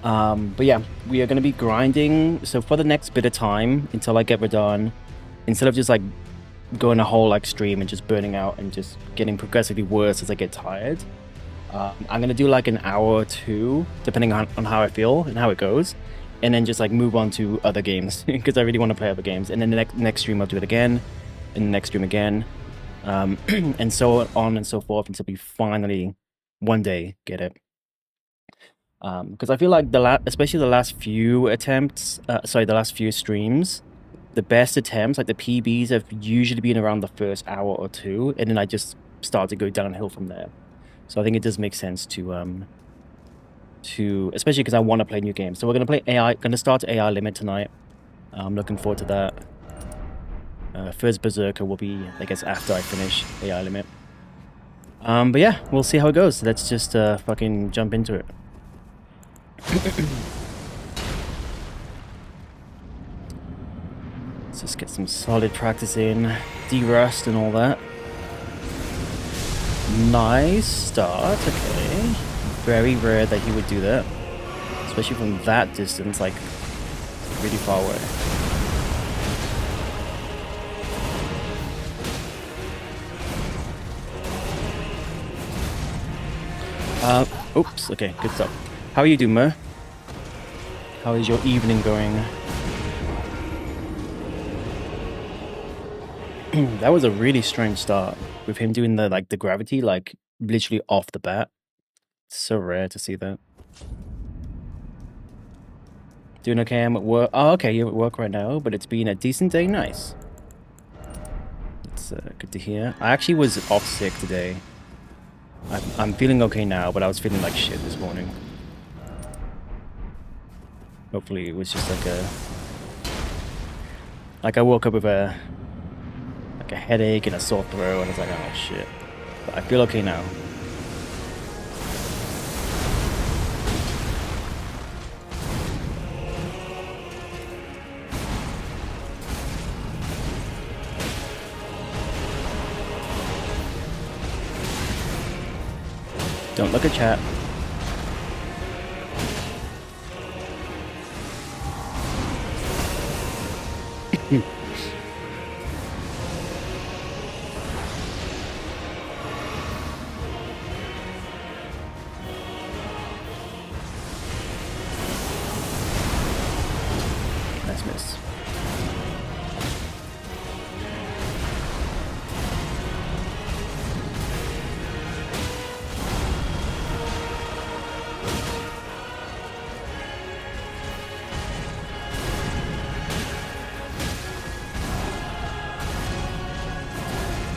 But yeah, we are going to be grinding. So for the next bit of time until I get Radon, instead of just like going a whole like stream and just burning out and just getting progressively worse as I get tired, I'm going to do like an hour or two, depending on how I feel and how it goes. And then just like move on to other games because I really want to play other games. And then the next stream I'll do it again, and the next stream again, and so on and so forth until we finally one day get it. Because I feel like especially the last few attempts, the last few streams, the best attempts, like the PBs, have usually been around the first hour or two, and then I just start to go downhill from there. So I think it does make sense to especially because I want to play new games. So we're gonna play AI. Gonna start AI Limit tonight. I'm looking forward to that. First Berserker will be, I guess, after I finish AI Limit. But yeah, we'll see how it goes. Let's just fucking jump into it. Let's just get some solid practice in, de-rust and all that. Nice start, okay. Very rare that he would do that, especially from that distance, like really far away. Oops, okay, good stuff. How are you doing, Mo? How is your evening going? That was a really strange start with him doing the gravity like literally off the bat. It's so rare to see that. Doing okay? I'm at work. Oh, okay, you're at work right now, but it's been a decent day. Nice. It's good to hear. I actually was off sick today. I'm feeling okay now, but I was feeling like shit this morning. Hopefully it was just like I woke up with a headache and a sore throat, and I was like, oh shit. But I feel okay now. Don't look at chat. Nice miss.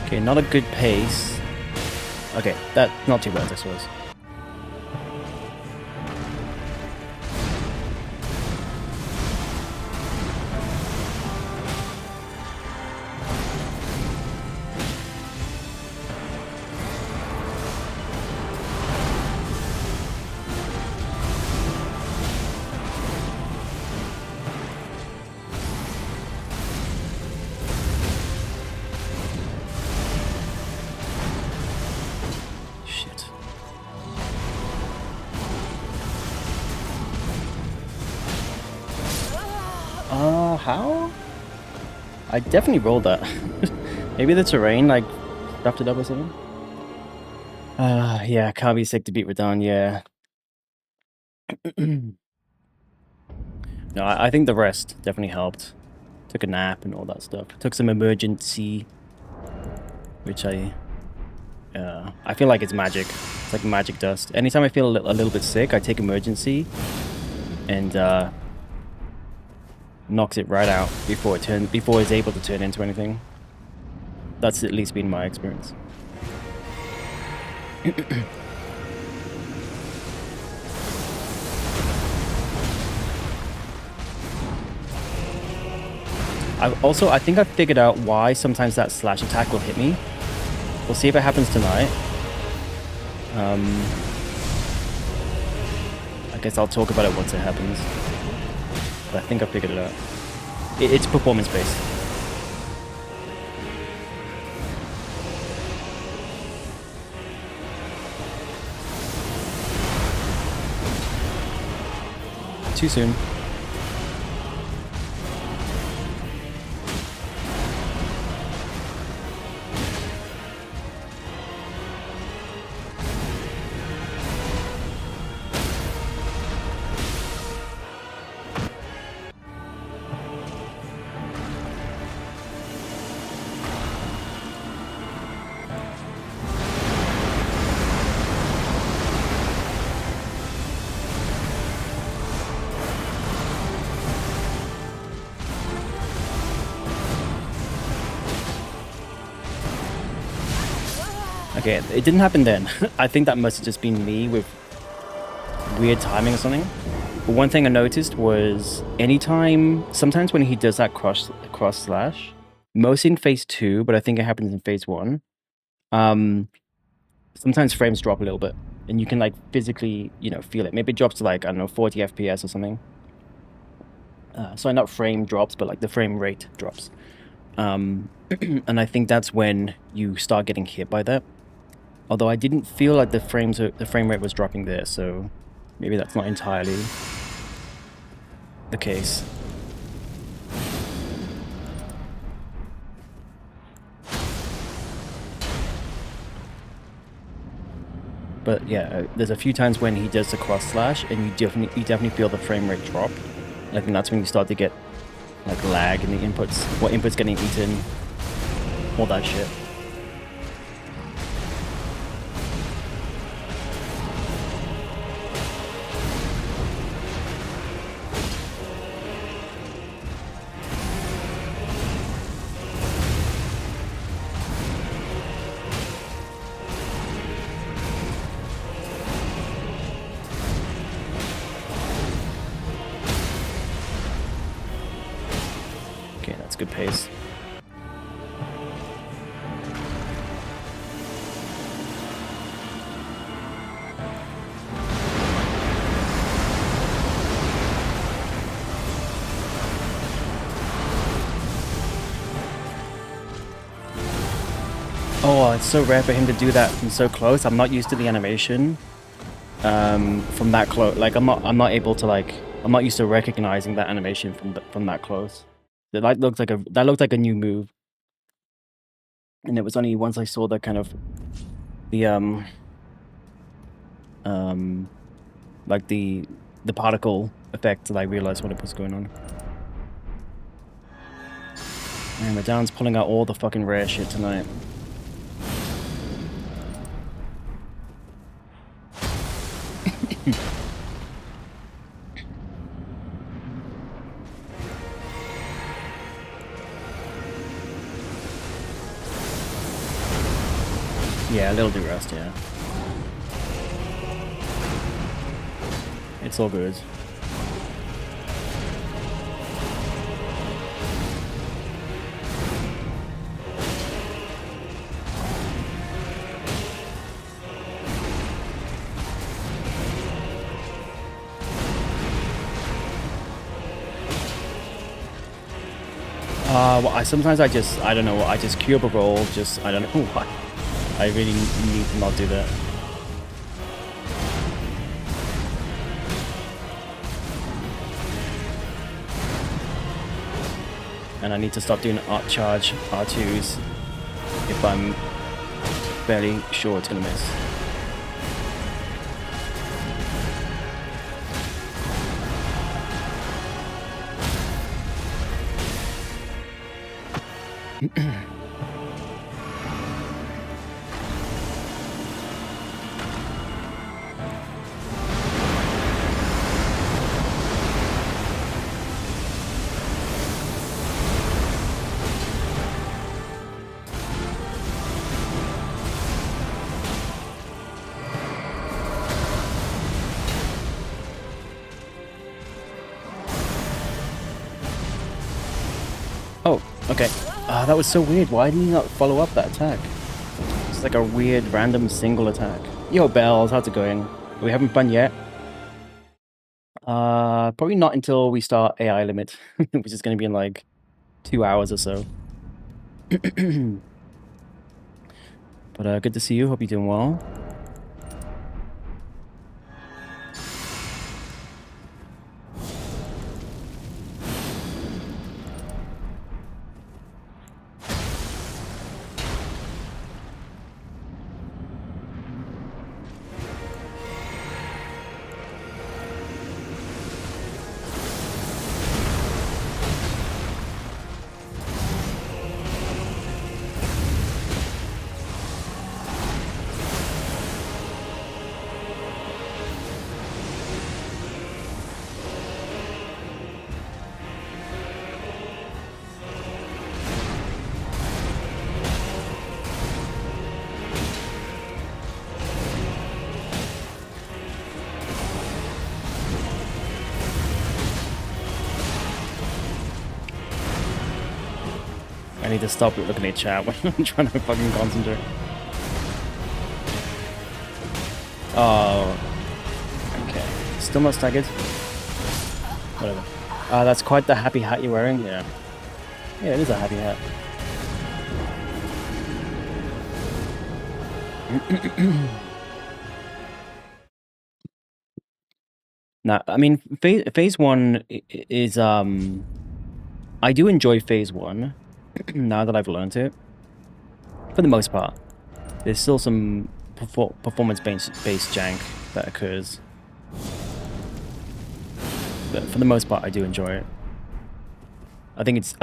Okay, not a good pace. Okay, that's not too bad, I suppose. How? I definitely rolled that. Maybe the terrain, like, stuffed it up or something? Yeah, can't be sick to beat Radon, yeah. No, I think the rest definitely helped. Took a nap and all that stuff. Took some emergency, which I feel like it's magic. It's like magic dust. Anytime I feel a little bit sick, I take emergency and knocks it right out before it's able to turn into anything. That's at least been my experience. I think I've figured out why sometimes that slash attack will hit me. We'll see if it happens tonight. I guess I'll talk about it once it happens. But I think I figured it out. It's performance-based. too soon. Okay, it didn't happen then. I think that must have just been me with weird timing or something. But one thing I noticed was sometimes when he does that cross slash, mostly in phase 2, but I think it happens in phase 1, sometimes frames drop a little bit. And you can like physically, feel it. Maybe it drops to like, I don't know, 40 FPS or something. Sorry, not frame drops, but like the frame rate drops. And I think that's when you start getting hit by that. Although I didn't feel like the frame rate was dropping there, so maybe that's not entirely the case. But yeah, there's a few times when he does the cross slash, and you definitely feel the frame rate drop. And I think that's when you start to get like lag in the inputs, what inputs getting eaten, all that shit. Good pace. Oh, it's so rare for him to do that from so close. I'm not used to the animation from that close. Like I'm not able to like, I'm not used to recognizing that animation from that close. That looked like a new move, and it was only once I saw the kind of the like the particle effect that I realized what it was going on. Man, Radan's pulling out all the fucking rare shit tonight. Yeah, a little bit rust, yeah. It's all good. Well, I don't know, I just queue up a roll, I don't know why. I really need to not do that. And I need to stop doing art charge R2s if I'm fairly sure it's gonna miss. Oh, okay. That was so weird. Why did he not follow up that attack? It's like a weird random single attack. Yo, Bells, how's it going? We haven't fun yet. Probably not until we start AI limit, which is going to be in like 2 hours or so. But good to see you. Hope you're doing well. I need to stop looking at chat when I'm trying to fucking concentrate. Oh. Okay. Still not staggered? Whatever. That's quite the happy hat you're wearing. Yeah. Yeah, it is a happy hat. Nah, I mean, phase 1 is, I do enjoy phase 1, now that I've learned it. For the most part. There's still some performance-based jank that occurs. But for the most part, I do enjoy it. I think it's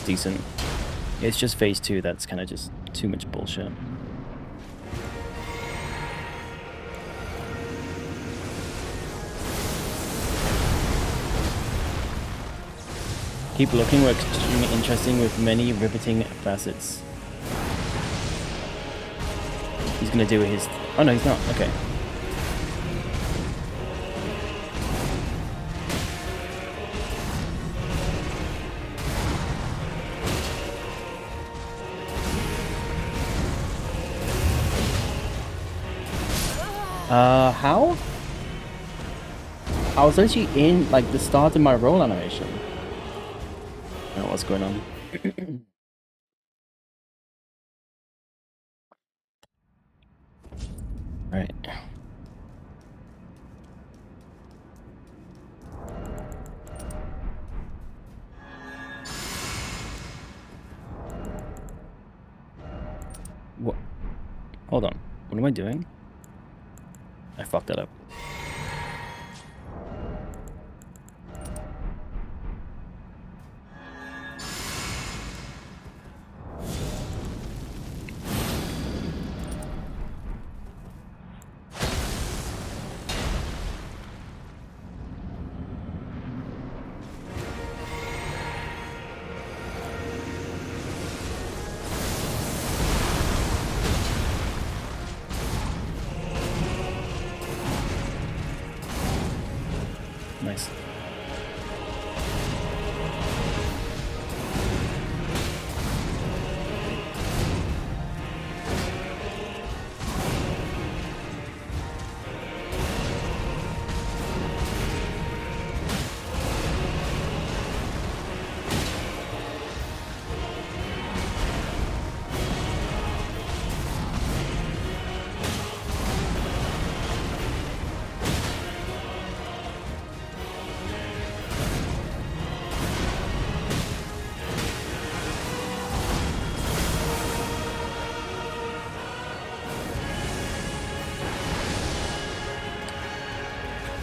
decent. It's just phase 2 that's kind of just too much bullshit. Keep looking, we're extremely interesting with many riveting facets. He's gonna do his... Oh no, he's not. Okay. How? I was actually in, like, the start of my roll animation. I don't know what's going on. Alright. What? Hold on. What am I doing? I fucked that up. Nice.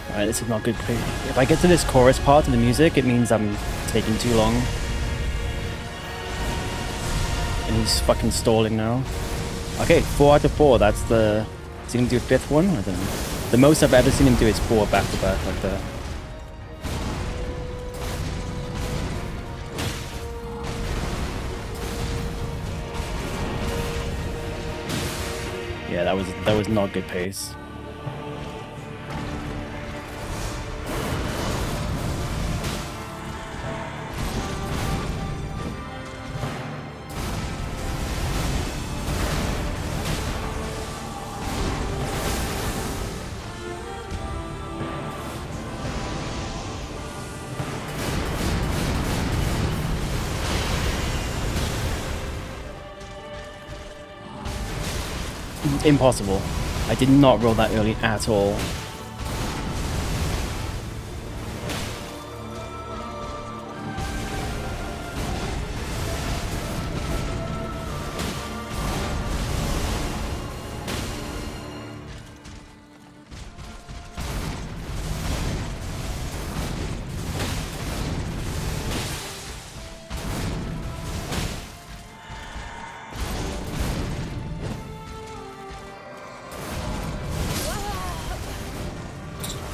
Alright, this is not good. If I get to this chorus part of the music, it means I'm taking too long. And he's fucking stalling now. Okay, 4 out of 4. That's the... Is he gonna do a 5th one? I don't know. The most I've ever seen him do is 4 back to back like that. Yeah, that was not good pace. Impossible. I did not roll that early at all.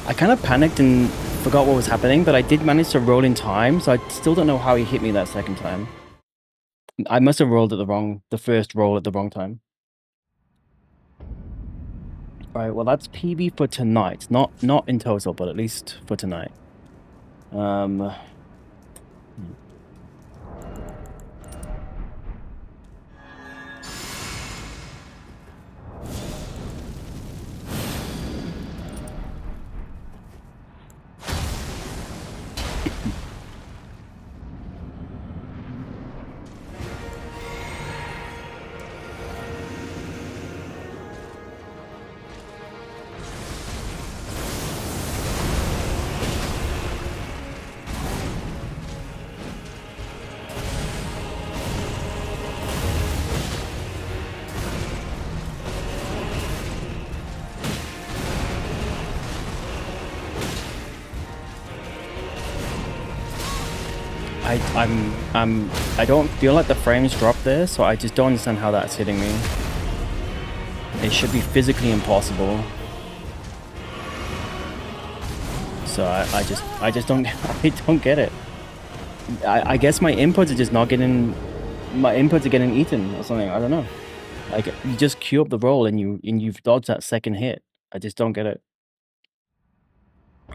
I kind of panicked and forgot what was happening, but I did manage to roll in time, so I still don't know how he hit me that second time. I must have rolled at the first roll at the wrong time. Alright, well that's PB for tonight. Not in total, but at least for tonight. I don't feel like the frames dropped there, so I just don't understand how that's hitting me. It should be physically impossible. So I just don't I don't get it. I guess my inputs are just not getting, my inputs are getting eaten or something. I don't know. Like you just queue up the roll and you've dodged that second hit. I just don't get it.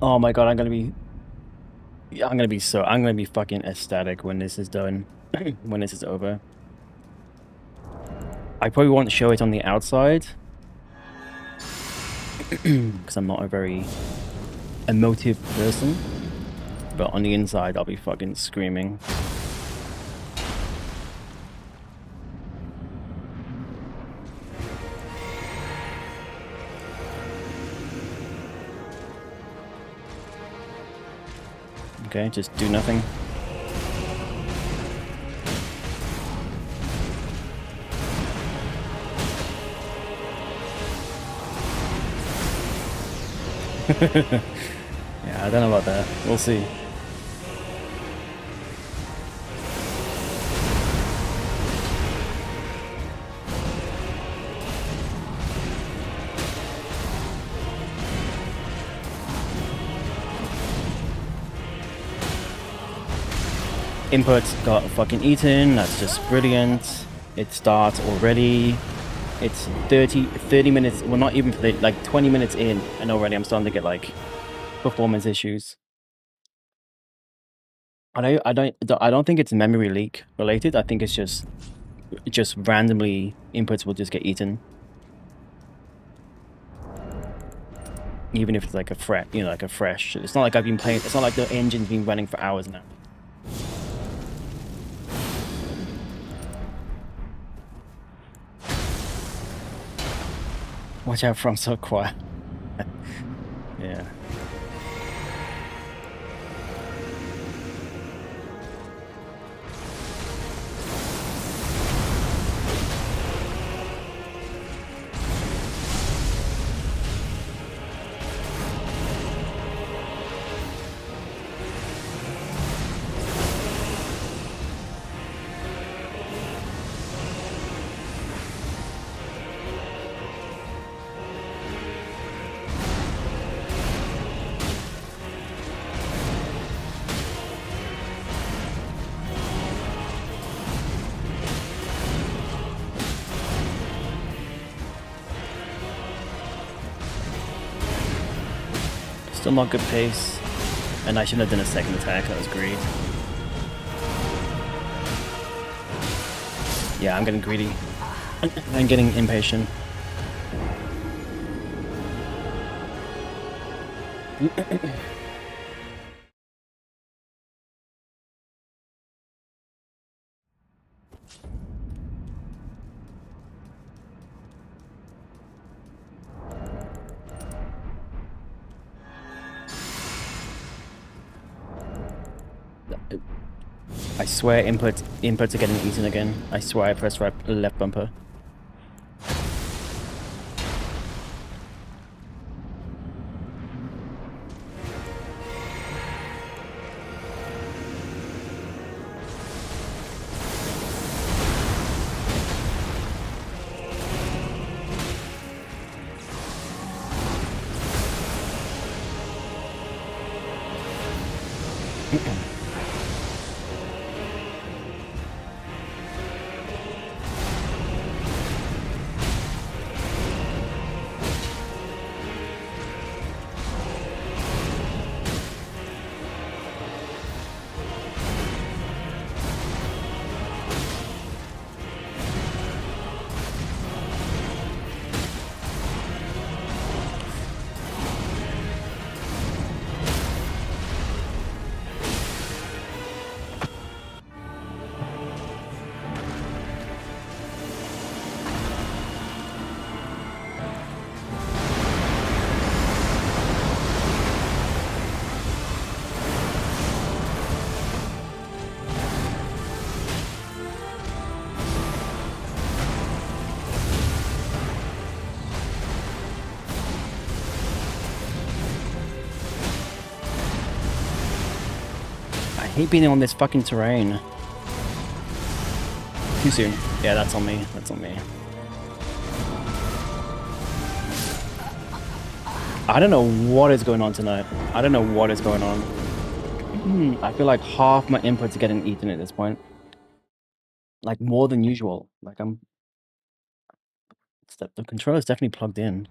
Oh my god, I'm gonna be fucking ecstatic when this is done. When this is over. I probably won't show it on the outside because I'm not a very emotive person, but on the inside I'll be fucking screaming. Okay, just do nothing. Yeah, I don't know about that. We'll see. Inputs got fucking eaten. That's just brilliant. It starts already. It's 30 minutes, well not even like 20 minutes in, and already I'm starting to get like performance issues. I don't think it's memory leak related. I think it's just randomly inputs will just get eaten. Even if it's like a fresh. It's not like I've been playing, it's not like the engine's been running for hours now. Watch out from so quiet. Yeah. Still not good pace. And I shouldn't have done a second attack, that was great. Yeah, I'm getting greedy. I'm getting impatient. I swear inputs are getting eaten again. I swear I pressed left bumper. I hate being on this fucking terrain. Too soon. Yeah, that's on me. That's on me. I don't know what is going on tonight. I don't know what is going on. I feel like half my inputs are getting eaten at this point. Like more than usual. Like the controller's definitely plugged in.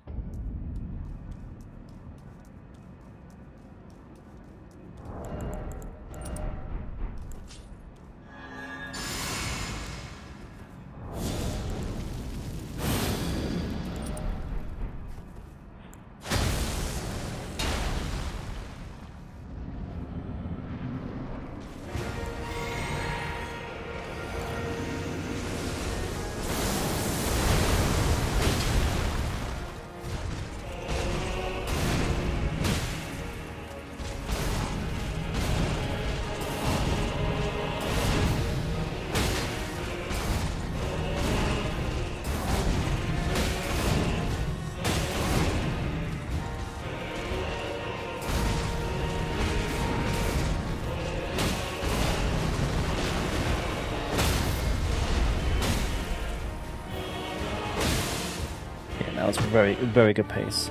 That was very, very good pace.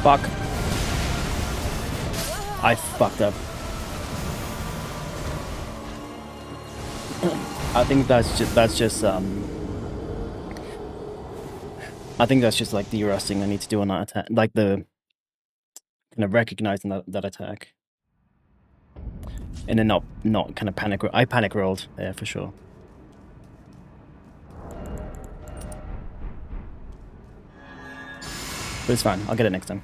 Fuck. I fucked up. I think that's just I think that's just like the rusting I need to do on that attack, like the kind of recognizing that attack, and then not kind of panic. I panic rolled there for sure. But it's fine. I'll get it next time.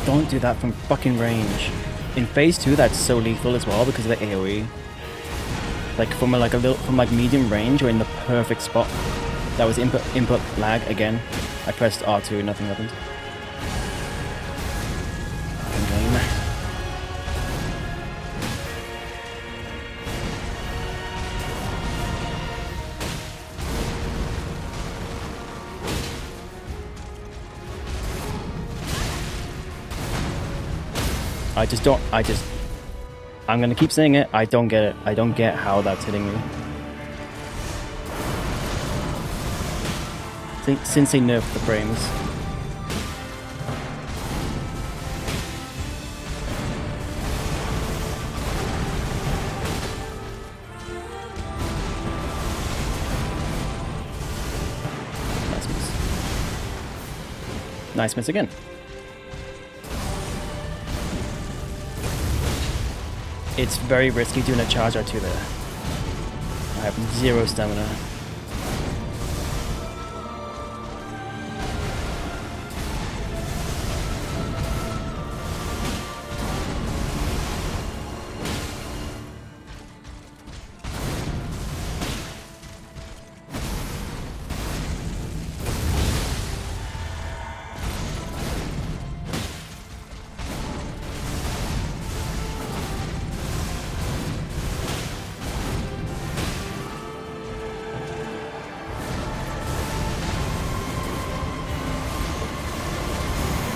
Don't do that from fucking range. In phase 2, that's so lethal as well because of the AoE. Like from medium range or in the perfect spot. That was input lag again. I pressed R2, nothing happened. I'm gonna keep saying it, I don't get it. I don't get how that's hitting me. Since they nerfed the frames. Nice miss. Nice miss again. It's very risky doing a charge R2 there. I have 0 stamina.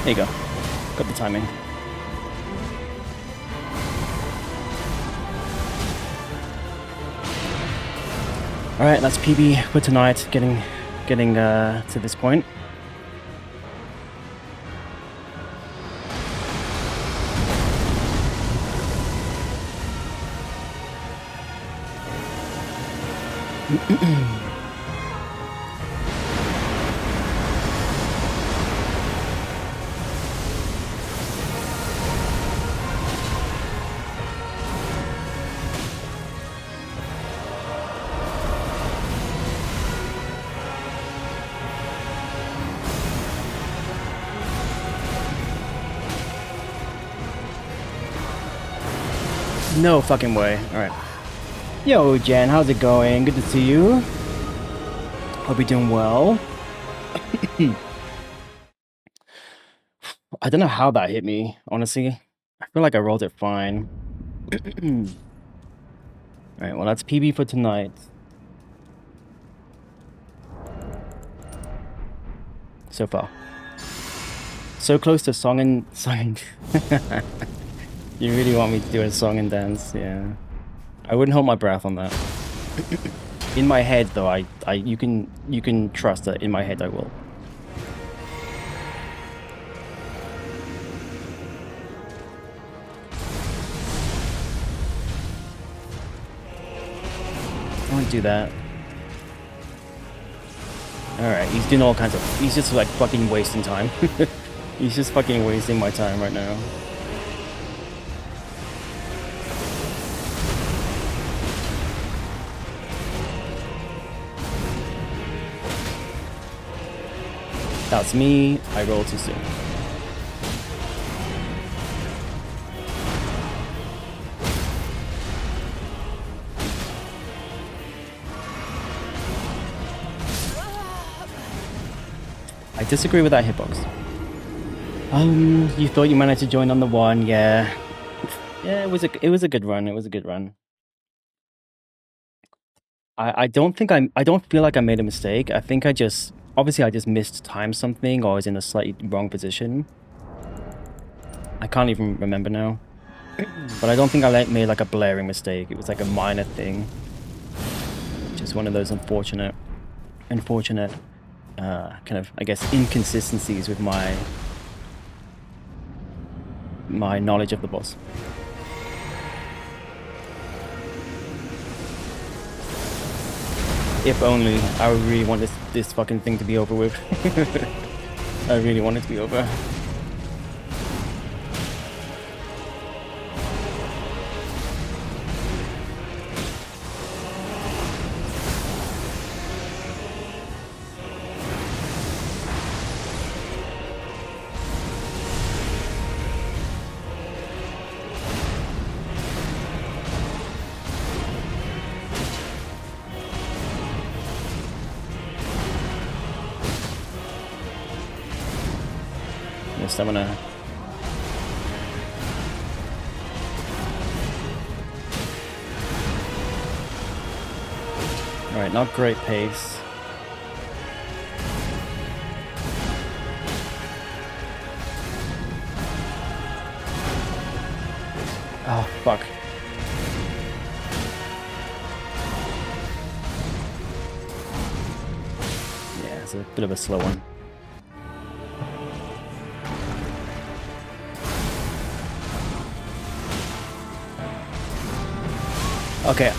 There you go. Got the timing. Alright, that's PB for tonight, getting to this point. No fucking way. Alright. Yo, Jen, how's it going? Good to see you. Hope you're doing well. I don't know how that hit me, honestly. I feel like I rolled it fine. Alright, well, that's PB for tonight. So far. So close to song and... You really want me to do a song and dance? Yeah. I wouldn't hold my breath on that. In my head, though, you can trust that in my head I will. I won't do that. Alright, he's doing all kinds of... He's just like fucking wasting time. He's just fucking wasting my time right now. That's me. I rolled too soon. I disagree with that hitbox. You thought you managed to join on the one, yeah. Yeah, it was a good run. It was a good run. I don't feel like I made a mistake. I think obviously I just missed time something, or I was in a slightly wrong position. I can't even remember now. But I don't think I made like a blaring mistake. It was like a minor thing. Just one of those unfortunate kind of, I guess, inconsistencies with my knowledge of the boss. If only. I really want this fucking thing to be over with. I really want it to be over. Stamina. Alright, not great pace. Oh, fuck. Yeah, it's a bit of a slow one. Okay,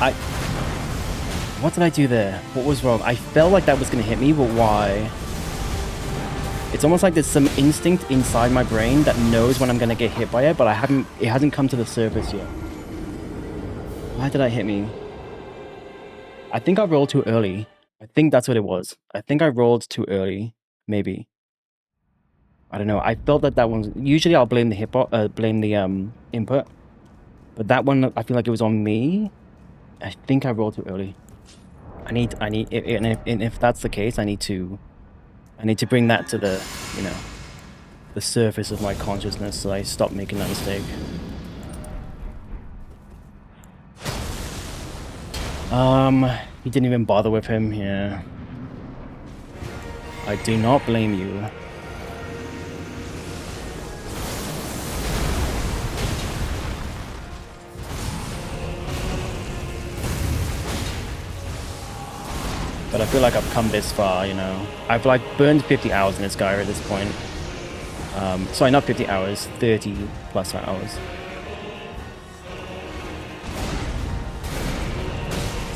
what did I do there? What was wrong? I felt like that was gonna hit me, but why? It's almost like there's some instinct inside my brain that knows when I'm gonna get hit by it, but it hasn't come to the surface yet. Why did I hit me? I think I rolled too early. I think that's what it was. I think I rolled too early, maybe. I don't know. I felt that one. Usually I'll blame the input, but that one I feel like it was on me. I think I rolled too early. I need, and if that's the case, I need to bring that to the, the surface of my consciousness so I stop making that mistake. You didn't even bother with him, yeah. I do not blame you. But I feel like I've come this far, you know. I've like burned 50 hours in this guy at this point. Sorry, not 50 hours, 30 plus hours.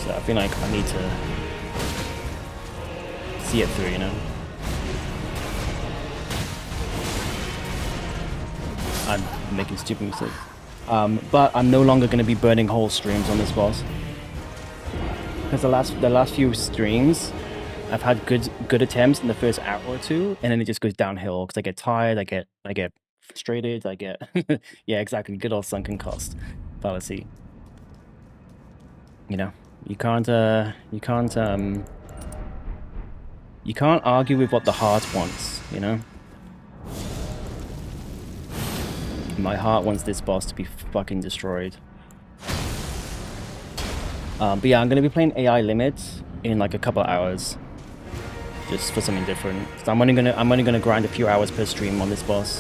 So I feel like I need to see it through, you know. I'm making stupid mistakes. But I'm no longer going to be burning whole streams on this boss. Because the last few streams, I've had good attempts in the first hour or two, and then it just goes downhill because I get tired, I get frustrated, I get yeah, exactly, good old sunken cost fallacy. You know, you can't argue with what the heart wants, you know. My heart wants this boss to be fucking destroyed. But yeah, I'm gonna be playing AI Limits in like a couple of hours, just for something different. So I'm only gonna grind a few hours per stream on this boss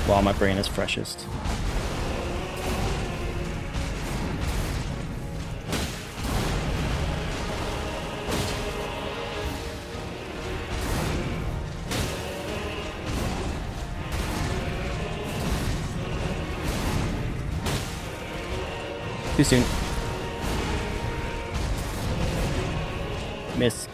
while my brain is freshest. Too soon. Miss.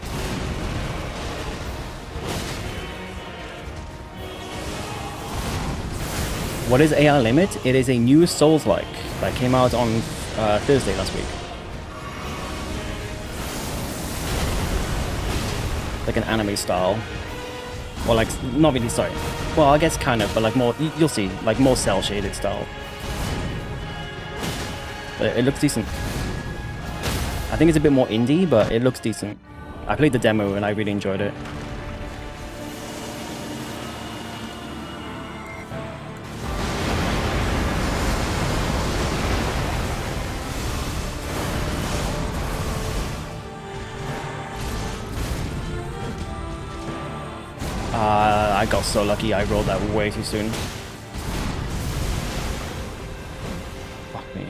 What is AI Limit? It is a new Souls-like that came out on Thursday last week. Like an anime style. Or like, not really, sorry. Well, I guess kind of, but like more, you'll see, like more cell-shaded style. But it looks decent. I think it's a bit more indie, but it looks decent. I played the demo and I really enjoyed it. I got so lucky, I rolled that way too soon. Fuck me.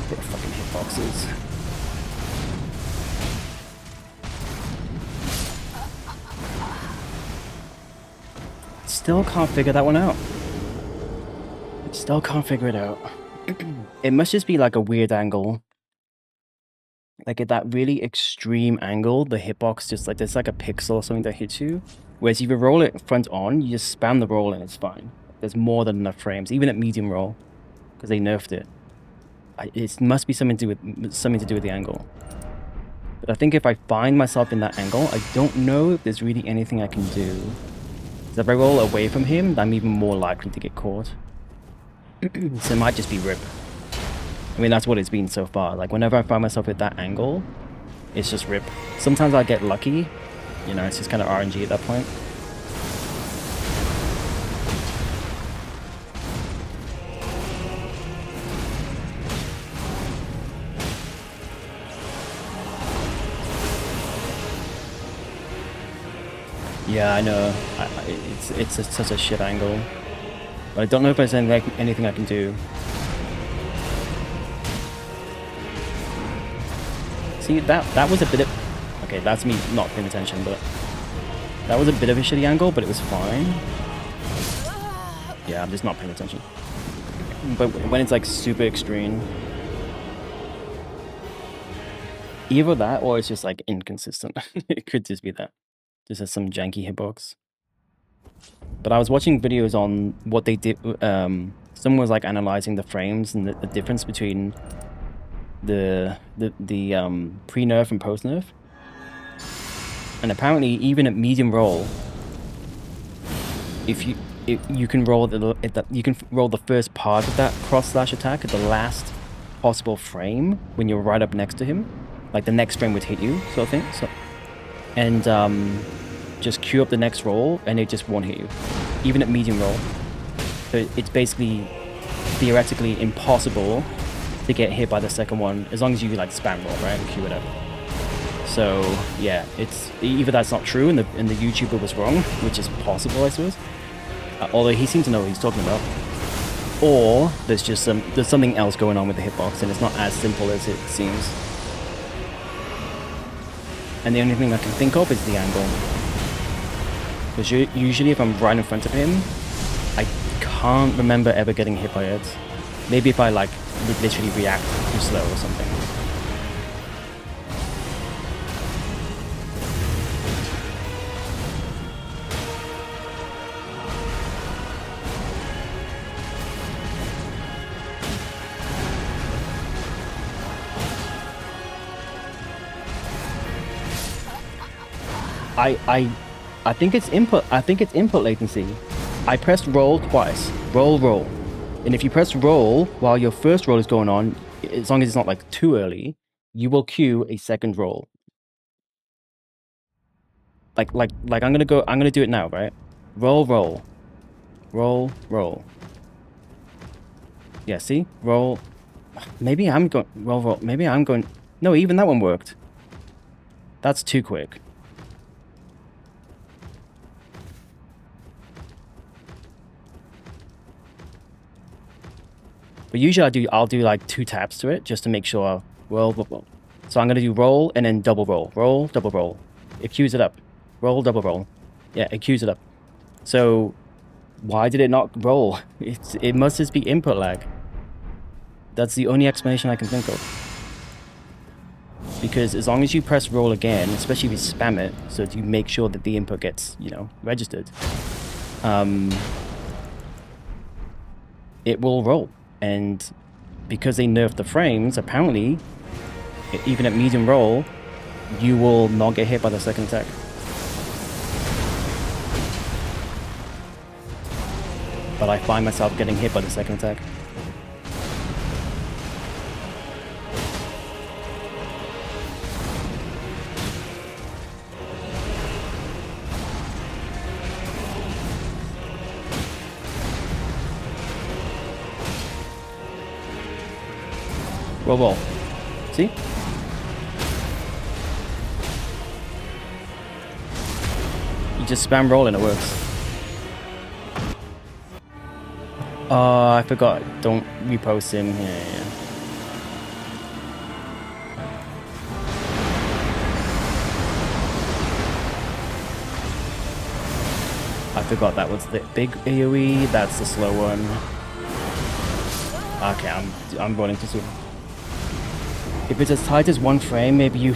They're fucking hitboxes. Still can't figure that one out. Still can't figure it out. It must just be like a weird angle. Like at that really extreme angle, the hitbox just like, there's like a pixel or something that hits you. Whereas if you roll it front on, you just spam the roll and it's fine. There's more than enough frames, even at medium roll, because they nerfed it. It must be something to do with the angle. But I think if I find myself in that angle, I don't know if there's really anything I can do. So if I roll away from him, I'm even more likely to get caught. So it might just be rip. I mean, that's what it's been so far. Like, whenever I find myself at that angle, it's just rip. Sometimes I get lucky. You know, it's just kind of RNG at that point. Yeah, I know. It's such a shit angle. But I don't know if there's anything I can do. See, that was a bit of... Okay, that's me not paying attention, but... That was a bit of a shitty angle, but it was fine. Yeah, I'm just not paying attention. But when it's like super extreme... Either that, or it's just like inconsistent. It could just be that. This is some janky hitbox. But I was watching videos on what they did. Someone was like analyzing the frames and the difference between the pre-nerf and post-nerf. And apparently, even at medium roll, if you can roll the first part of that cross-slash attack at the last possible frame when you're right up next to him, like the next frame would hit you, sort of thing. So, and just queue up the next roll, and it just won't hit you, even at medium roll. So it's basically theoretically impossible to get hit by the second one as long as you like spam roll, right, and queue it up. So yeah, it's either that's not true and the YouTuber was wrong, which is possible, I suppose. Although he seemed to know what he's talking about, or there's something else going on with the hitbox and it's not as simple as it seems. And the only thing I can think of is the angle. Because usually if I'm right in front of him, I can't remember ever getting hit by it. Maybe if I like would literally react too slow or something. I think it's input. I think it's input latency. I pressed roll twice. Roll. And if you press roll while your first roll is going on, as long as it's not like too early, you will queue a second roll. Like I'm gonna do it now, right? Roll. Yeah, see? Roll. Maybe I'm going roll. Maybe I'm going. No, even that one worked. That's too quick. But usually I'll do like 2 taps to it just to make sure roll. So I'm gonna do roll and then double roll. Roll, double roll. It queues it up. Roll, double roll. Yeah, it queues it up. So why did it not roll? It must just be input lag. That's the only explanation I can think of. Because as long as you press roll again, especially if you spam it, so that you make sure that the input gets, you know, registered, it will roll. And because they nerfed the frames, apparently, even at medium roll, you will not get hit by the second attack. But I find myself getting hit by the second attack. Roll. See? You just spam roll and it works. Oh, I forgot. Don't repost him. Yeah. I forgot that was the big AoE. That's the slow one. Okay, I'm running too soon. If it's as tight as 1 frame, maybe you...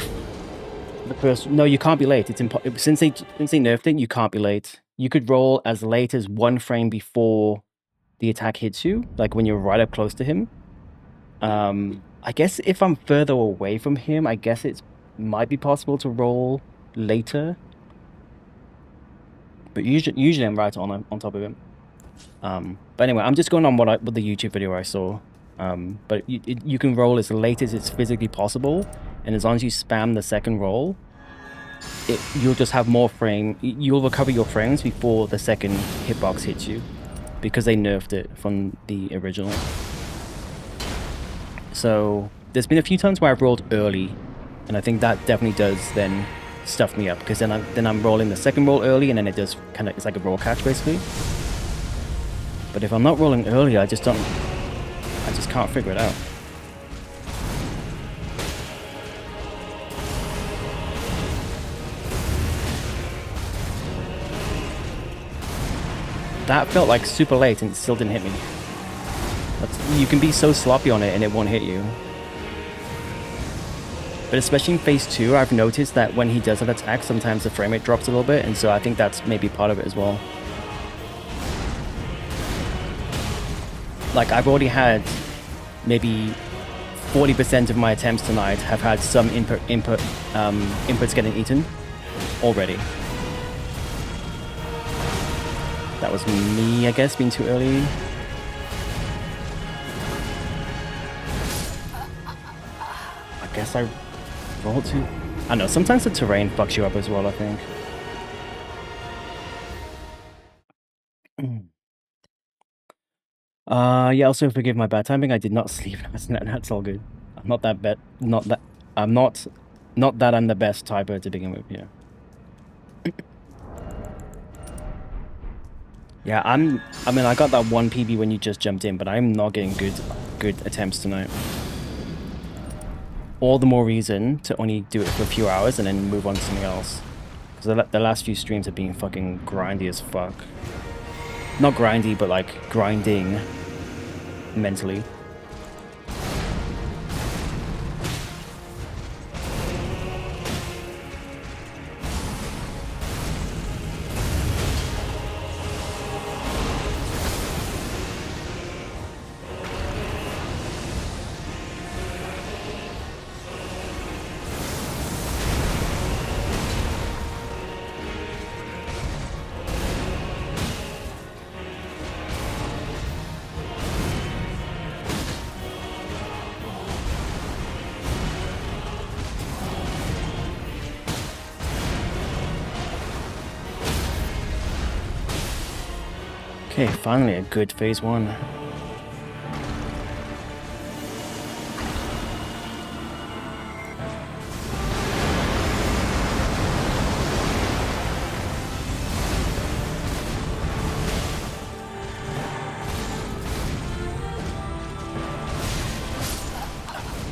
The first... No, you can't be late. It's since they nerfed it, you can't be late. You could roll as late as 1 frame before the attack hits you, like when you're right up close to him. I guess if I'm further away from him, I guess it might be possible to roll later. But usually I'm right on top of him. But anyway, I'm just going on what the YouTube video I saw. But you can roll as late as it's physically possible, and as long as you spam the second roll, you'll just have more frame. You'll recover your frames before the second hitbox hits you, because they nerfed it from the original. So there's been a few times where I've rolled early, and I think that definitely does then stuff me up, because then I'm rolling the second roll early, and then it does kind of, it's like a roll catch basically. But if I'm not rolling early, I just can't figure it out. That felt like super late and it still didn't hit me. You can be so sloppy on it and it won't hit you. But especially in phase 2, I've noticed that when he does have attack, sometimes the frame rate drops a little bit, and so I think that's maybe part of it as well. Like, I've already had maybe 40% of my attempts tonight have had some inputs getting eaten already. That was me, I guess, being too early. I guess I rolled too... I don't know, sometimes the terrain fucks you up as well, I think. Yeah, also forgive my bad timing. I did not sleep. That's all good. I'm not that bad. I'm not that I'm the best typer to begin with, yeah. Yeah, I mean, I got that one PB when you just jumped in, but I'm not getting good attempts tonight. All the more reason to only do it for a few hours and then move on to something else. Because the last few streams have been fucking grindy as fuck. Not grindy, but like grinding mentally. Okay, finally a good phase 1.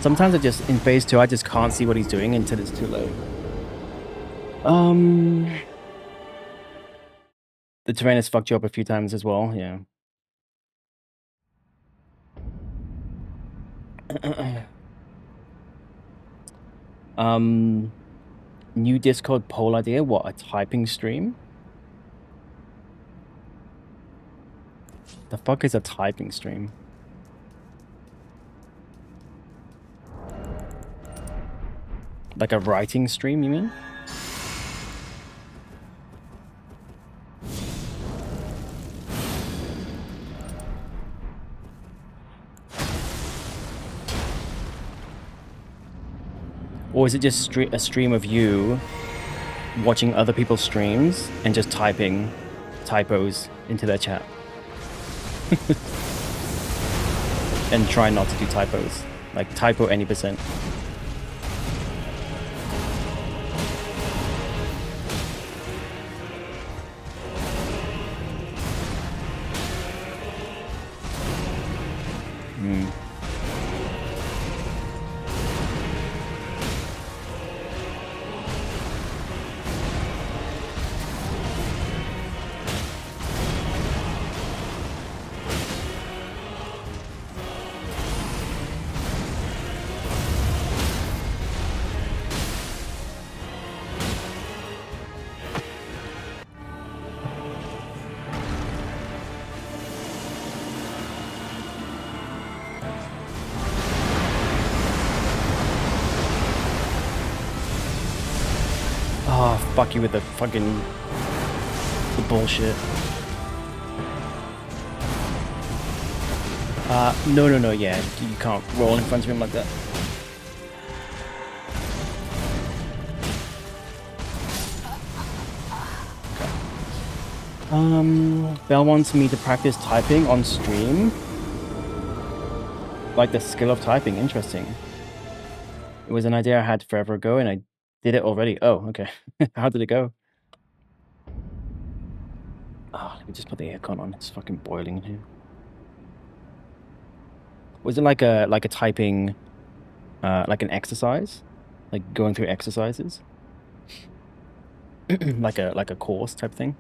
Sometimes in phase 2, I just can't see what he's doing until it's too late. The terrain has fucked you up a few times as well, yeah. New Discord poll idea, what, a typing stream? The fuck is a typing stream? Like a writing stream, you mean? Or is it just a stream of you watching other people's streams and just typing typos into their chat? And try not to do typos. Like typo any percent. Fuck you with the fucking bullshit. No, yeah, you can't roll in front of him like that. Belle wants me to practice typing on stream. Like the skill of typing, interesting. It was an idea I had forever ago and I did it already. Oh, okay. How did it go? Oh, let me just put the aircon on. It's fucking boiling in here. Was it like a typing, like an exercise? Like going through exercises? like a course type thing?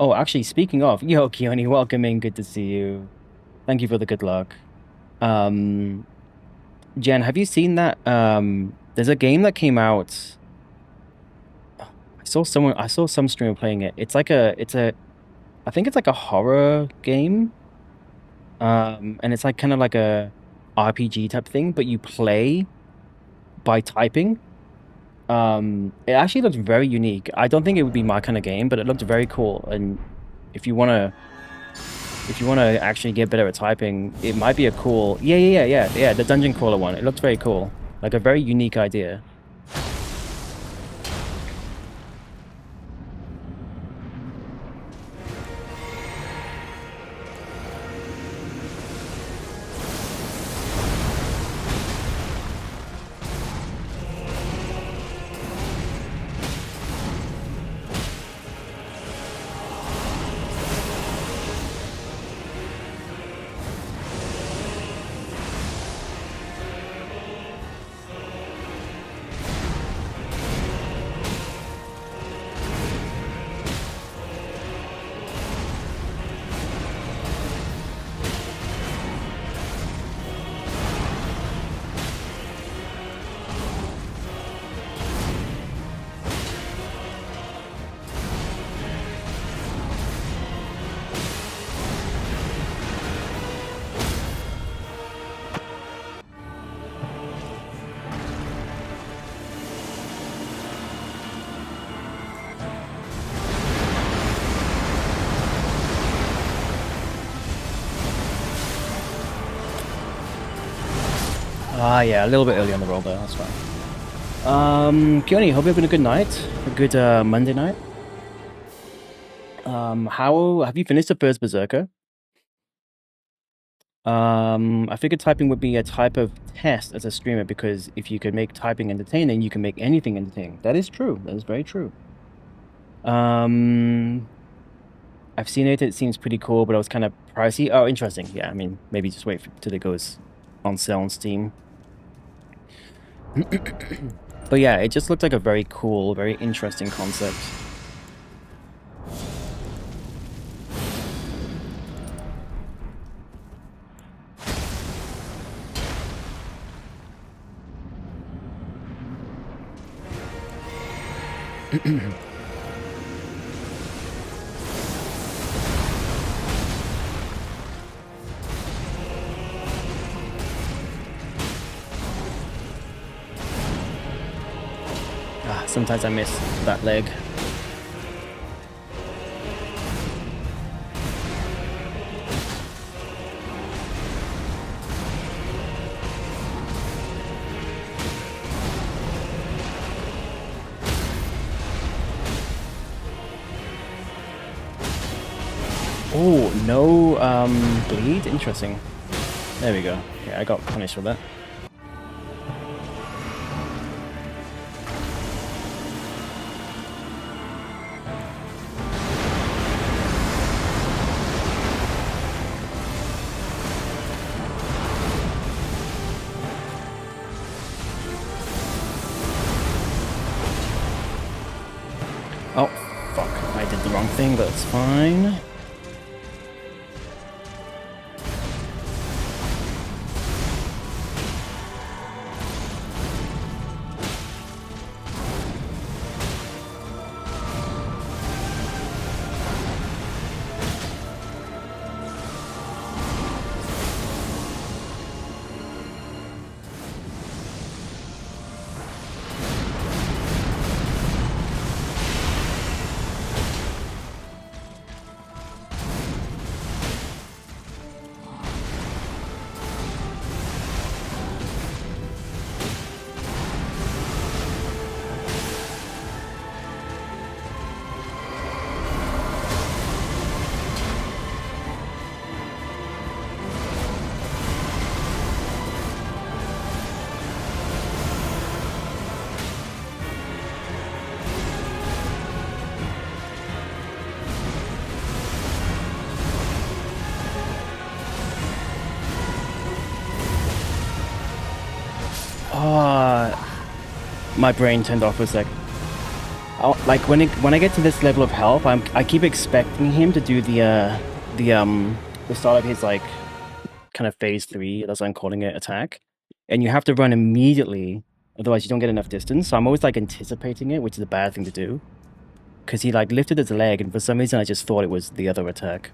Oh, actually, speaking of, yo, Keone, welcome in. Good to see you. Thank you for the good luck. Jen, have you seen that? There's a game that came out. I saw some streamer playing it. I think it's like a horror game. And it's like kind of like a RPG type thing, but you play by typing. It actually looked very unique. I don't think it would be my kind of game, but it looked very cool. And if you wanna actually get better at typing, it might be a cool... Yeah, the dungeon crawler one. It looked very cool. Like a very unique idea. Yeah, a little bit early on the roll there. That's fine. Keone, hope you're having a good night. A good Monday night. How have you finished the first Berserker? I figured typing would be a type of test as a streamer because if you could make typing entertaining, you can make anything entertaining. That is true. That is very true. I've seen it. It seems pretty cool, but it was kind of pricey. Oh, interesting. Yeah, I mean, maybe just wait till it goes on sale on Steam. But yeah, it just looked like a very cool, very interesting concept. Sometimes I miss that leg. Oh, no bleed? Interesting. There we go. Yeah, I got punished for that. Oh, fuck. I did the wrong thing, but it's fine. My brain turned off for a sec. Like when I get to this level of health, I keep expecting him to do the start of his like kind of phase 3, that's what I'm calling it, attack, and you have to run immediately, otherwise you don't get enough distance. So I'm always like anticipating it, which is a bad thing to do, because he like lifted his leg, and for some reason I just thought it was the other attack.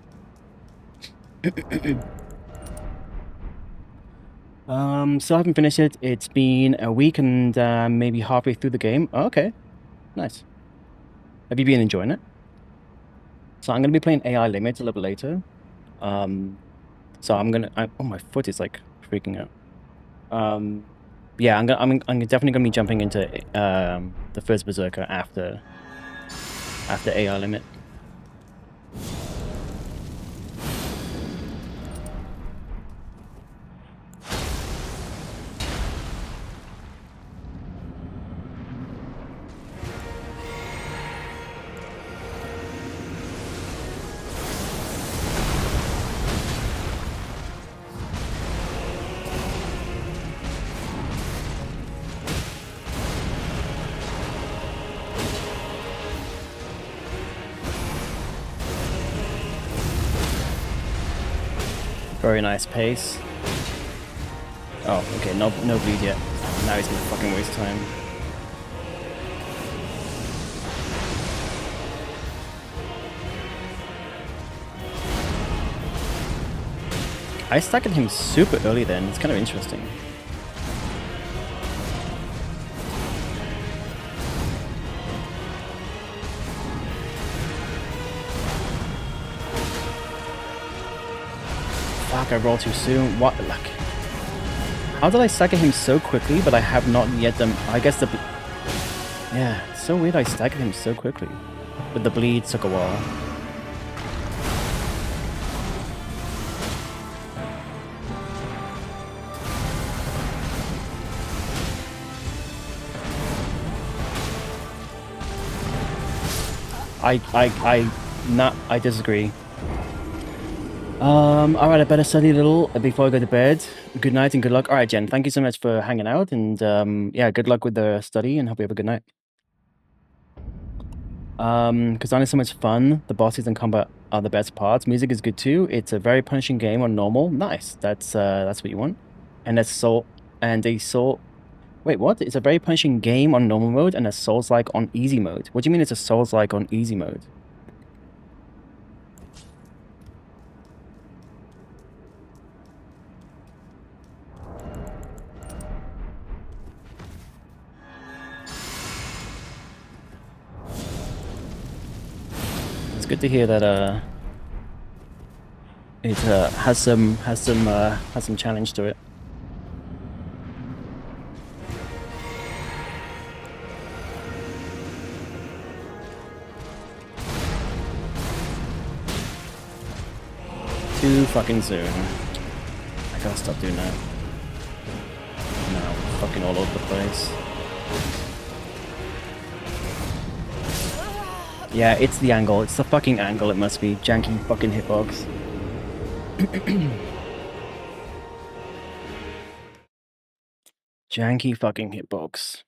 Still haven't finished it. It's been a week and maybe halfway through the game. Oh, okay, nice. Have you been enjoying it? So I'm gonna be playing AI Limit a little bit later. So oh, my foot is like freaking out. Yeah, I'm definitely gonna be jumping into the first Berserker after AI Limit. Very nice pace. Oh, okay, no bleed yet. Now he's gonna fucking waste time. I staggered him super early then. It's kind of interesting. Fuck, I rolled too soon. What the luck? How did I stagger him so quickly, but I have not yet done... I guess the... Yeah, it's so weird I staggered him so quickly. But the bleed took a while. I disagree. Alright, I better study a little before I go to bed. Good night and good luck. Alright, Jen, thank you so much for hanging out, and yeah, good luck with the study, and hope you have a good night. Kazan is so much fun. The bosses and combat are the best parts. Music is good too. It's a very punishing game on normal. Nice. That's what you want. And a soul. Wait, what? It's a very punishing game on normal mode and a Souls-like on easy mode. What do you mean it's a Souls-like on easy mode? It's good to hear that it has some challenge to it. Too fucking soon. I gotta stop doing that. No, fucking all over the place. Yeah, it's the angle. It's the fucking angle. It must be janky fucking hitbox. Janky fucking hitbox.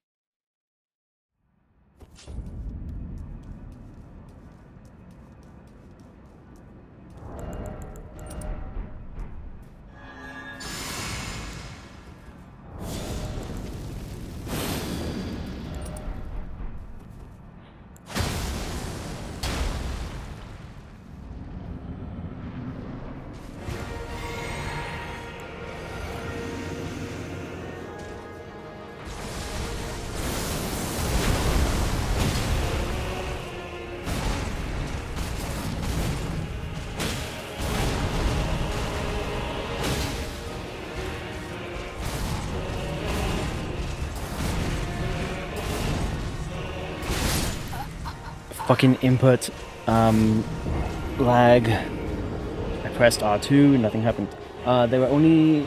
Fucking input lag. I pressed R2, nothing happened. There were only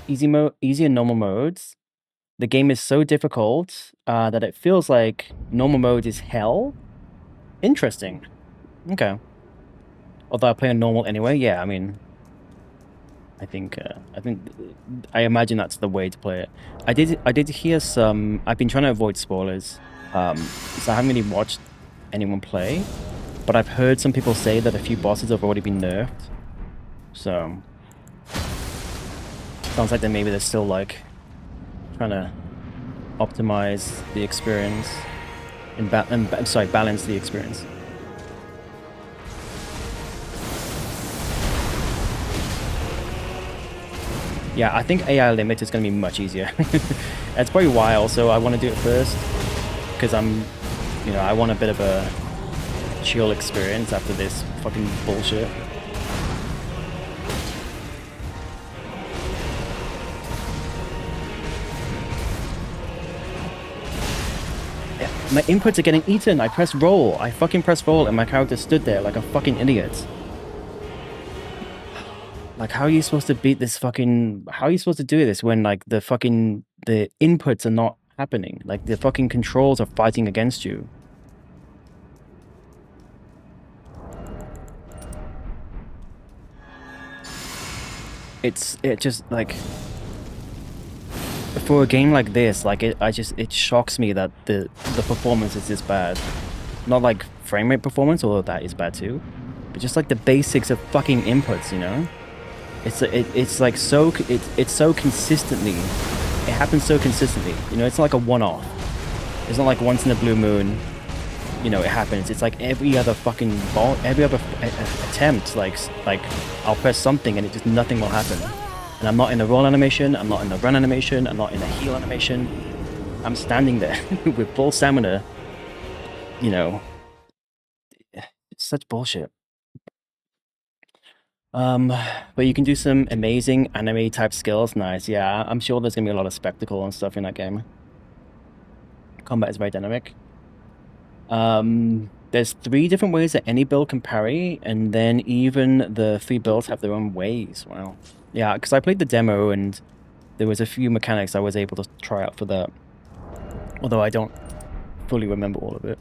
easy and normal modes. The game is so difficult that it feels like normal mode is hell. Interesting. Okay. Although I play on normal anyway, yeah, I mean, I imagine that's the way to play it. I did hear some. I've been trying to avoid spoilers, so I haven't really watched anyone play, but I've heard some people say that a few bosses have already been nerfed. So sounds like maybe they're still like trying to optimize the experience and balance the experience. Yeah, I think AI limit is going to be much easier. It's probably why also I want to do it first, because I want a bit of a chill experience after this fucking bullshit. Yeah, my inputs are getting eaten. I pressed roll. I fucking pressed roll and my character stood there like a fucking idiot. Like, how are you supposed to beat this fucking... How are you supposed to do this when, like, the inputs are not happening? Like, the fucking controls are fighting against you. It just, like... For a game like this, like, it shocks me that the performance is this bad. Not, like, frame rate performance, although that is bad too. But just, like, the basics of fucking inputs, you know? It's like so consistently. It happens so consistently. You know, it's not like a one-off. It's not like once in a blue moon. You know, it happens. It's like every other fucking every other attempt. Like I'll press something and it just nothing will happen. And I'm not in the roll animation. I'm not in the run animation. I'm not in the heal animation. I'm standing there with full stamina. You know, it's such bullshit. But you can do some amazing anime type skills. Nice, yeah. I'm sure there's gonna be a lot of spectacle and stuff in that game. Combat is very dynamic. There's 3 different ways that any build can parry, and then even the 3 builds have their own ways. Wow. Yeah, because I played the demo and there was a few mechanics I was able to try out for that. Although I don't fully remember all of it.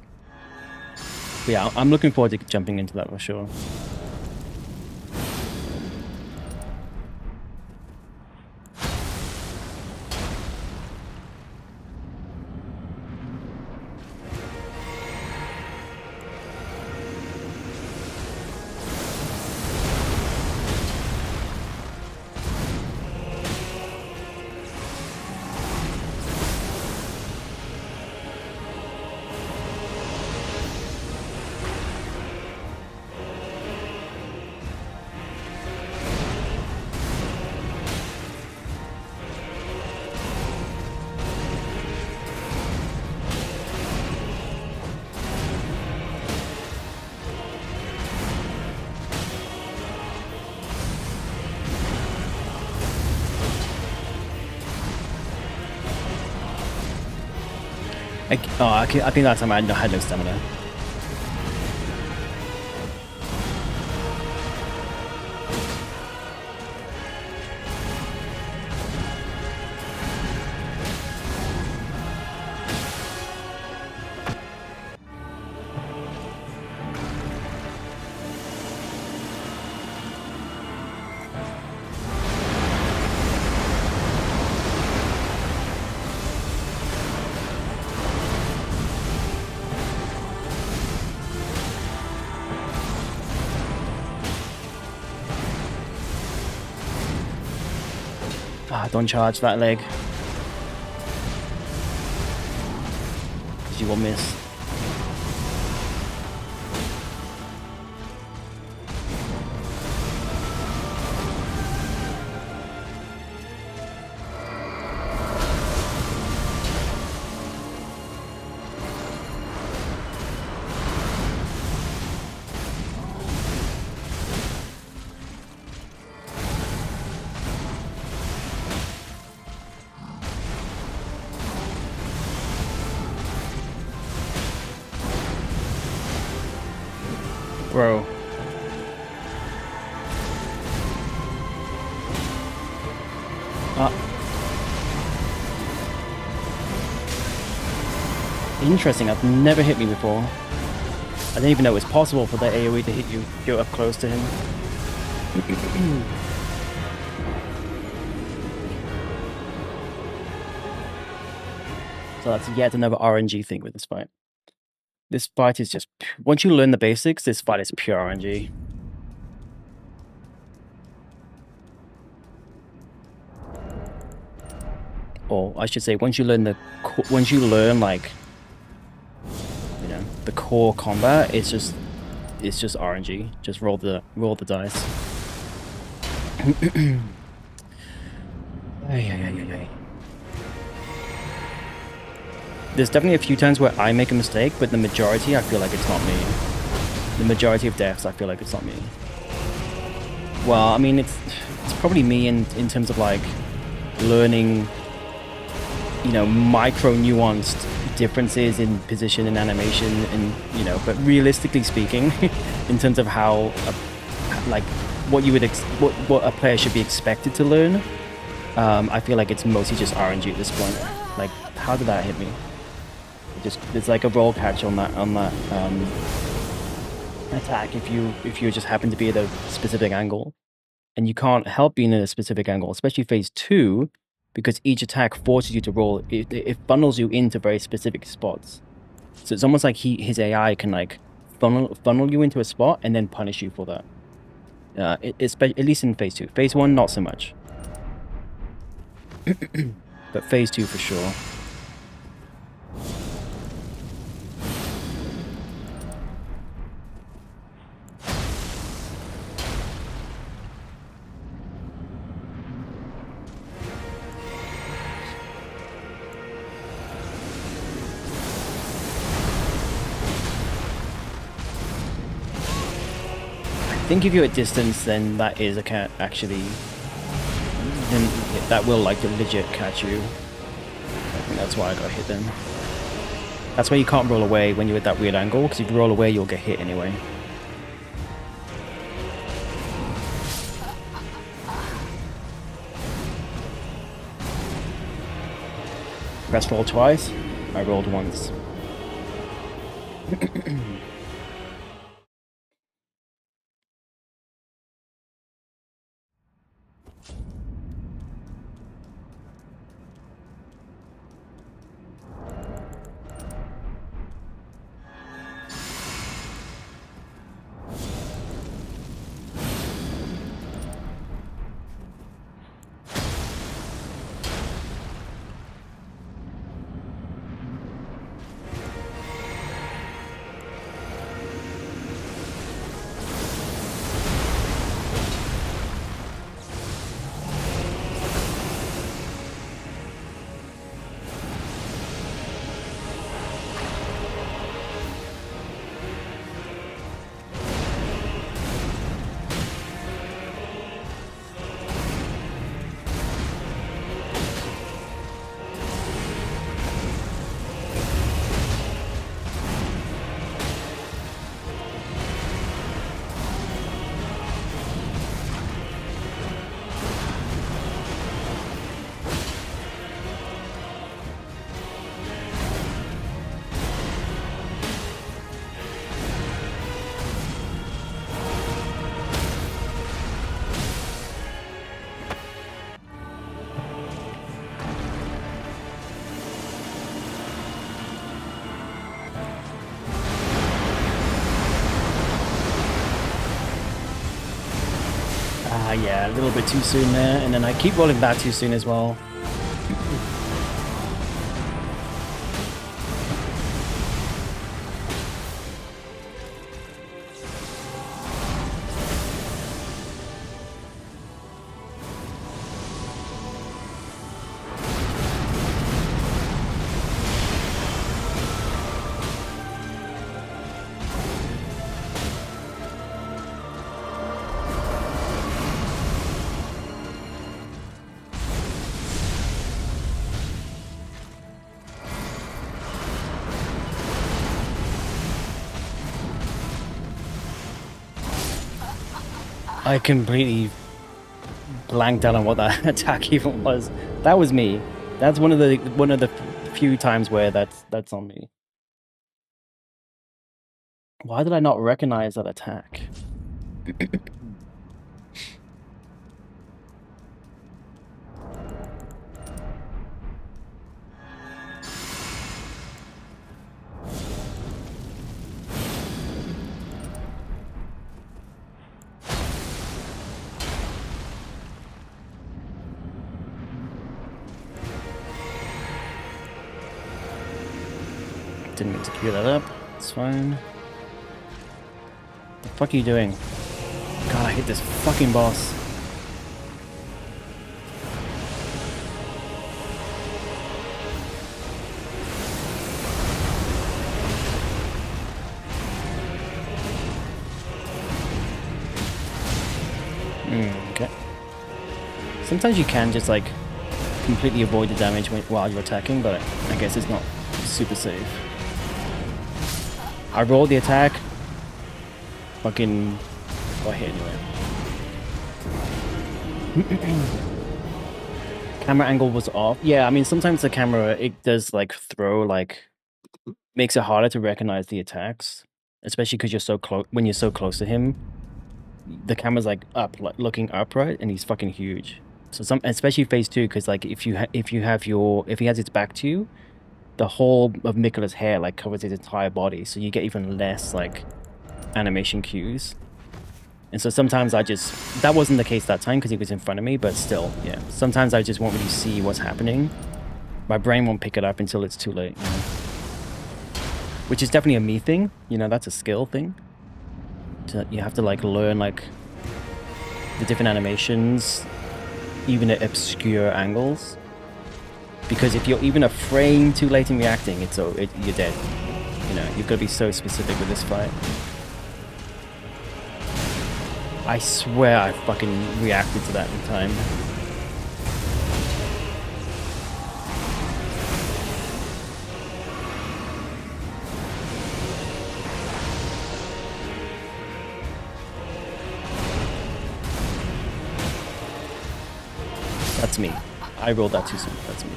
But yeah, I'm looking forward to jumping into that for sure. I think that time I had no stamina. Don't charge that leg. You will miss. Bro. Interesting, I've never hit me before. I didn't even know it was possible for the AoE to hit you, go up close to him. So that's yet another RNG thing with this fight. This fight is just... Once you learn the basics, this fight is pure RNG. Or I should say, once you learn like, you know, the core combat, it's just RNG. Just roll the dice. There's definitely a few times where I make a mistake, but the majority, I feel like it's not me. The majority of deaths, I feel like it's not me. Well, I mean, it's probably me in terms of like learning, you know, micro nuanced differences in position and animation, and you know, but realistically speaking, in terms of how like what you would what a player should be expected to learn, I feel like it's mostly just RNG at this point. Like, how did that hit me? There's like a roll catch on that attack if you just happen to be at a specific angle, and you can't help being in a specific angle, especially phase 2, because each attack forces you to roll. It funnels you into very specific spots. So it's almost like his AI can like funnel you into a spot and then punish you for that. At least in phase 2. Phase 1, not so much. But phase 2 for sure. think if you're at distance, then that is a cat actually. Then that will like legit catch you. I think that's why I got hit then. That's why you can't roll away when you're at that weird angle, because if you roll away, you'll get hit anyway. Press roll twice. I rolled once. Yeah, a little bit too soon there, and then I keep rolling back too soon as well. I completely blanked out on what that attack even was. That was me. That's one of the few times where that's on me. Why did I not recognize that attack? Didn't mean to cue that up. It's fine. What the fuck are you doing? God, I hate this fucking boss. Okay. Sometimes you can just like completely avoid the damage while you're attacking, but I guess it's not super safe. I rolled the attack. Fucking got hit anyway. Camera angle was off. Yeah, I mean sometimes the camera it does like throw like makes it harder to recognize the attacks, especially because you're so close. When you're so close to him, the camera's like up, like looking up, right? And he's fucking huge. So especially phase 2, because like if he has its back to you, the whole of Mikola's hair like covers his entire body, so you get even less like animation cues. And so sometimes that wasn't the case that time because he was in front of me, but still, yeah. Sometimes I just won't really see what's happening. My brain won't pick it up until it's too late. You know? Which is definitely a me thing, you know, that's a skill thing. You have to like learn like the different animations, even at obscure angles. Because if you're even a frame too late in reacting, you're dead. You know, you've got to be so specific with this fight. I swear I fucking reacted to that in time. That's me. I rolled that too soon. That's me.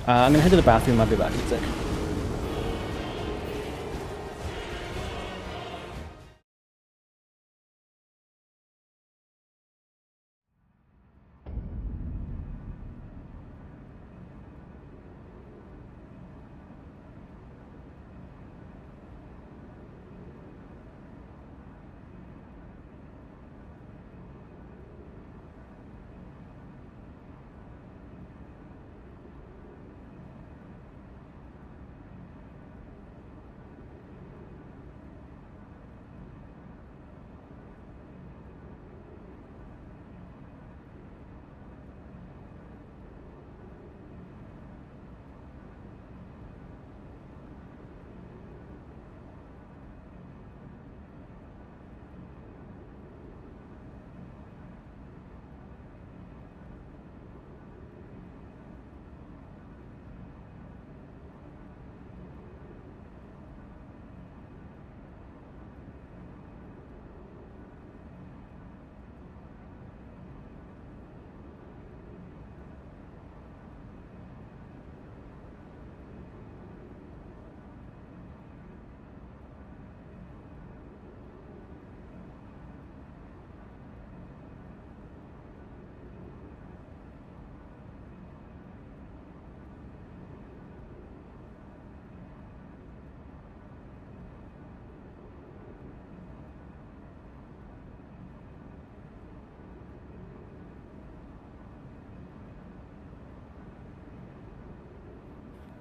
I'm gonna head to the bathroom. I'll be back in a sec.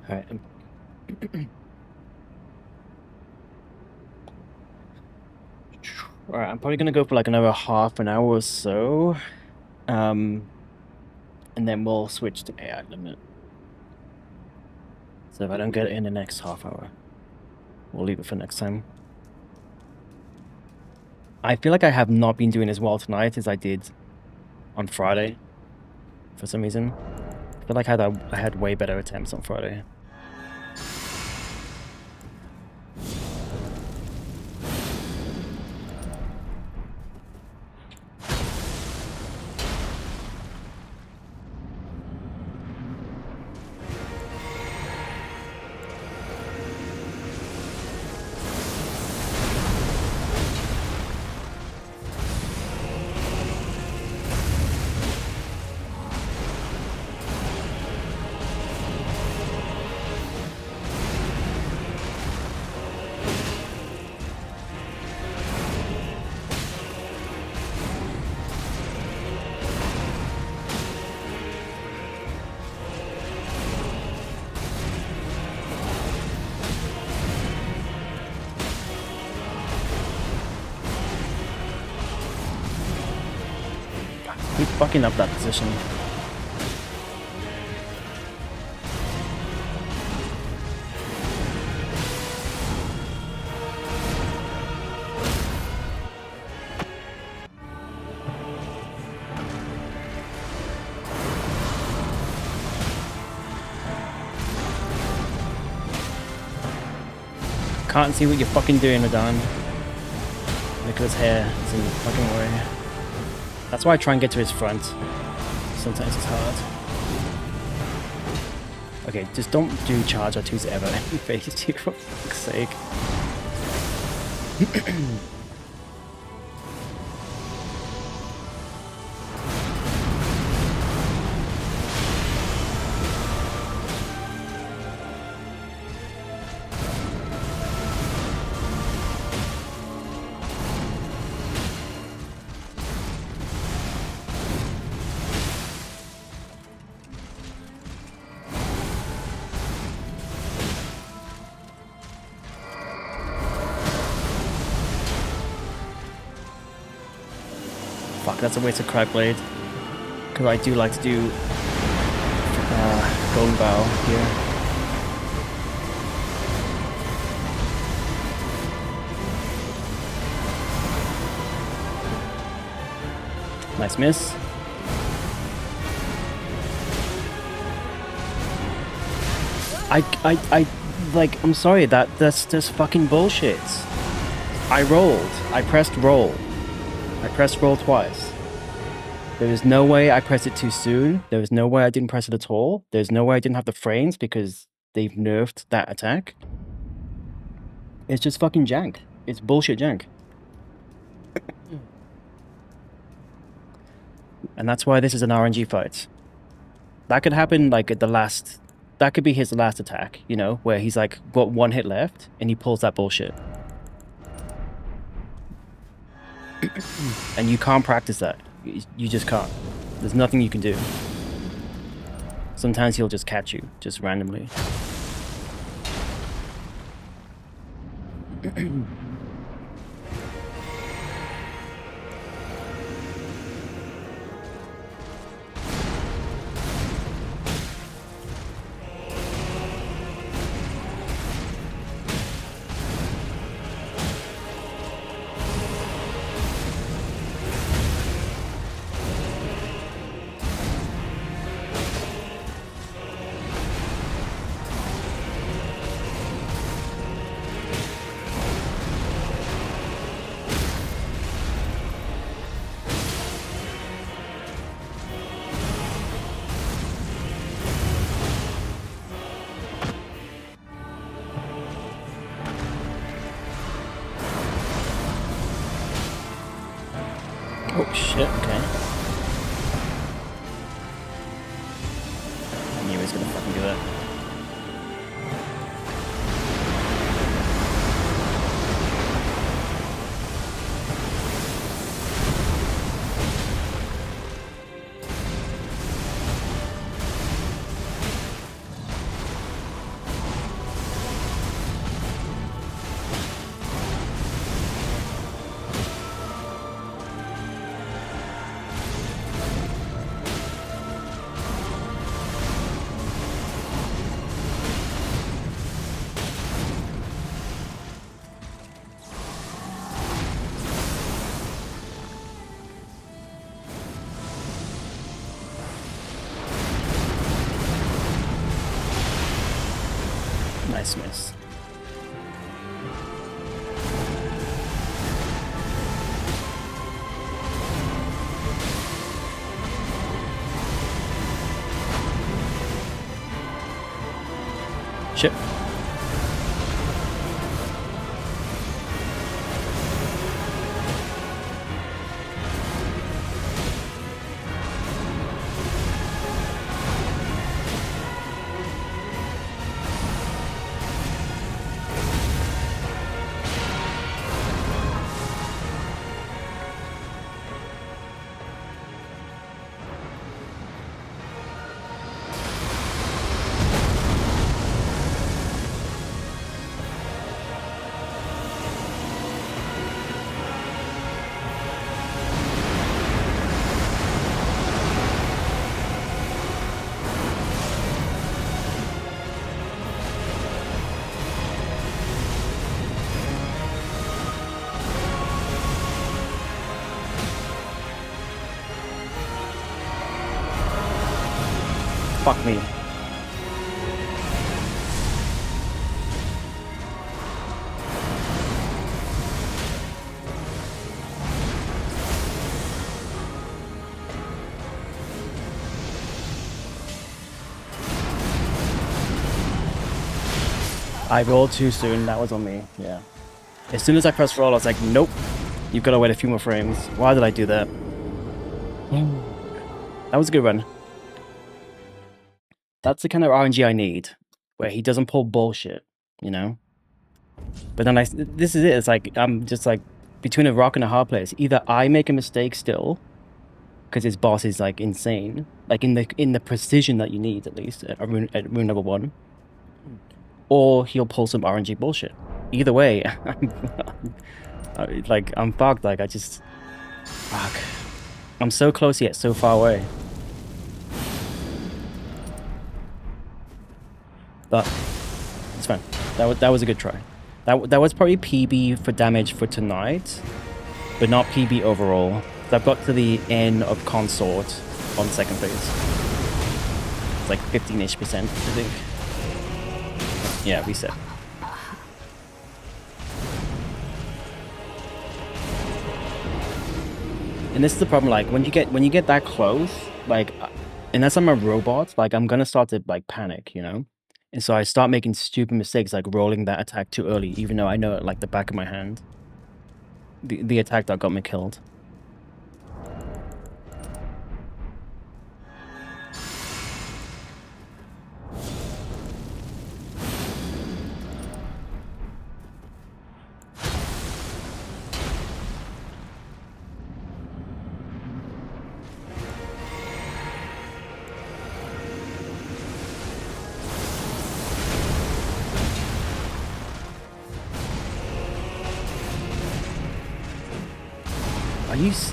Alright. Alright, I'm probably gonna go for like another half an hour or so. And then we'll switch to AI limit. So if I don't get it in the next half hour, we'll leave it for next time. I feel like I have not been doing as well tonight as I did on Friday. For some reason. I feel like I had way better attempts on Friday. Keep fucking up that position. Can't see what you're fucking doing, Radon. Look at his hair. It's in the fucking way. That's why I try and get to his front. Sometimes it's hard. Okay, just don't do charge R2s ever in phase 2 for fuck's sake. Fuck, that's a waste of Cry Blade. Because I do like to do Golden Bow here. Nice miss. Like, I'm sorry, that's just fucking bullshit. I rolled. I pressed roll. I pressed roll twice. There is no way I pressed it too soon. There is no way I didn't press it at all. There's no way I didn't have the frames because they've nerfed that attack. It's just fucking jank. It's bullshit jank. And that's why this is an RNG fight. That could happen like at the last... That could be his last attack, you know, where he's like got one hit left and he pulls that bullshit. And you can't practice that. You just can't. There's nothing you can do. Sometimes he'll just catch you, just randomly. Oh shit, okay. I knew he was gonna fucking do that. Nice miss. Shit. Fuck me. I rolled too soon, that was on me, yeah. As soon as I pressed roll, I was like, nope, you've got to wait a few more frames. Why did I do that? That was a good run. That's the kind of RNG I need, where he doesn't pull bullshit, you know? But then this is it, it's like, I'm just like, between a rock and a hard place. Either I make a mistake still, because his boss is like insane, like in the precision that you need, at least, at rune number 1, or he'll pull some RNG bullshit. Either way, I'm fucked, like, I just, fuck. I'm so close yet so far away. But it's fine. That was a good try. That was probably PB for damage for tonight, but not PB overall. So I've got to the end of consort on second phase. It's like 15-ish%, I think. Yeah, reset. And this is the problem, like when you get that close, like unless I'm a robot, like I'm gonna start to like panic, you know? And so I start making stupid mistakes like rolling that attack too early, even though I know it like the back of my hand. The attack that got me killed.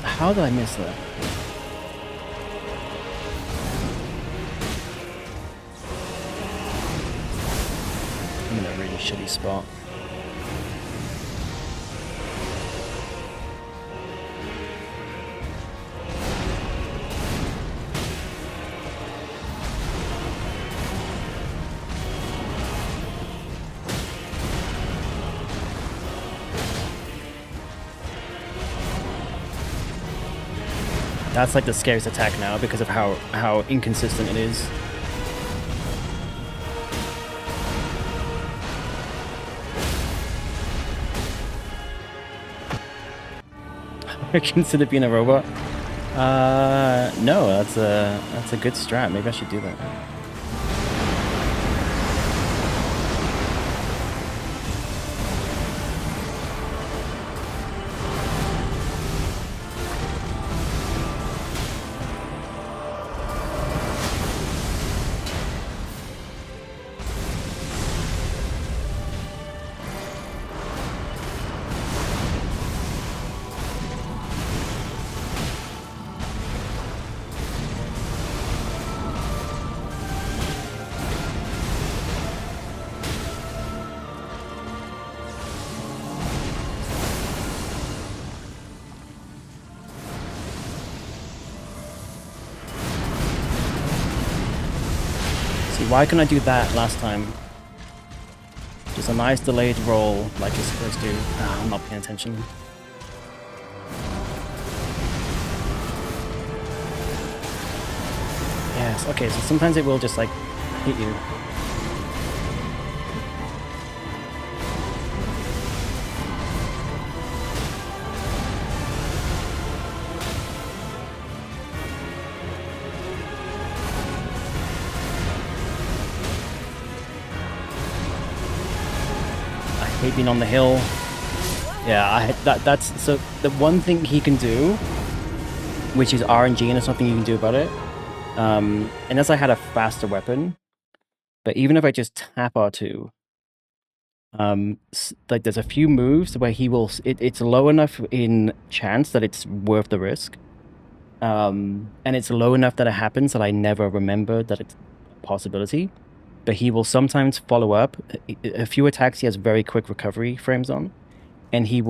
How did I miss that? I'm in a really shitty spot. That's like the scariest attack now because of how inconsistent it is. Consider being a robot? No, that's a good strat. Maybe I should do that. Why couldn't I do that last time? Just a nice delayed roll like you're supposed to. Ah, I'm not paying attention. Yes, okay, so sometimes it will just like hit you. Hate being on the hill. Yeah, that's so the one thing he can do, which is RNG, and there's nothing you can do about it. Unless I had a faster weapon, but even if I just tap R2, like there's a few moves where he will. It's low enough in chance that it's worth the risk, and it's low enough that it happens that I never remember that it's a possibility. But he will sometimes follow up. A few attacks he has very quick recovery frames on, and he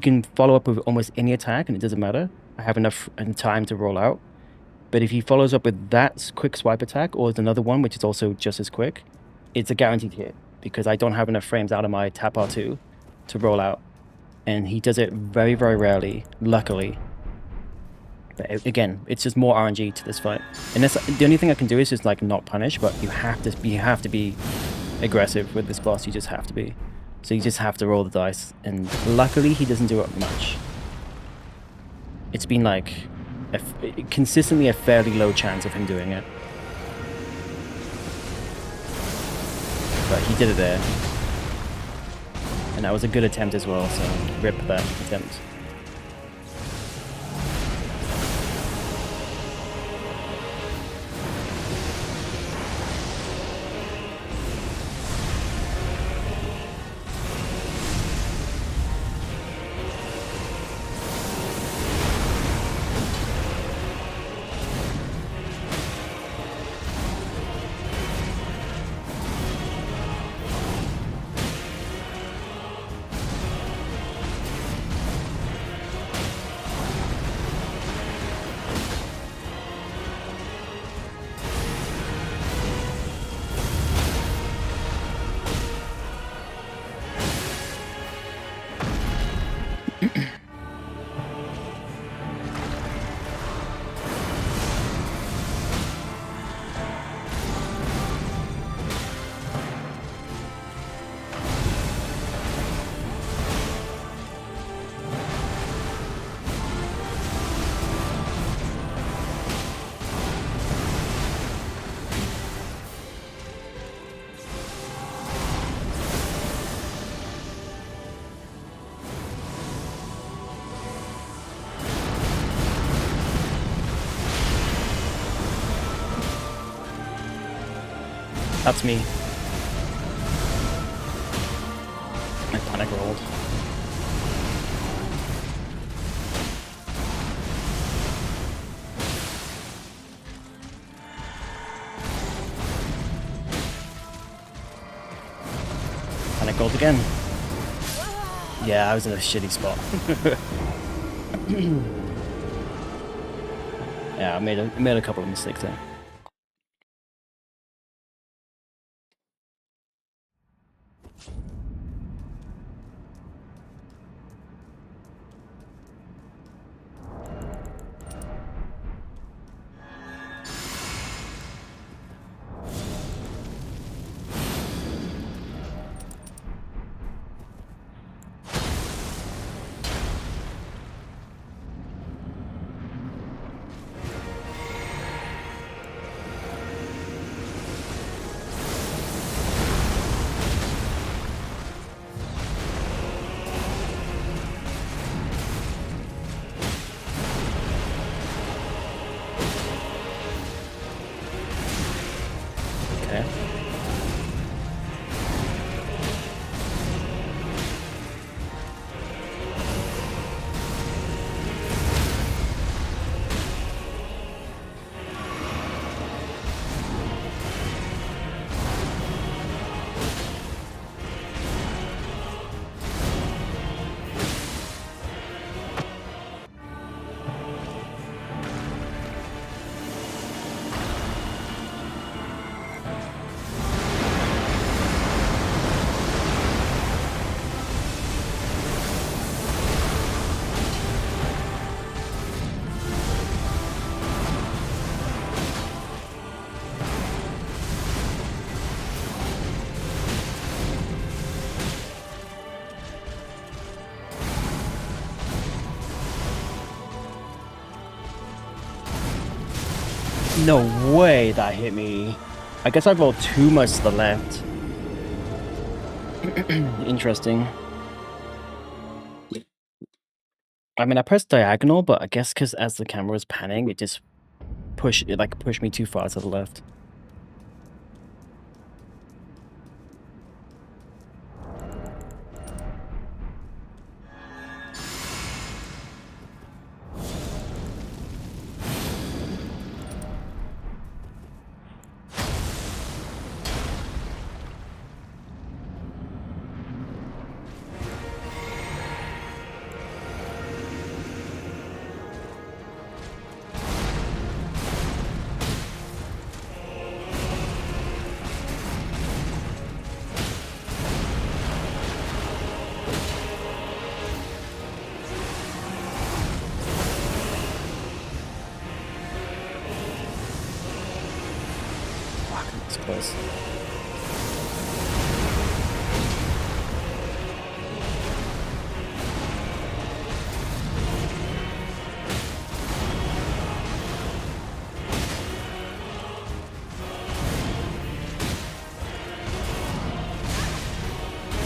can follow up with almost any attack, and it doesn't matter. I have enough time to roll out. But if he follows up with that quick swipe attack, or another one which is also just as quick, it's a guaranteed hit, because I don't have enough frames out of my tap R2 to roll out. And he does it very, very rarely, luckily. But again, it's just more RNG to this fight. And the only thing I can do is just like not punish, but you have to be aggressive with this boss. You just have to be. So you just have to roll the dice. And luckily, he doesn't do it much. It's been like consistently a fairly low chance of him doing it. But he did it there. And that was a good attempt as well, so rip that attempt. That's me. I panic rolled. Panic rolled again. Yeah, I was in a shitty spot. Yeah, I made a couple of mistakes there. Okay. No way that hit me. I guess I rolled too much to the left. Interesting. I mean, I pressed diagonal, but I guess because as the camera was panning, it just pushed me too far to the left. It's close.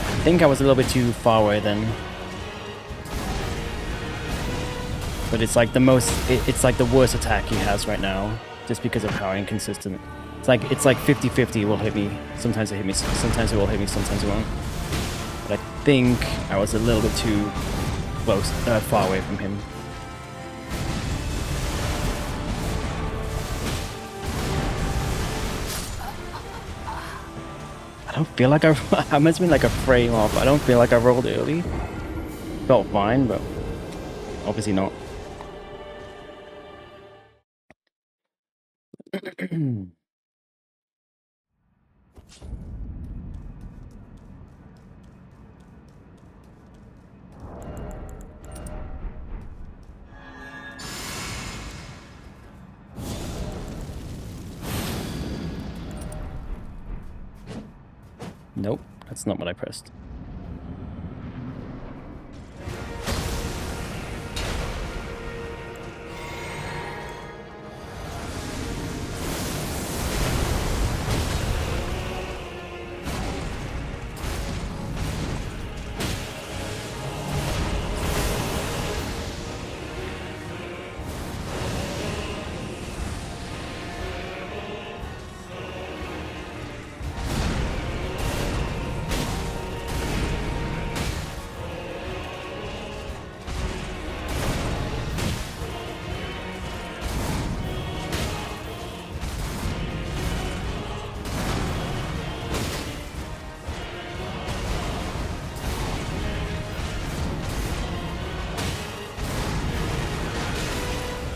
I think I was a little bit too far away then. But it's like the it's like the worst attack he has right now, just because of how inconsistent. It's like 50-50 it will hit me. Sometimes it hit me, sometimes it will hit me, sometimes it won't. But I think I was a little bit too close, far away from him. I don't feel like I must have been like a frame off. I don't feel like I rolled early. Felt fine, but obviously not. Nope, that's not what I pressed.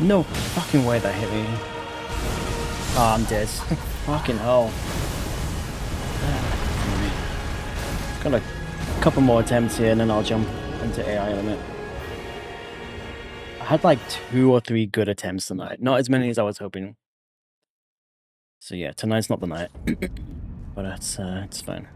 No fucking way that hit me. Oh, I'm dead. Fucking hell. Got a couple more attempts here and then I'll jump into AI limit. I had like 2 or 3 good attempts tonight. Not as many as I was hoping. So yeah, tonight's not the night. But it's fine.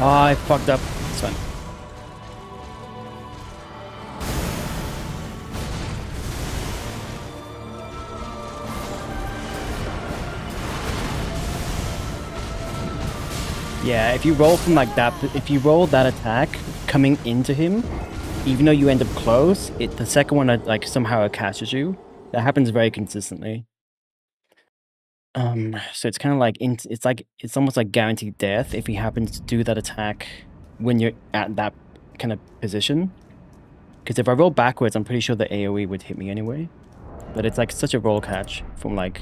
Oh, I fucked up. It's fine. Yeah, if you roll from like that, if you roll that attack coming into him, even though you end up close, the second one like somehow it catches you. That happens very consistently. So it's kind of like it's almost like guaranteed death if he happens to do that attack when you're at that kind of position. Because if I roll backwards, I'm pretty sure the AoE would hit me anyway. But it's like such a roll catch from like,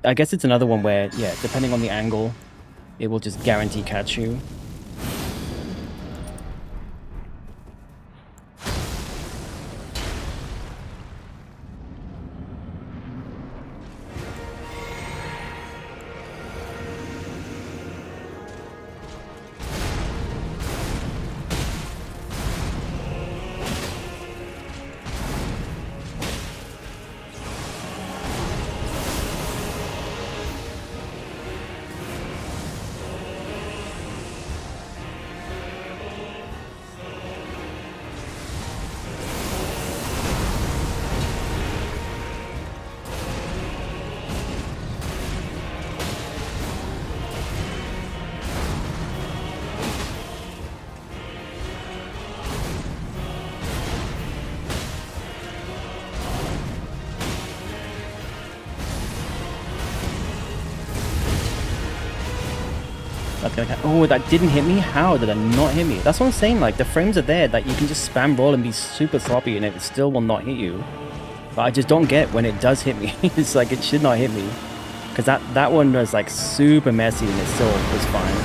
I guess it's another one where, yeah, depending on the angle, it will just guarantee catch you. Oh, that didn't hit me? How did it not hit me? That's what I'm saying, like, the frames are there that you can just spam roll and be super sloppy and it still will not hit you. But I just don't get when it does hit me. It's like, it should not hit me. Because that one was, like, super messy and it still was fine.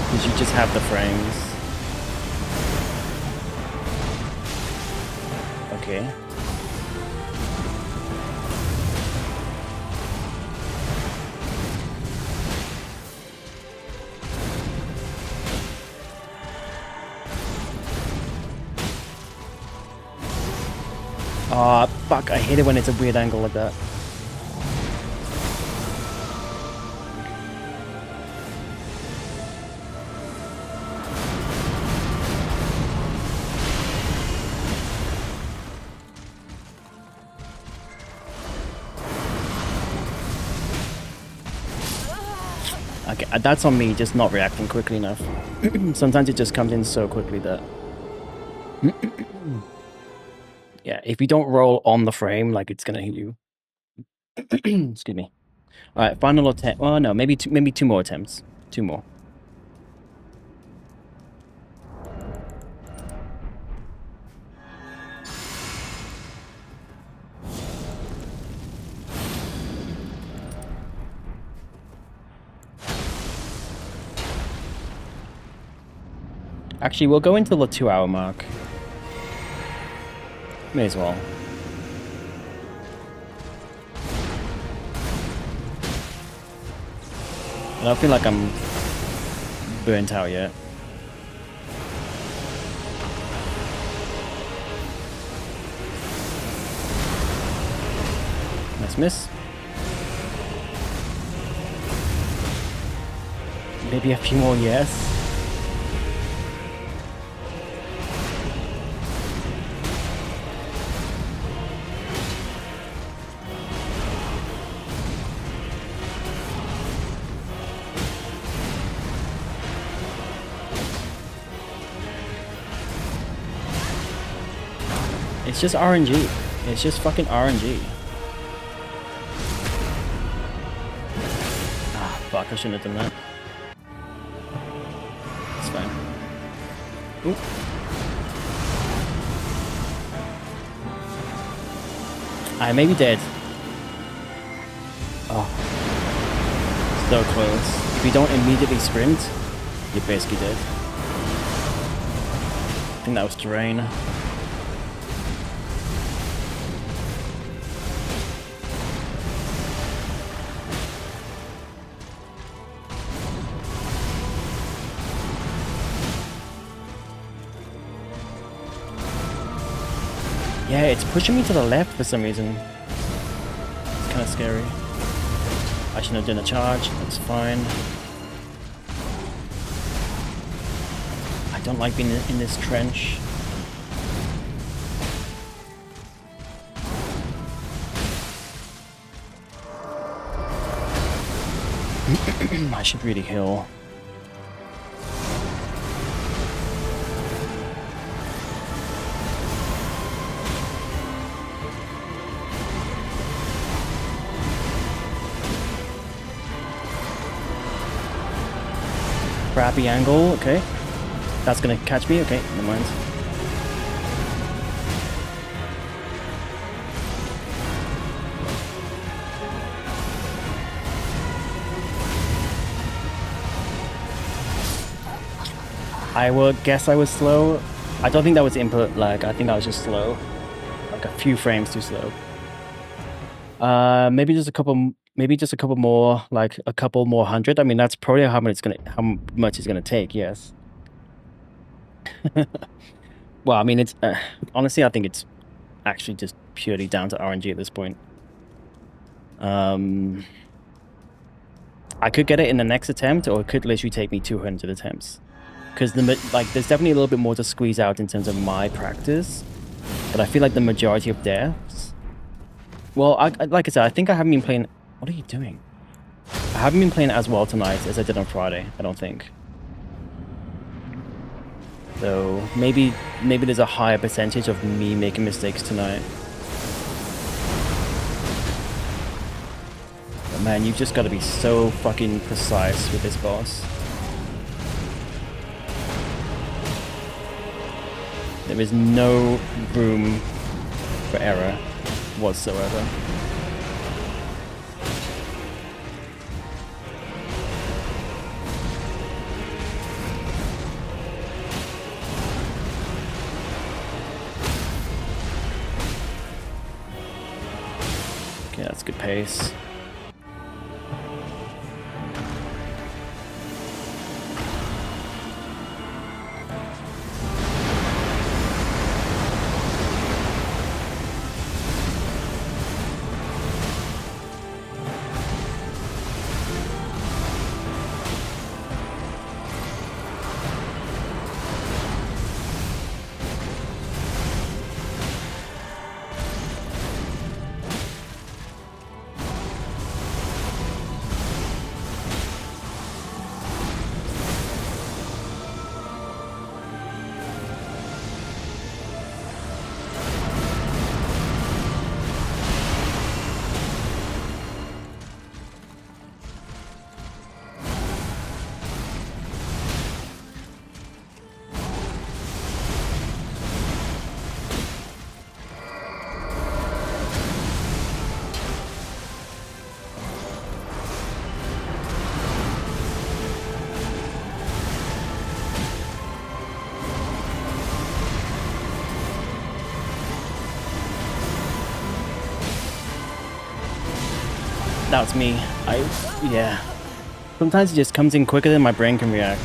Because you just have the frames. Okay. Ah, fuck, I hate it when it's a weird angle like that. Okay, that's on me, just not reacting quickly enough. Sometimes it just comes in so quickly that... Yeah, if you don't roll on the frame, like, it's gonna hit you. Excuse me. Alright, final attempt. Oh, no, maybe two more attempts. 2 more. Actually, we'll go into the 2-hour mark. May as well. I don't feel like I'm burnt out yet. Nice miss. Maybe a few more yes. It's just RNG. It's just fucking RNG. Ah, fuck, I shouldn't have done that. It's fine. Ooh. I may be dead. Oh. So close. If you don't immediately sprint, you're basically dead. I think that was terrain. Yeah, it's pushing me to the left for some reason. It's kind of scary. I shouldn't have done a charge. That's fine. I don't like being in this trench. I should really heal. Crappy angle, okay. That's gonna catch me, okay, never mind. I would guess I was slow. I don't think that was input lag, I think I was just slow. Like a few frames too slow. Maybe just a couple more, like a couple more hundred. I mean, that's probably how much it's gonna take. Yes. Well, I mean, it's honestly, I think it's actually just purely down to RNG at this point. I could get it in the next attempt, or it could literally take me 200 attempts. Because there's definitely a little bit more to squeeze out in terms of my practice, but I feel like the majority of deaths. Well, like I said, I think I haven't been playing. What are you doing? I haven't been playing as well tonight as I did on Friday, I don't think. So maybe there's a higher percentage of me making mistakes tonight. But man, you've just got to be so fucking precise with this boss. There is no room for error whatsoever. Okay, that's good pace. That's me. Yeah. Sometimes it just comes in quicker than my brain can react.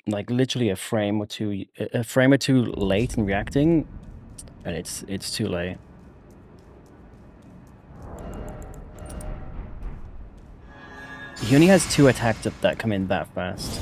Like literally a frame or two late in reacting, and it's too late. He only has 2 attacks that come in that fast.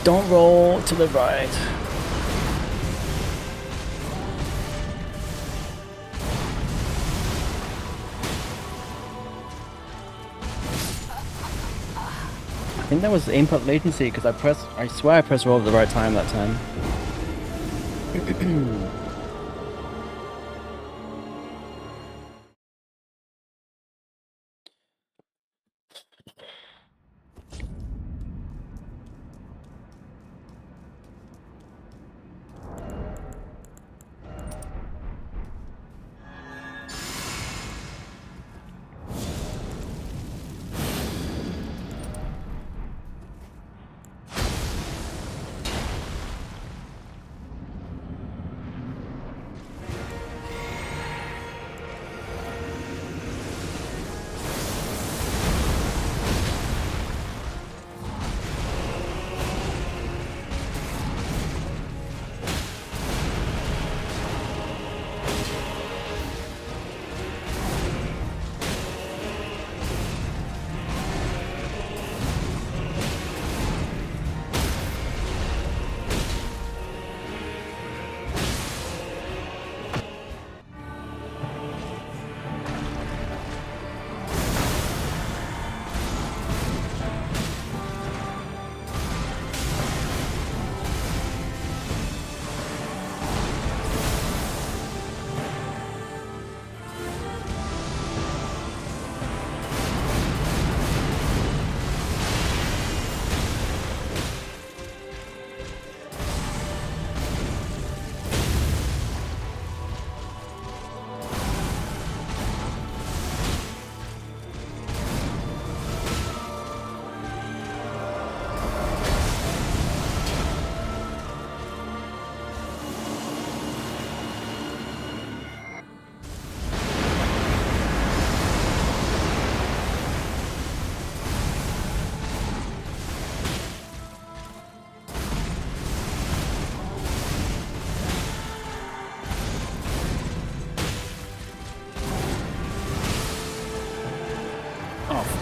Don't roll to the right. I think that was input latency because I swear I pressed roll at the right time that time.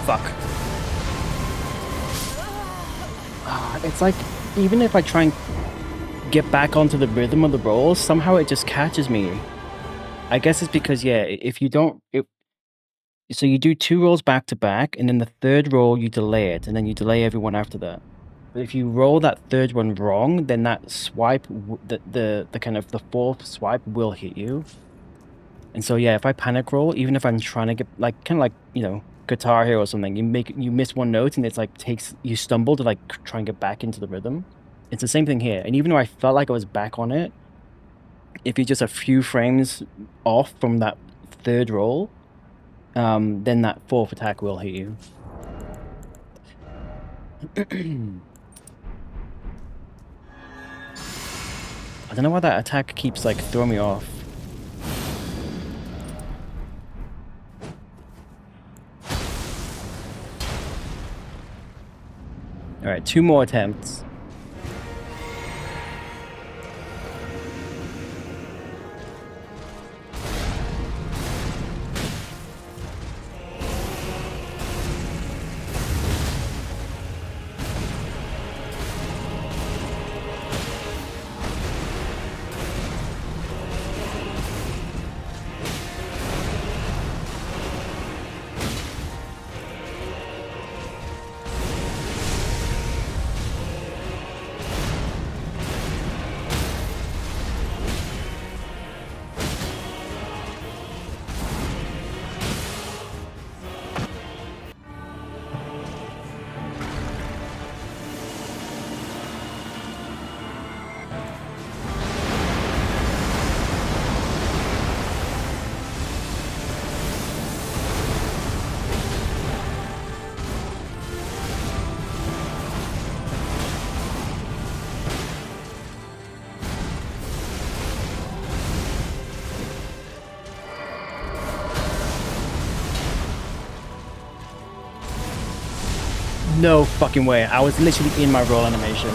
Fuck. It's like, even if I try and get back onto the rhythm of the rolls, somehow it just catches me. I guess it's because, yeah, if you don't... so you do 2 rolls back to back, and then the 3rd roll you delay it, and then you delay everyone after that. But if you roll that 3rd one wrong, then that swipe, the kind of the 4th swipe will hit you. And so, yeah, if I panic roll, even if I'm trying to get, like, kind of like, you know, Guitar Hero or something, you miss one note and it's like you stumble to like try and get back into the rhythm. It's the same thing here. And even though I felt like I was back on it, if you're just a few frames off from that 3rd roll, then that 4th attack will hit you. I don't know why that attack keeps like throwing me off. All right, 2 more attempts. No fucking way. I was literally in my roll animation.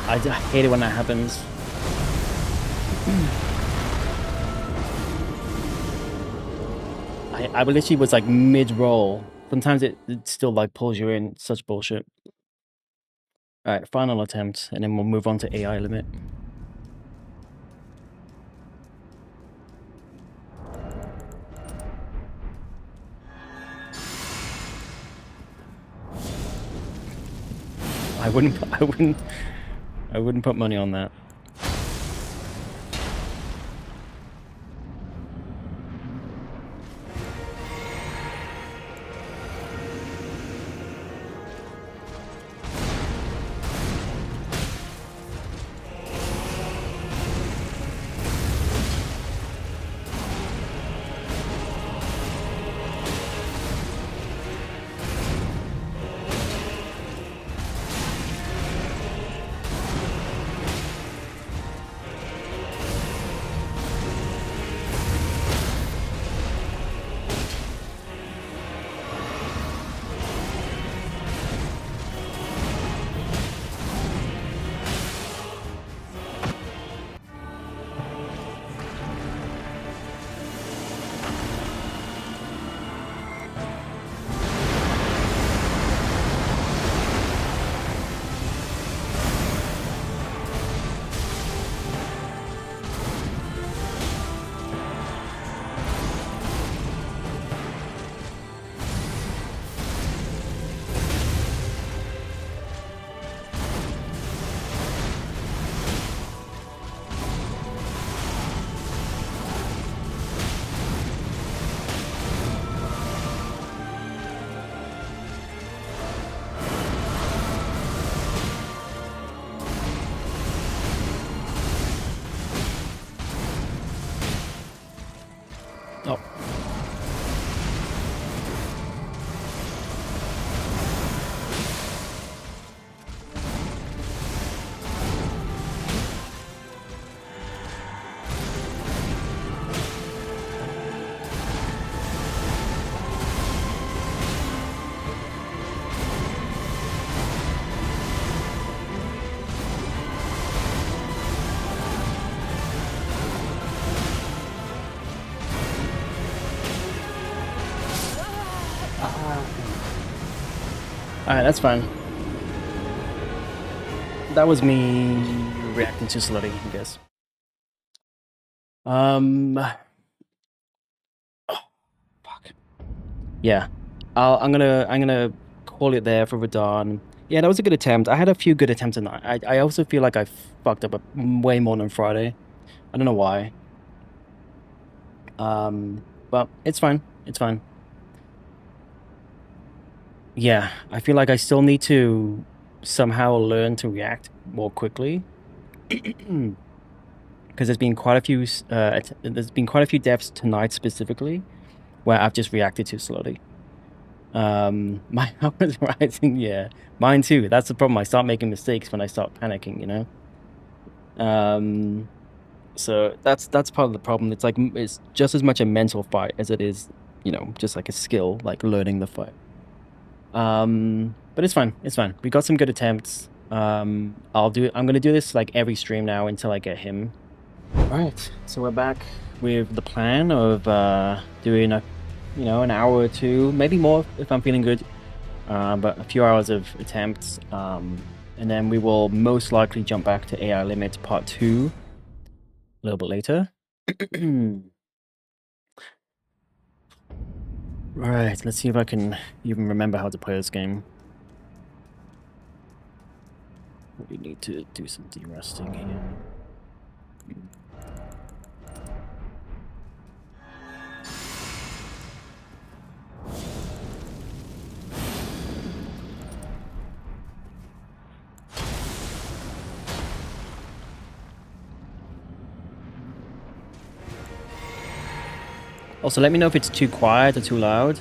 I hate it when that happens. I literally was like mid-roll. Sometimes it still like pulls you in. Such bullshit. Alright, final attempt, and then we'll move on to AI limit. I wouldn't put money on that. Oh. Alright, that's fine. That was me reacting too slowly, I guess. Oh, fuck. Yeah. I'm gonna call it there for Radon. Yeah, that was a good attempt. I had a few good attempts tonight. I also feel like I fucked up way more than Friday. I don't know why. But it's fine. It's fine. Yeah, I feel like I still need to somehow learn to react more quickly. Because there's been quite a few deaths tonight specifically where I've just reacted too slowly. My heart was rising, yeah. Mine too. That's the problem. I start making mistakes when I start panicking, you know? So that's part of the problem. It's like it's just as much a mental fight as it is, you know, just like a skill, like learning the fight. But it's fine. It's fine. We got some good attempts. I'm gonna do this like every stream now until I get him. All right. So we're back with the plan of doing an hour or two, maybe more if I'm feeling good. But a few hours of attempts. And then we will most likely jump back to AI Limit Part 2 a little bit later. Right, let's see if I can even remember how to play this game. We need to do some de-rusting here. Also, let me know if it's too quiet or too loud.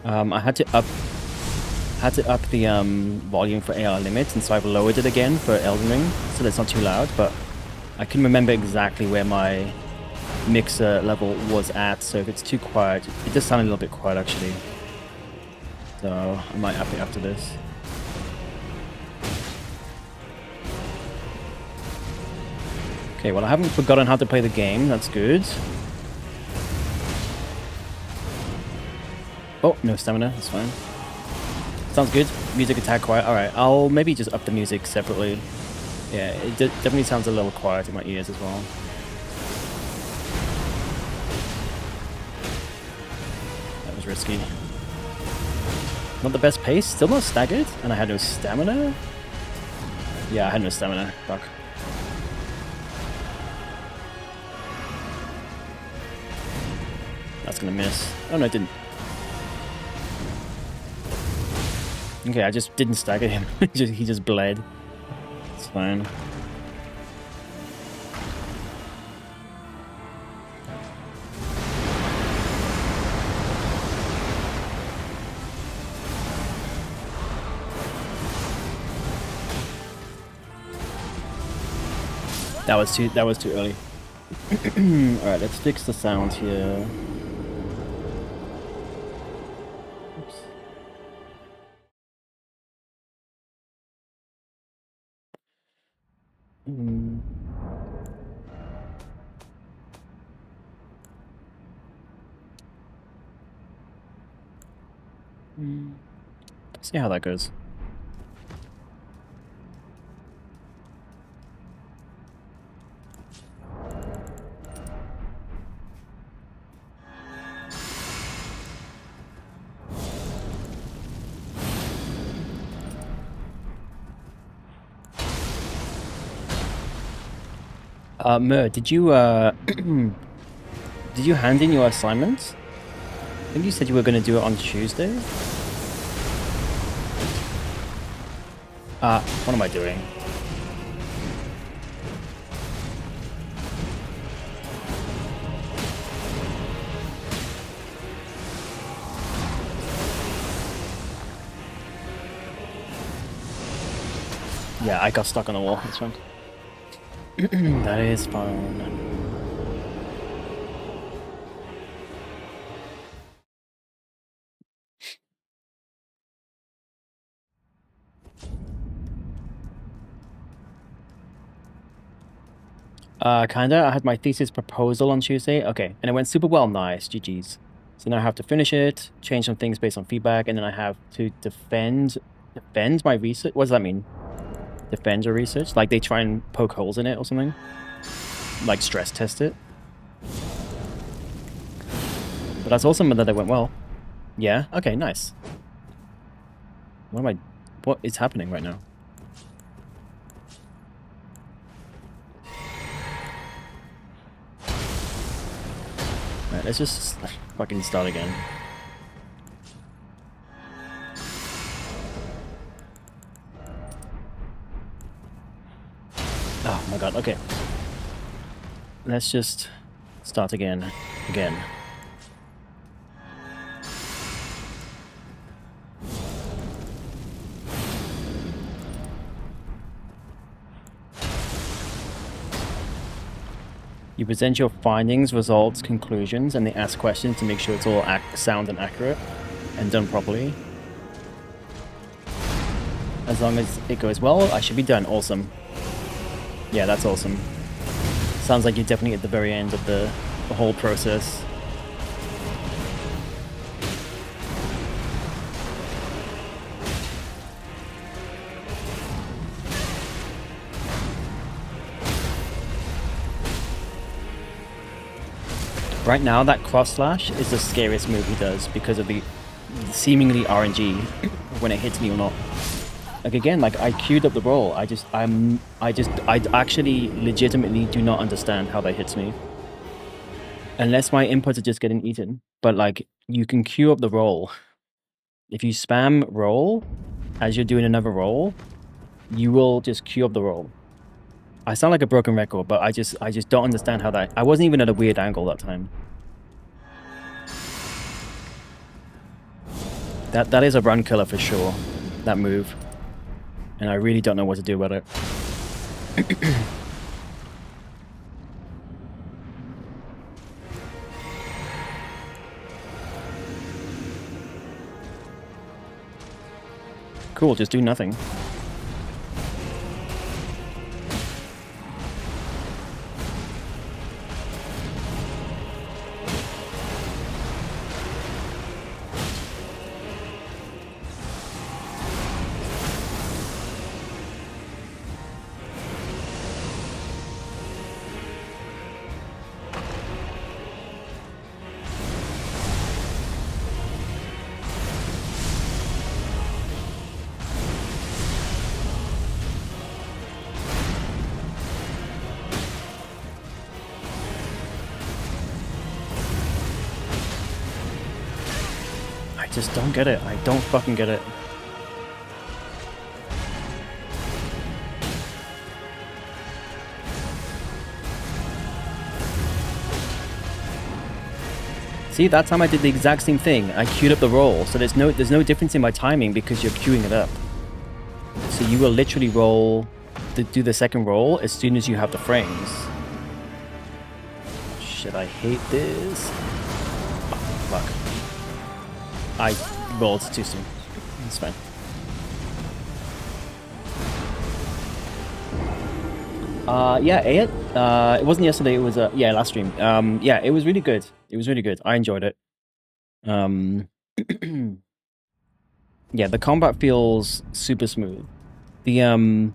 I had to up the volume for AR limits, and so I've lowered it again for Elden Ring, so that it's not too loud. But I can remember exactly where my mixer level was at. So if it's too quiet, it does sound a little bit quiet actually. So I might up it after this. Okay, well I haven't forgotten how to play the game. That's good. Oh, no stamina. That's fine. Sounds good. Music attack quiet. Alright, I'll maybe just up the music separately. Yeah, it definitely sounds a little quiet in my ears as well. That was risky. Not the best pace. Still not staggered. And I had no stamina? Yeah, I had no stamina. Fuck. That's gonna miss. Oh no, it didn't. Okay, I just didn't stagger him. He just bled. It's fine. That was too early. Alright, let's fix the sound here. Oops. See how that goes. Mer, did you did you hand in your assignment? I think you said you were going to do it on Tuesday. What am I doing? Yeah, I got stuck on the wall. That's fine. That is fine. Kinda. I had my thesis proposal on Tuesday. Okay, and it went super well. Nice, GG's. So now I have to finish it, change some things based on feedback, and then I have to defend my research. What does that mean? Defend your research? Like they try and poke holes in it or something? Like stress test it? But that's awesome that it went well. Yeah? Okay, nice. What is happening right now? Alright, let's just fucking start again. Oh my god, okay. Let's just start again. You present your findings, results, conclusions, and they ask questions to make sure it's all sound and accurate and done properly. As long as it goes well, I should be done. Awesome. Yeah, that's awesome. Sounds like you're definitely at the very end of the whole process. Right now, that cross slash is the scariest move he does because of the seemingly RNG when it hits me or not. Like again, like I queued up the roll. I actually legitimately do not understand how that hits me. Unless my inputs are just getting eaten. But like you can queue up the roll. If you spam roll as you're doing another roll, you will just queue up the roll. I sound like a broken record, but I just don't understand how that. I wasn't even at a weird angle that time. That is a run killer for sure. That move. And I really don't know what to do about it. Cool, just do nothing. I just don't get it. I don't fucking get it. See, that time I did the exact same thing. I queued up the roll, so there's no difference in my timing because you're queuing it up. So you will literally do the second roll as soon as you have the frames. Shit, I hate this. Oh, fuck. I rolled too soon. It's fine. Yeah, it wasn't yesterday, it was yeah, last stream. Yeah, it was really good. It was really good. I enjoyed it. Yeah, the combat feels super smooth. The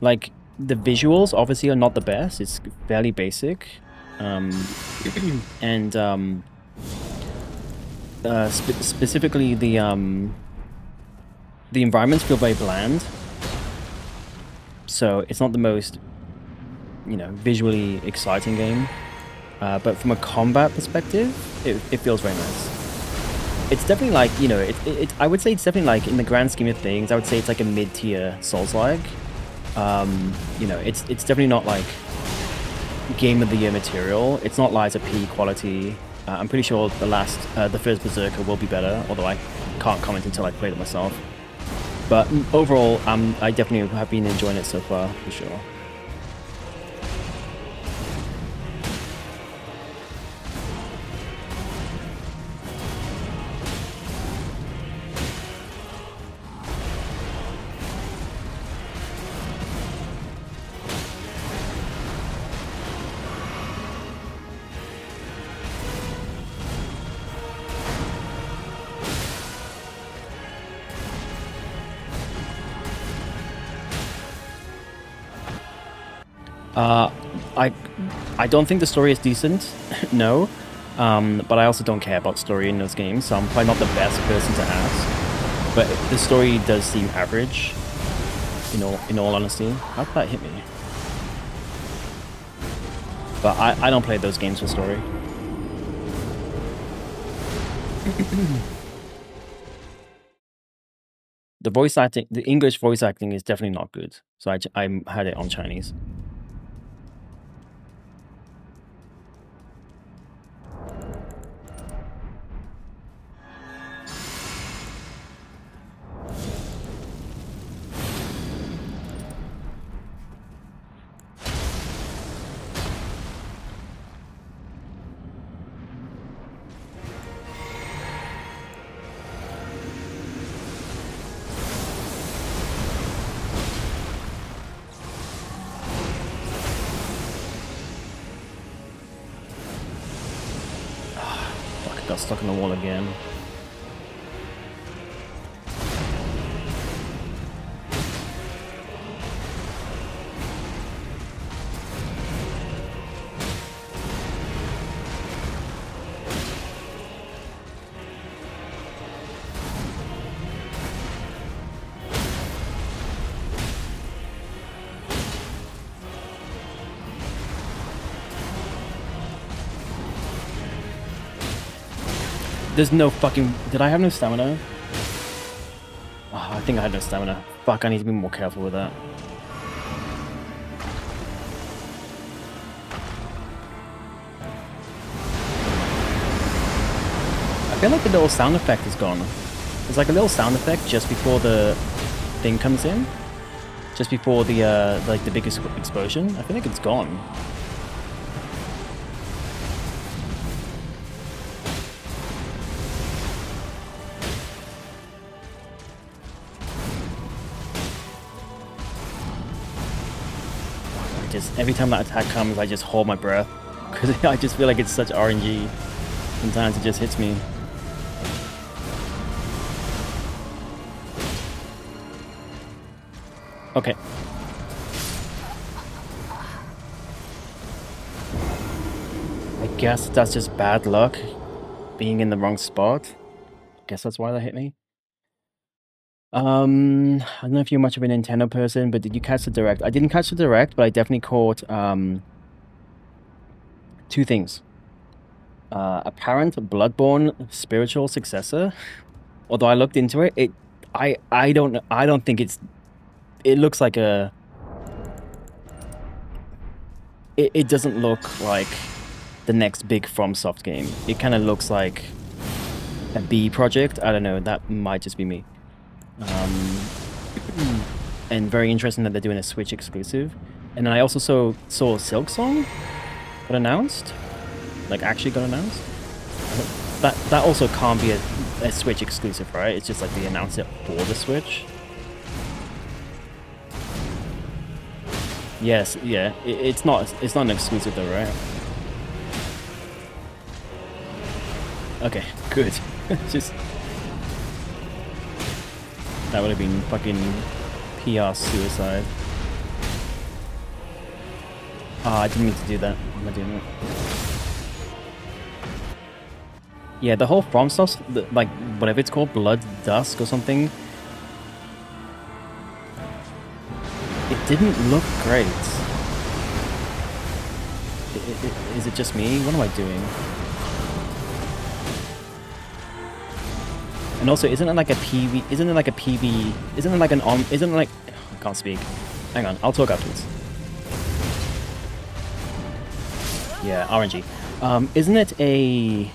like the visuals obviously are not the best. It's fairly basic. And specifically the environments feel very bland. So it's not the most, you know, visually exciting game. But from a combat perspective, it feels very nice. It's definitely like, you know, I would say it's definitely like, in the grand scheme of things, I would say it's like a mid-tier Souls-like. You know, it's definitely not like Game of the Year material. It's not Lies of P quality. I'm pretty sure the first Berserker will be better, although I can't comment until I played it myself. But overall, I definitely have been enjoying it so far, for sure. I don't think the story is decent, no. But I also don't care about story in those games, so I'm probably not the best person to ask. But the story does seem average, in all honesty. How did that hit me? But I don't play those games for story. The voice acting, the English voice acting is definitely not good. So I had it on Chinese. got stuck in the wall again. There's no fucking... Did I have no stamina? Oh, I think I had no stamina. Fuck, I need to be more careful with that. I feel like the little sound effect is gone. There's like a little sound effect just before the thing comes in. Just before the, like the biggest explosion. I feel like it's gone. Every time that attack comes, I just hold my breath because I just feel like it's such RNG. Sometimes it just hits me. Okay. I guess that's just bad luck, being in the wrong spot. I guess that's why that hit me. I don't know if you're much of a Nintendo person, but did you catch the Direct? I didn't catch the Direct, but I definitely caught two things. Apparent Bloodborne spiritual successor. Although I looked into it, I don't think it's... It looks like a... It doesn't look like the next big FromSoft game. It kind of looks like a B project. I don't know, that might just be me. And very interesting that they're doing a Switch exclusive. And then I also saw Silksong got announced. Like, actually got announced. That also can't be a Switch exclusive, right? It's just like they announced it for the Switch. Yes, yeah. It's not an exclusive though, right? Okay, good. Just... That would have been fucking PR suicide. Ah, I didn't mean to do that. What am I doing? Yeah, the whole FromSoft, like, whatever it's called, Blood Dusk or something, it didn't look great. Is it just me? What am I doing? And also, isn't it like a PV? Isn't it like a PV? Isn't it like an on? Isn't it like... I can't speak. Hang on, I'll talk afterwards. Yeah, RNG. Isn't it a...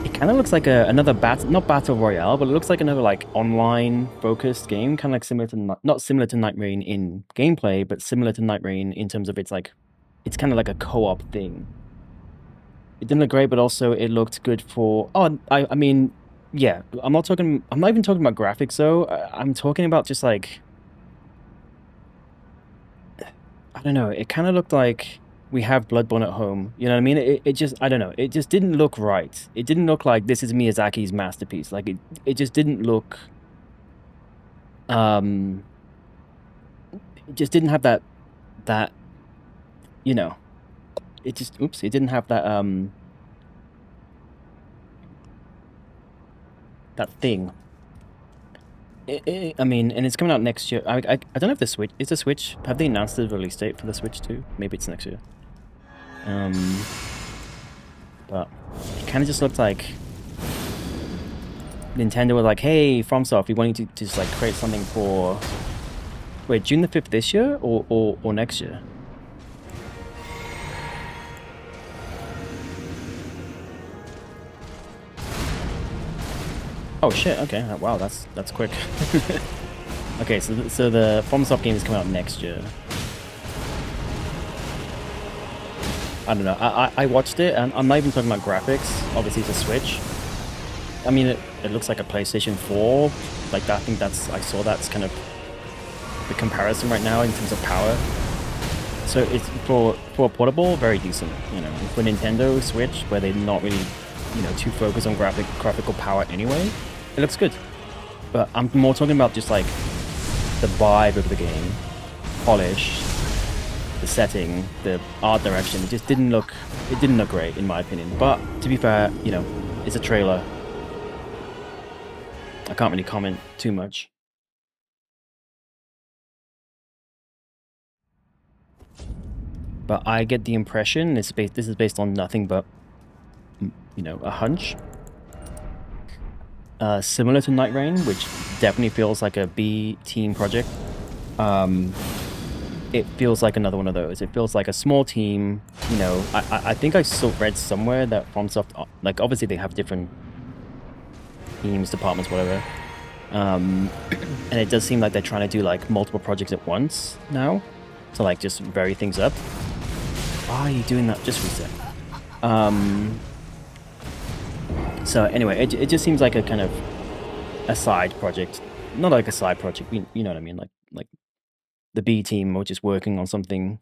It kind of looks like another not battle royale, but it looks like another like online focused game, kind of like similar to not similar to Night Rain in gameplay, but similar to Night Rain in terms of it's kind of like a co-op thing. It didn't look great, but also it looked good for... Oh, I mean, yeah, I'm not even talking about graphics though. I'm talking about just like... I don't know, it kind of looked like we have Bloodborne at home. You know what I mean? It just, I don't know, it just didn't look right. It didn't look like this is Miyazaki's masterpiece. Like, it just didn't look... It just didn't have that, you know, it just, oops, it didn't have that, that thing. I mean, and it's coming out next year. I don't know if the Switch, is the Switch, have they announced the release date for the Switch too? Maybe it's next year. But it kind of just looked like Nintendo were like, hey, FromSoft, we want you to just like create something for... Wait, June the 5th this year or next year? Oh shit, okay. Wow, that's quick. Okay, so the FromSoft game is coming out next year. I don't know. I watched it, and I'm not even talking about graphics. Obviously, it's a Switch. I mean, it looks like a PlayStation 4. Like that. I think I saw that's kind of the comparison right now in terms of power. So it's for a portable, very decent. You know, for Nintendo Switch, where they're not really too focused on graphical power anyway. It looks good, but I'm more talking about just like the vibe of the game, polish, the setting, the art direction. It just didn't look great in my opinion. But to be fair, it's a trailer. I can't really comment too much. But I get the impression this is based on nothing but a hunch. Similar to Night Rain, which definitely feels like a B team project. It feels like another one of those. It feels like a small team. I think I read somewhere that FromSoft, like obviously they have different teams, departments, whatever. And it does seem like they're trying to do like multiple projects at once now, to like just vary things up. Why are you doing that? Just reset. So anyway, it just seems like a kind of a side project, not like a side project. You know what I mean? Like the B team or just working on something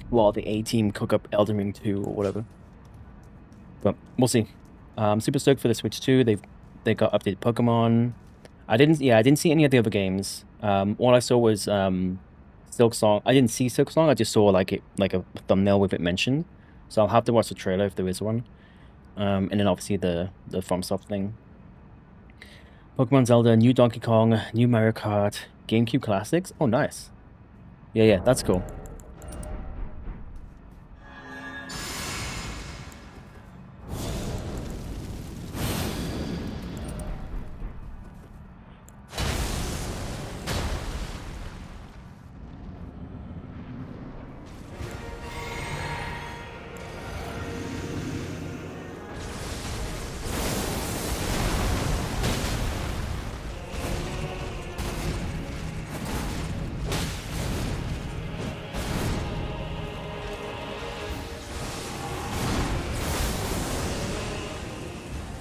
while the A team cook up Elden Ring 2 or whatever. But we'll see. Super stoked for the Switch 2. They got updated Pokemon. I didn't see any of the other games. All I saw was Silk Song. I didn't see Silk Song. I just saw like a thumbnail with it mentioned. So I'll have to watch the trailer if there is one. And then obviously the FromSoft thing. Pokemon Zelda, new Donkey Kong, new Mario Kart, GameCube classics. Oh, nice. Yeah, that's cool.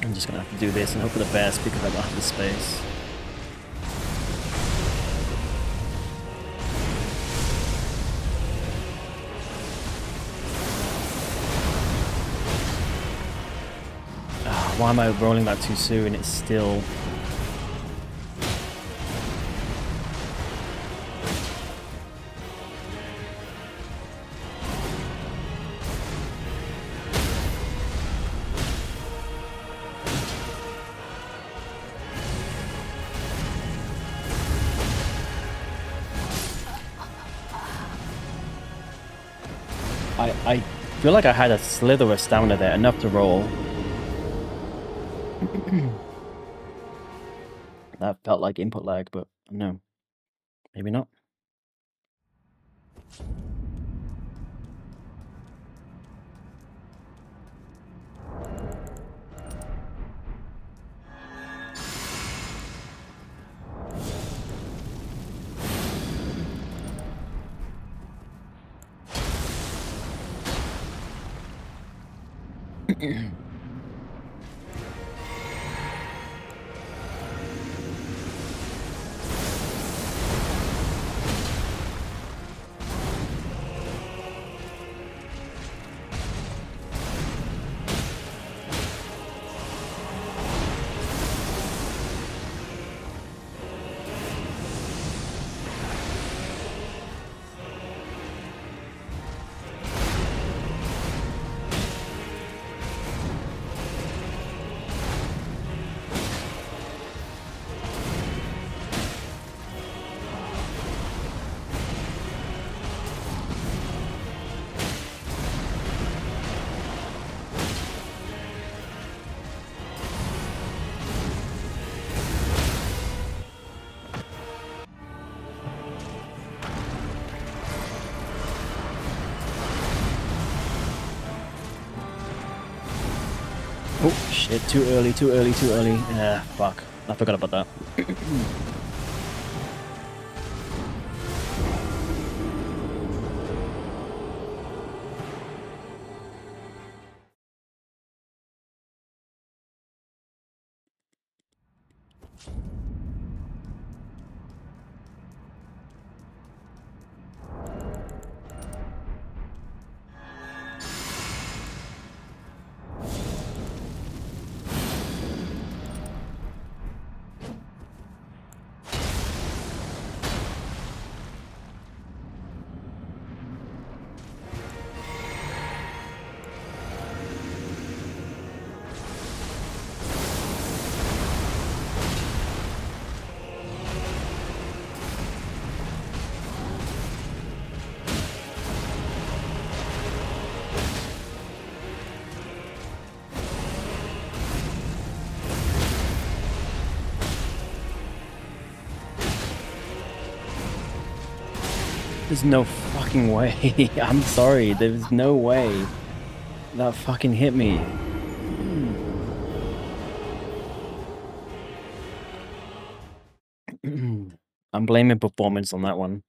I'm just gonna have to do this and hope for the best because I don't have the space. Why am I rolling that too soon? It's still... I feel like I had a slither of stamina there, enough to roll. That felt like input lag, but no. Maybe not. Oh, shit. Too early. Ah, fuck. I forgot about that. There's no fucking way. I'm sorry. There's no way. That fucking hit me. I'm blaming performance on that one.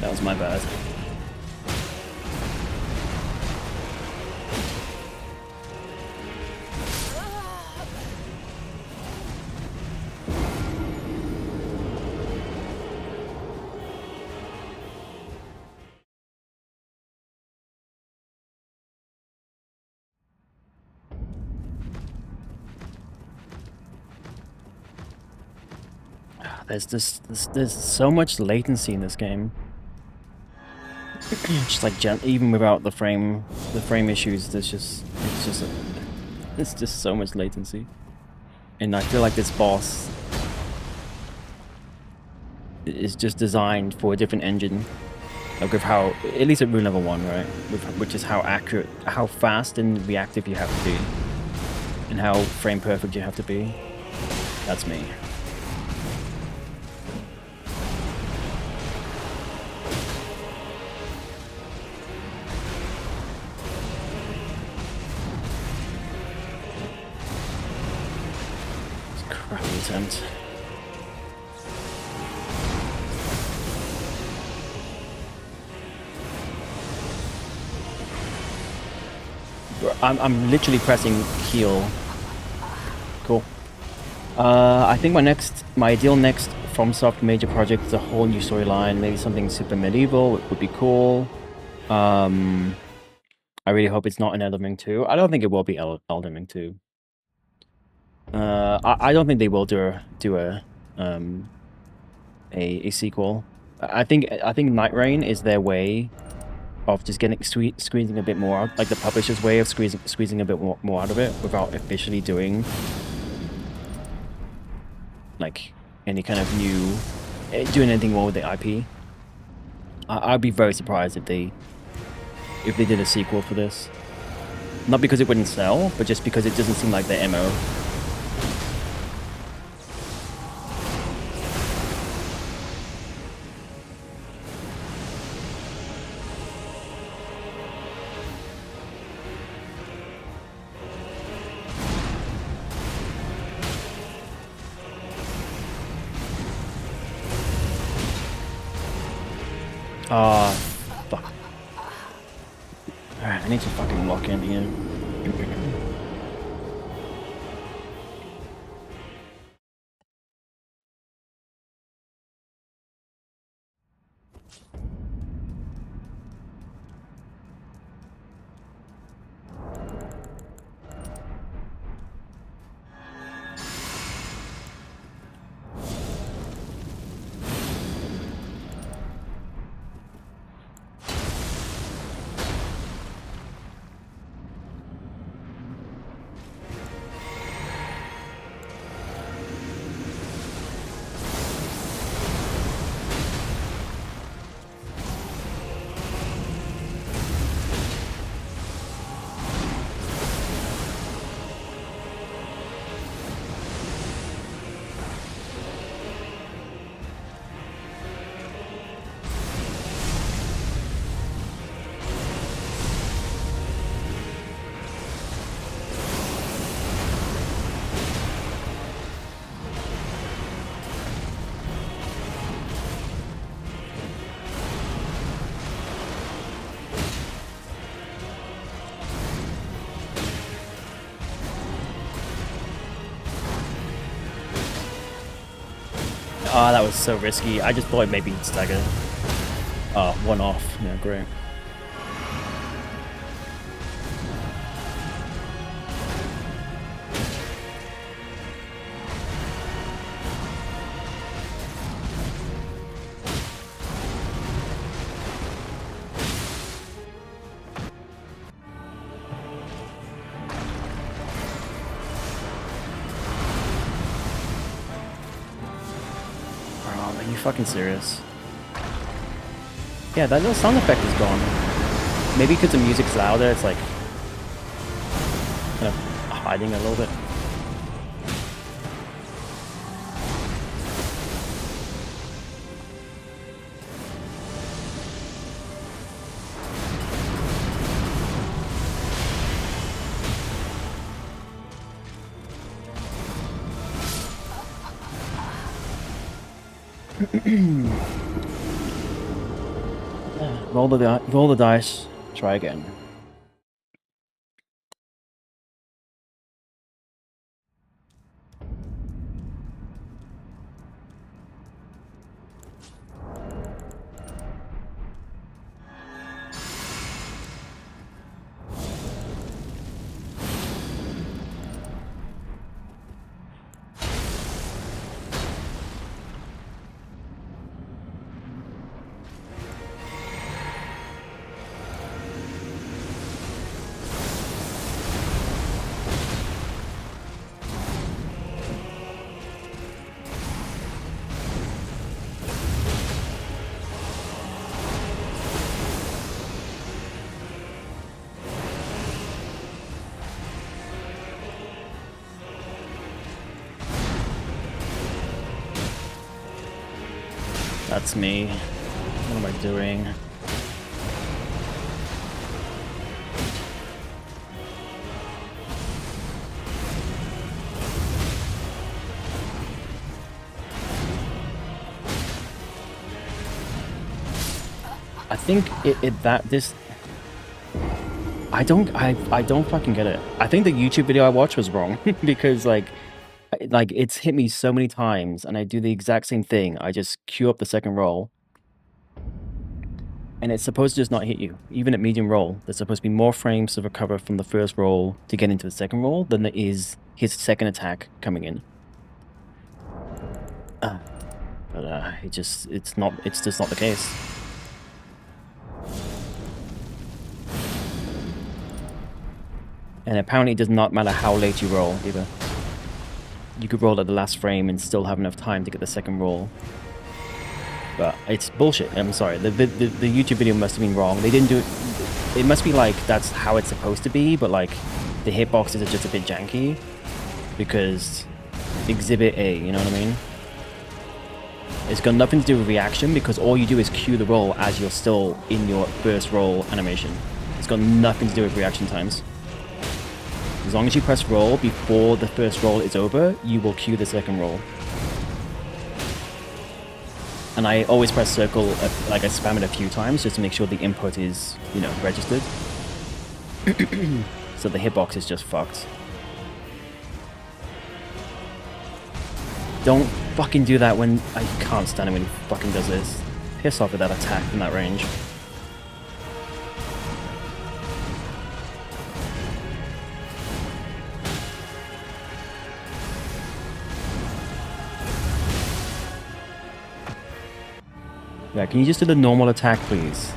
That was my bad. There's so much latency in this game. Just like even without the frame issues, there's just so much latency, and I feel like this boss is just designed for a different engine, like with how, at least at rune level 1, right? Which is how accurate, how fast and reactive you have to be, and how frame perfect you have to be. That's me. Crappy attempt. I'm literally pressing heal. Cool. I think my ideal next FromSoft major project is a whole new storyline, maybe something super medieval. It would be cool. I really hope it's not an Elden Ring 2. I don't think it will be Elden Ring 2. I don't think they will do a sequel. I think Night Rain is their way of just getting squeezing a bit more out, like the publisher's way of squeezing a bit more out of it without officially doing like any kind of doing anything more with the IP. I'd be very surprised if they did a sequel for this. Not because it wouldn't sell, but just because it doesn't seem like their MO. Ah, fuck. Alright, I need to fucking lock in here. Ah, that was so risky. I just thought maybe he'd stagger. Oh, one off. Yeah, great. Oh, are you fucking serious? Yeah, that little sound effect is gone. Maybe because the music's louder, it's like kind of hiding a little bit. Roll the dice. Try again. That's me. What am I doing? I think I don't fucking get it. I think the YouTube video I watched was wrong because like it's hit me so many times and I do the exact same thing. I just queue up the second roll and it's supposed to just not hit you. Even at medium roll, there's supposed to be more frames to recover from the first roll to get into the second roll than there is his second attack coming in. But it's just not the case. And apparently it does not matter how late you roll either. You could roll at the last frame and still have enough time to get the second roll. But it's bullshit. I'm sorry. The YouTube video must have been wrong. They didn't do it. It must be like that's how it's supposed to be, but like the hitboxes are just a bit janky because Exhibit A, you know what I mean? It's got nothing to do with reaction because all you do is cue the roll as you're still in your first roll animation. It's got nothing to do with reaction times. As long as you press roll before the first roll is over, you will cue the second roll. And I always press circle, like I spam it a few times just to make sure the input is, you know, registered. So the hitbox is just fucked. Don't fucking do that when I can't stand it when he fucking does this. Piss off with that attack from that range. Yeah, can you just do the normal attack, please?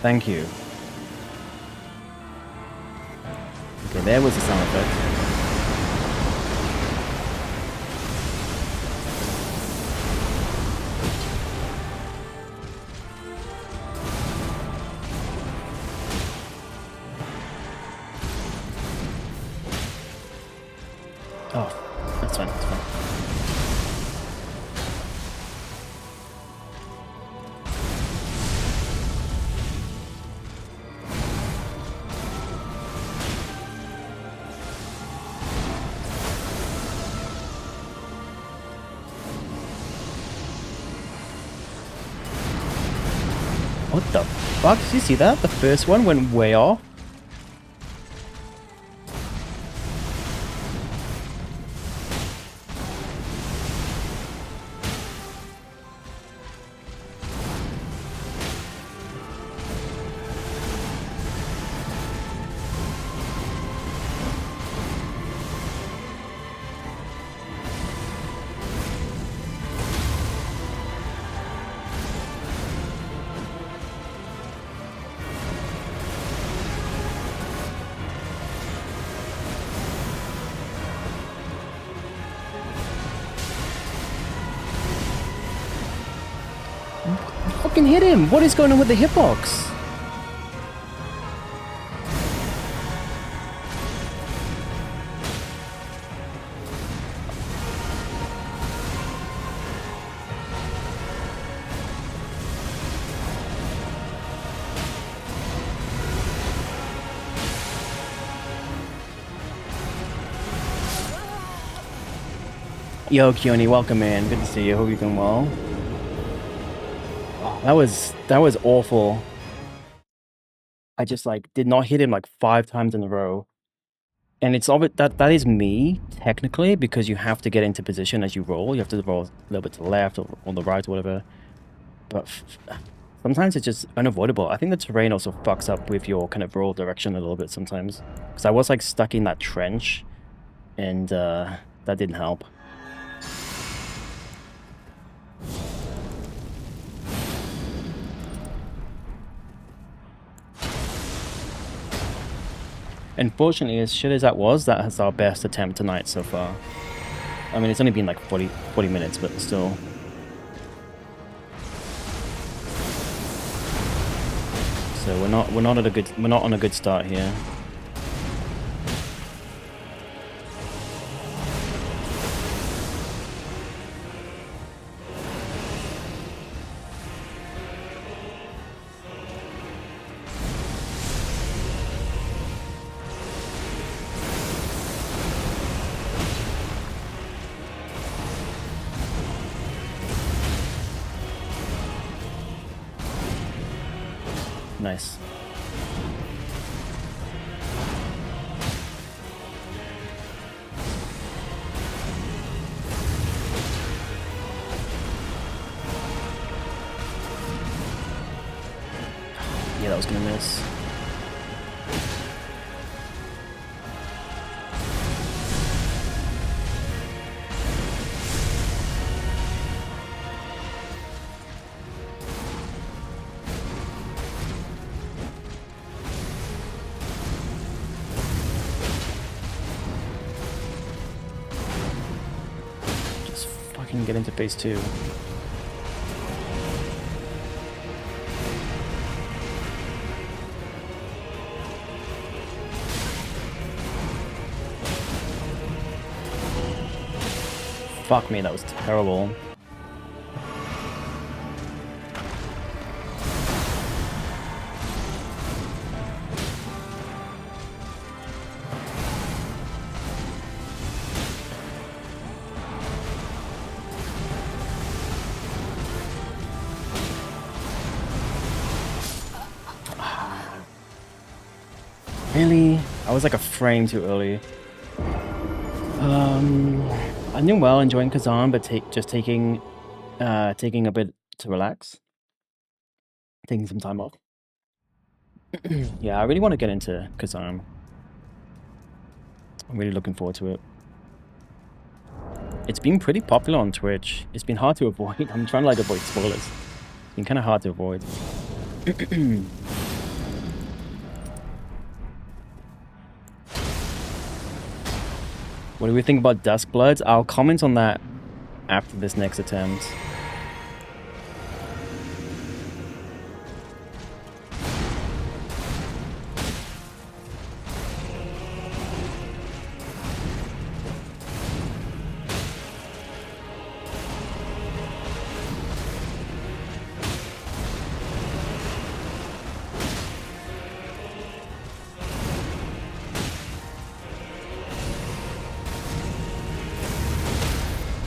Thank you. Okay, there was the sound effect. Oh, that's fine, that's fine. What the fuck? Did you see that? The first one went way off. fucking hit him! What is going on with the hitbox? Yo, Keone, welcome in. Good to see you. Hope you're doing well. Oh, that was awful. I just like did not hit him like 5 times in a row. And it's all that is me technically, because you have to get into position as you roll. You have to roll a little bit to the left or on the right or whatever. But sometimes it's just unavoidable. I think the terrain also fucks up with your kind of roll direction a little bit sometimes. Because I was like stuck in that trench, and that didn't help. Unfortunately, as shit as that was our best attempt tonight so far. I mean, it's only been like 40 minutes, but still. So we're not on a good start here. Nice. Yeah, that was gonna miss. Get into phase 2. Fuck me, that was terrible. Really? I was like a frame too early. I'm doing well, enjoying Kazan, but taking a bit to relax. Taking some time off. Yeah, I really want to get into Kazan. I'm really looking forward to it. It's been pretty popular on Twitch. It's been hard to avoid. I'm trying to like avoid spoilers. It's been kind of hard to avoid. What do we think about Duskbloods? I'll comment on that after this next attempt.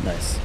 Nice.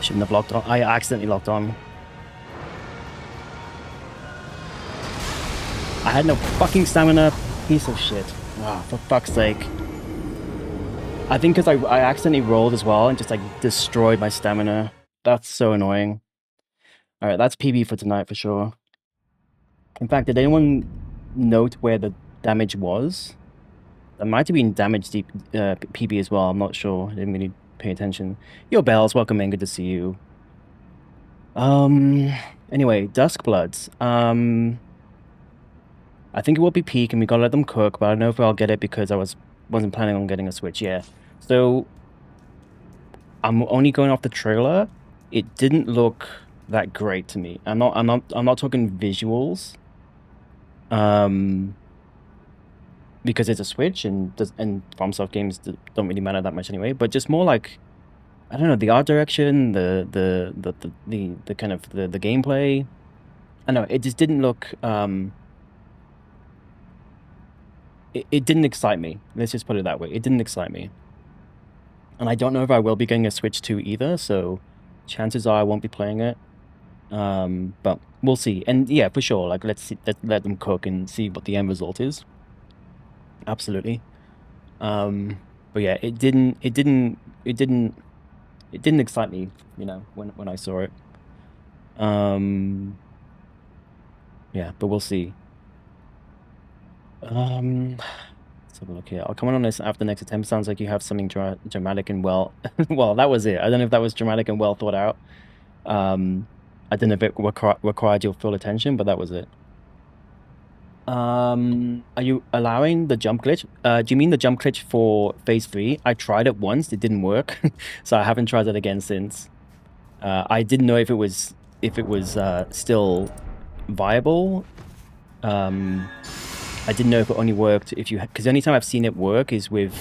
shouldn't have locked on. I accidentally locked on. I had no fucking stamina. Piece of shit. Ah, for fuck's sake. I think because I accidentally rolled as well and just like destroyed my stamina. That's so annoying. Alright, that's PB for tonight for sure. In fact, did anyone note where the damage was? There might have been damage deep PB as well. I'm not sure. I didn't really pay attention. Yo, Bells, welcome in. Good to see you. Anyway, Duskbloods. I think it will be peak, and we gotta let them cook. But I don't know if I'll get it because I wasn't planning on getting a Switch. Yeah. So I'm only going off the trailer. It didn't look that great to me. I'm not talking visuals. Because it's a Switch and FromSoft games don't really matter that much anyway. But just more like, I don't know, the art direction, the kind of the gameplay. I don't know, it just didn't look. It didn't excite me. Let's just put it that way. It didn't excite me. And I don't know if I will be getting a Switch 2 either, so chances are I won't be playing it. But we'll see. And yeah, for sure, like let's let them cook and see what the end result is. Absolutely. But yeah, it didn't excite me, you know, when I saw it. Yeah, but we'll see. Let's have a look here. I'll comment on this after the next attempt. Sounds like you have something dramatic and well. Well, that was it. I don't know if that was dramatic and well thought out. I don't know if it required your full attention, but that was it. Are you allowing the jump glitch? Do you mean the jump glitch for phase 3? I tried it once, it didn't work, so I haven't tried it again since. I didn't know if it was still viable. I didn't know if it only worked if you, because the only time I've seen it work is with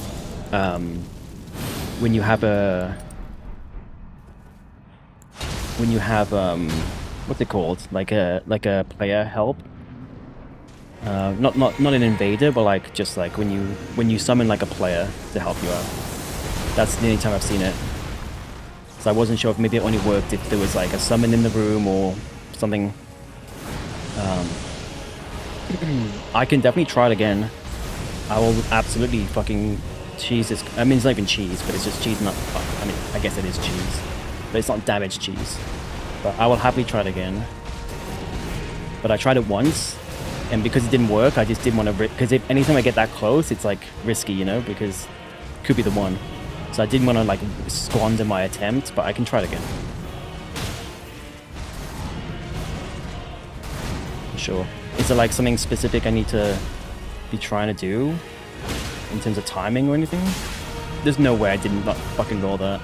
when you have what's it called, like a player help. Not an invader, but like just like when you summon like a player to help you out. That's the only time I've seen it. So I wasn't sure if maybe it only worked if there was like a summon in the room or something. I can definitely try it again. I will absolutely fucking cheese this. I mean, it's not even cheese, but it's just cheese, not. I mean, I guess it is cheese, but it's not damaged cheese. But I will happily try it again. But I tried it once, and because it didn't work, I just didn't want to. Because if anytime I get that close, it's like risky, you know, because it could be the one. So I didn't want to like squander my attempt, but I can try it again. For sure. Is there like something specific I need to be trying to do in terms of timing or anything? There's no way I didn't not fucking roll that.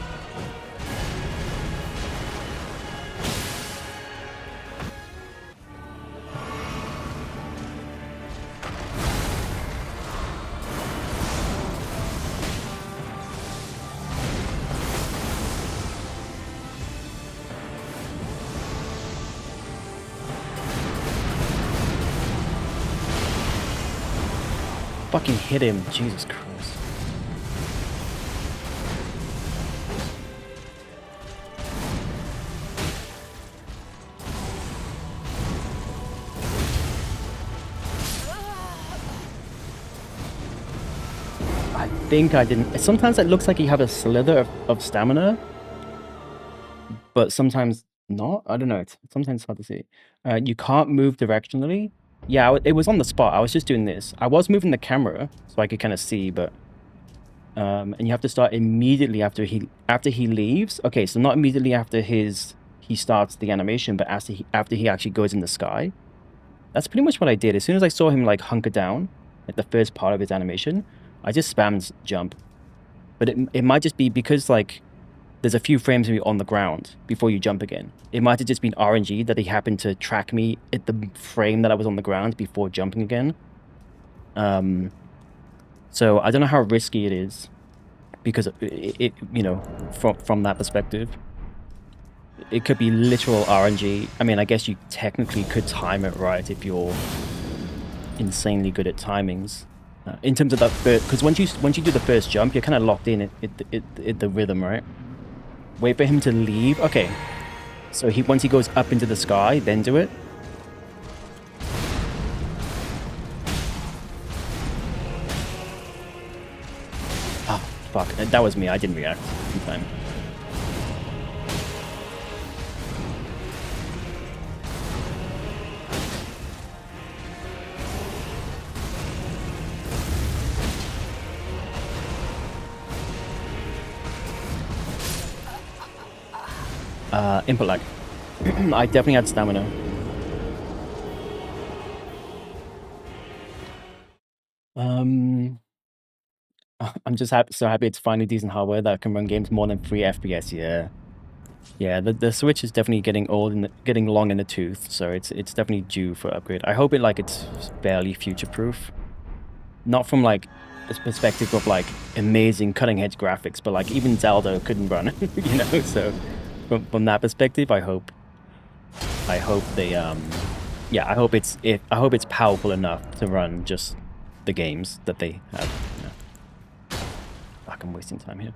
Fucking hit him, Jesus Christ. I think I didn't. Sometimes it looks like you have a slither of stamina, but sometimes not. I don't know. Sometimes it's hard to see. You can't move directionally. Yeah, it was on the spot. I was just doing this. I was moving the camera so I could kind of see, but and you have to start immediately after he leaves. Okay, so not immediately after he starts the animation, but after he actually goes in the sky. That's pretty much what I did. As soon as I saw him like hunker down at the first part of his animation, I just spammed jump. But it might just be because like there's a few frames maybe on the ground before you jump again. It might have just been RNG that he happened to track me at the frame that I was on the ground before jumping again. So I don't know how risky it is because it you know, from that perspective. It could be literal RNG. I mean, I guess you technically could time it right if you're insanely good at timings. In terms of that, because once you do the first jump, you're kind of locked in at the rhythm, right? Wait for him to leave. Okay. So once he goes up into the sky, then do it. Oh, fuck. That was me. I didn't react in time. Input lag. I definitely had stamina. I'm just so happy it's finally decent hardware that can run games more than 3 FPS. Yeah. The Switch is definitely getting old and getting long in the tooth, so it's definitely due for upgrade. I hope it's fairly future-proof. Not from like this perspective of like amazing cutting-edge graphics, but like even Zelda couldn't run, you know. So from that perspective, I hope they yeah, I hope it's powerful enough to run just the games that they have. You know. Fuck, I'm wasting time here.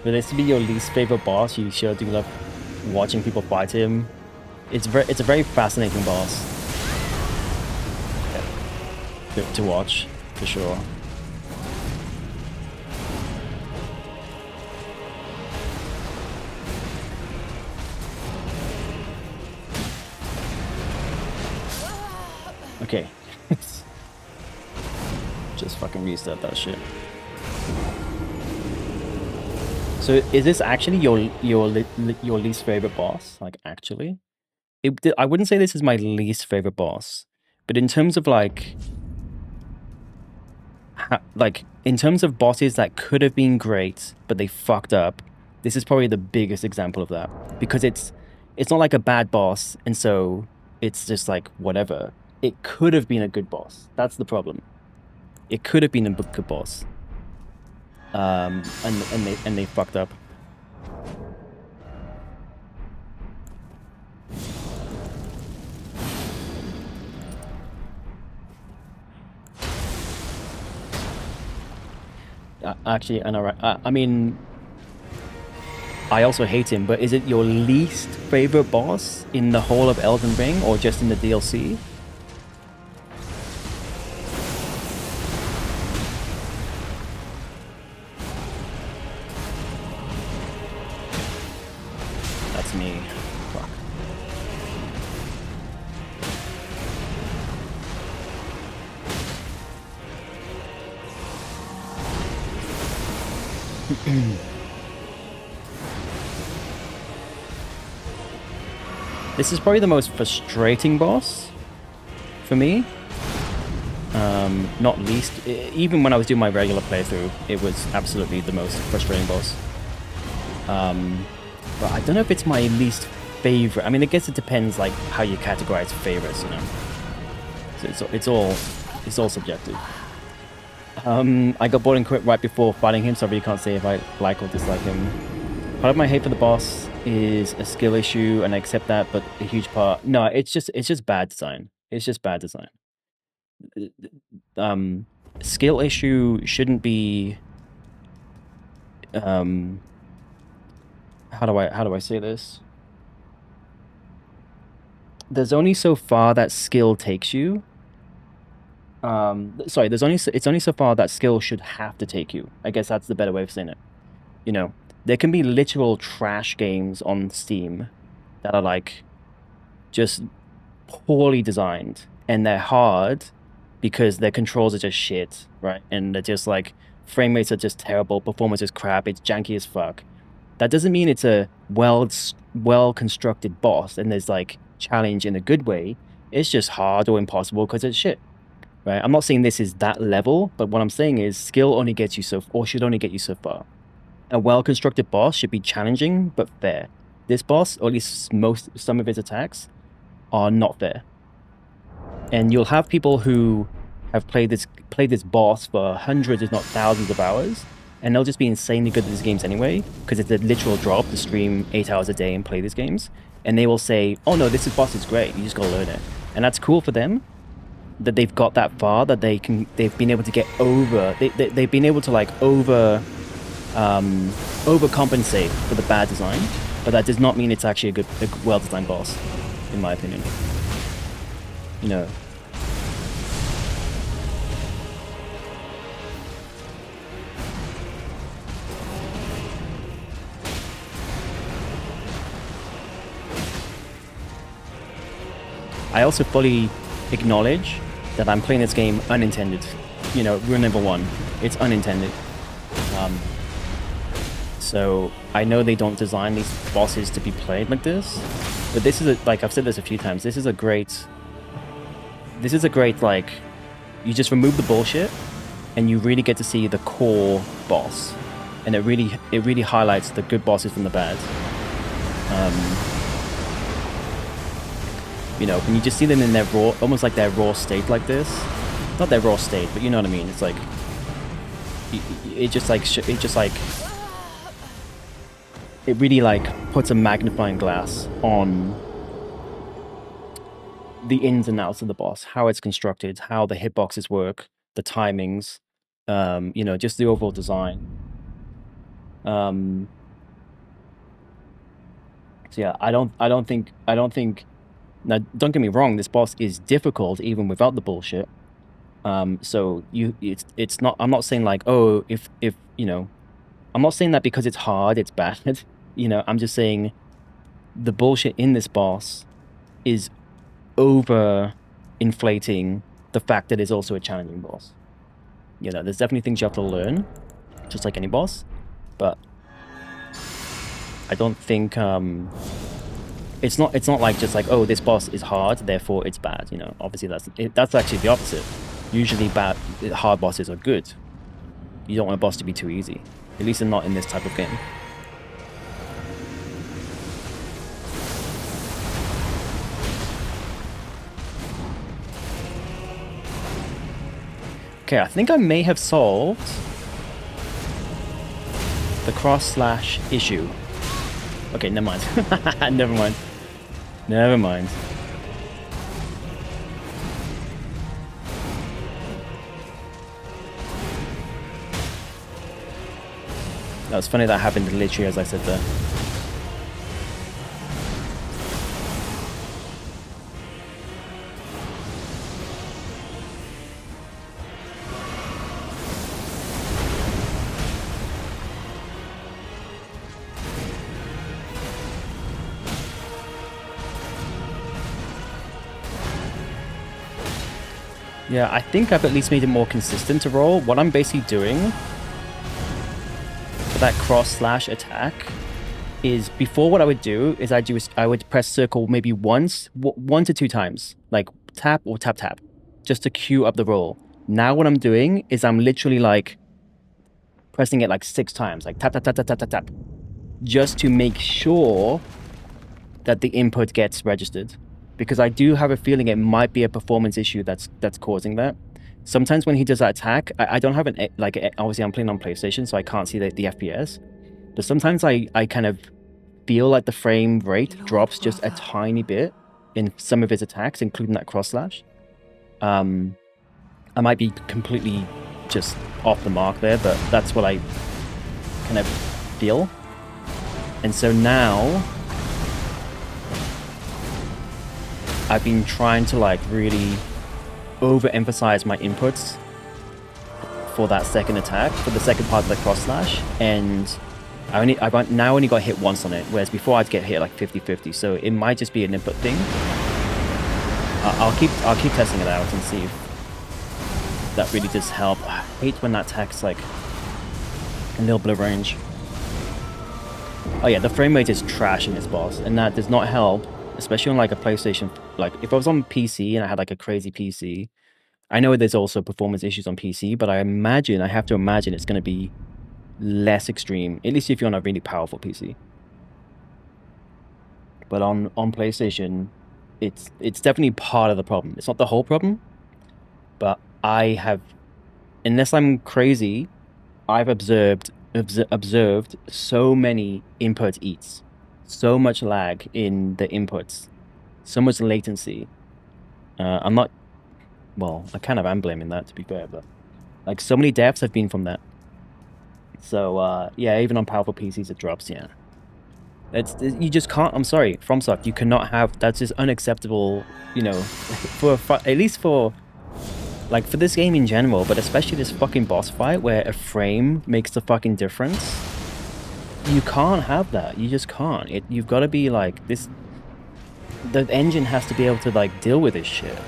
For this to be your least favorite boss, you sure do love watching people fight him. It's a very fascinating boss to watch, for sure. Okay. Just fucking restart that shit. So is this actually your least favorite boss? Like, actually? I wouldn't say this is my least favorite boss, but in terms of like in terms of bosses that could have been great but they fucked up, this is probably the biggest example of that, because it's not like a bad boss and so it's just like whatever. It could have been a good boss. That's the problem. It could have been a good boss. And they fucked up. Actually, I mean, I also hate him, but is it your least favorite boss in the whole of Elden Ring or just in the DLC? That's me. Fuck. This is probably the most frustrating boss for me. Not least, even when I was doing my regular playthrough, it was absolutely the most frustrating boss. But I don't know if it's my least favorite. I mean, I guess it depends like how you categorize favorites, you know. So it's all subjective. I got bored and quit right before fighting him, so I really can't say if I like or dislike him. Part of my hate for the boss is a skill issue, and I accept that, but a huge part... No, it's just bad design. It's just bad design. Skill issue shouldn't be... how do I say this? There's only so far that skill takes you. Sorry, it's only so far that skill should have to take you. I guess that's the better way of saying it. You know, there can be literal trash games on Steam that are like just poorly designed, and they're hard because their controls are just shit, right? And they're just like frame rates are just terrible, performance is crap, it's janky as fuck. That doesn't mean it's a well constructed boss and there's like challenge in a good way. It's just hard or impossible because it's shit. Right? I'm not saying this is that level, but what I'm saying is skill only gets you should only get you so far. A well-constructed boss should be challenging, but fair. This boss, or at least some of his attacks, are not fair. And you'll have people who have played this boss for hundreds, if not thousands of hours, and they'll just be insanely good at these games anyway, because it's a literal job to stream 8 hours a day and play these games. And they will say, oh no, this boss is great, you just gotta learn it. And that's cool for them, that they've got that far, that they've been able to get over, they've been able to like overcompensate for the bad design, but that does not mean it's actually a well-designed boss, in my opinion. You know. I also fully acknowledge that I'm playing this game unintended. You know, rule number 1, it's unintended. So I know they don't design these bosses to be played like this, but this is like I've said this a few times. This is a great like, you just remove the bullshit, and you really get to see the core boss, and it really highlights the good bosses from the bad. You know, when you just see them in their raw, almost like their raw state like this. Not their raw state, but you know what I mean. It's like, it really like puts a magnifying glass on the ins and outs of the boss, how it's constructed, how the hitboxes work, the timings, you know, just the overall design. So yeah, I don't think. Now, don't get me wrong. This boss is difficult even without the bullshit. So it's not. I'm not saying like, oh, if you know, I'm not saying that because it's hard, it's bad. You know, I'm just saying the bullshit in this boss is over inflating the fact that it's also a challenging boss. You know, there's definitely things you have to learn, just like any boss, but I don't think it's not like just like, oh, this boss is hard, therefore it's bad. You know, obviously that's actually the opposite. Usually hard bosses are good. You don't want a boss to be too easy, at least not in this type of game. Okay, I think I may have solved the cross/slash issue. Okay, never mind. Never mind. Never mind. That was funny that happened literally as I said there. Yeah, I think I've at least made it more consistent to roll. What I'm basically doing for that cross/slash attack is, before what I would do is I would press circle maybe once, 1 to 2 times, like tap or tap tap, just to cue up the roll. Now what I'm doing is I'm literally like pressing it like 6 times, like tap tap tap tap tap tap tap, just to make sure that the input gets registered. Because I do have a feeling it might be a performance issue that's causing that. Sometimes when he does that attack, I don't have obviously I'm playing on PlayStation, so I can't see the FPS. But sometimes I kind of feel like the frame rate drops just a tiny bit in some of his attacks, including that cross/slash. I might be completely just off the mark there, but that's what I kind of feel. And so now I've been trying to like really overemphasize my inputs for that second attack, for the second part of the cross/slash, and I've now only got hit once on it, whereas before I'd get hit like 50-50. So it might just be an input thing. I'll keep testing it out and see if that really does help. I hate when that attack's like a little bit of range. Oh yeah, the frame rate is trash in this boss, and that does not help, especially on like a PlayStation. Like if I was on PC and I had like a crazy PC, I know there's also performance issues on PC, but I have to imagine it's going to be less extreme, at least if you're on a really powerful PC. But on PlayStation, it's definitely part of the problem. It's not the whole problem, but unless I'm crazy, I've observed so many input eats, so much lag in the inputs, so much latency. I kind of am blaming that, to be fair, but like so many deaths have been from that. So yeah, even on powerful PCs it drops. Yeah, you just can't. I'm sorry, FromSoft, you cannot have. That's just unacceptable. You know, at least for like for this game in general, but especially this fucking boss fight where a frame makes the fucking difference. You can't have that. You just can't. You've got to be like this. The engine has to be able to like deal with this shit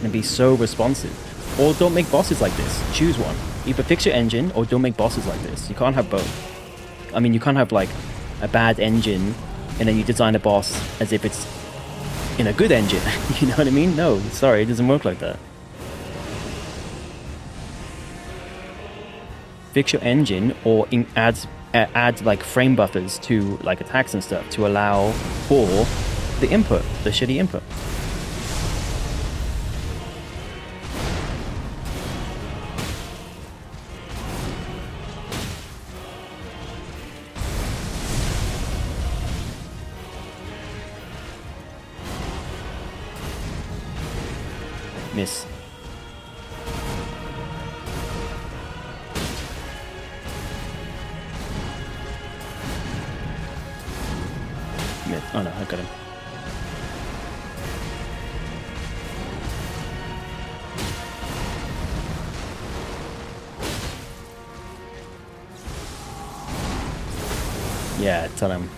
and be so responsive. Or don't make bosses like this. Choose one. Either fix your engine or don't make bosses like this. You can't have both. I mean, you can't have like a bad engine and then you design a boss as if it's in a good engine. You know what I mean? No, sorry, it doesn't work like that. Fix your engine or add like frame buffers to like attacks and stuff to allow for the input, the shitty input. Miss. Miss. Oh no, I got him. Yeah, tell him.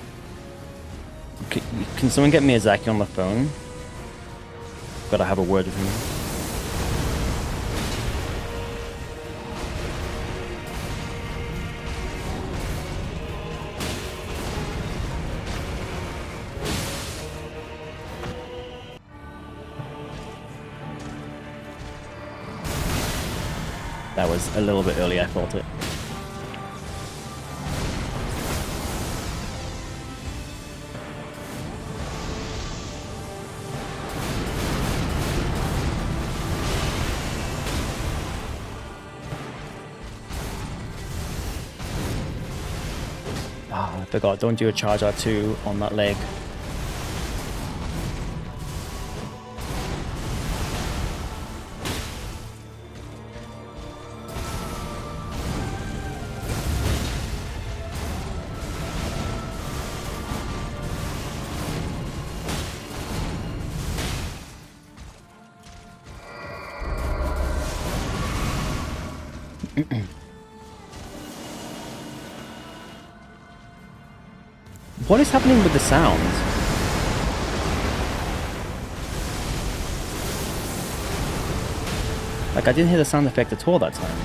Can someone get Miyazaki on the phone? Gotta have a word with him. That was a little bit early, I felt it. Ah, I forgot, don't do a charge R2 on that leg. What is happening with the sound? Like, I didn't hear the sound effect at all that time.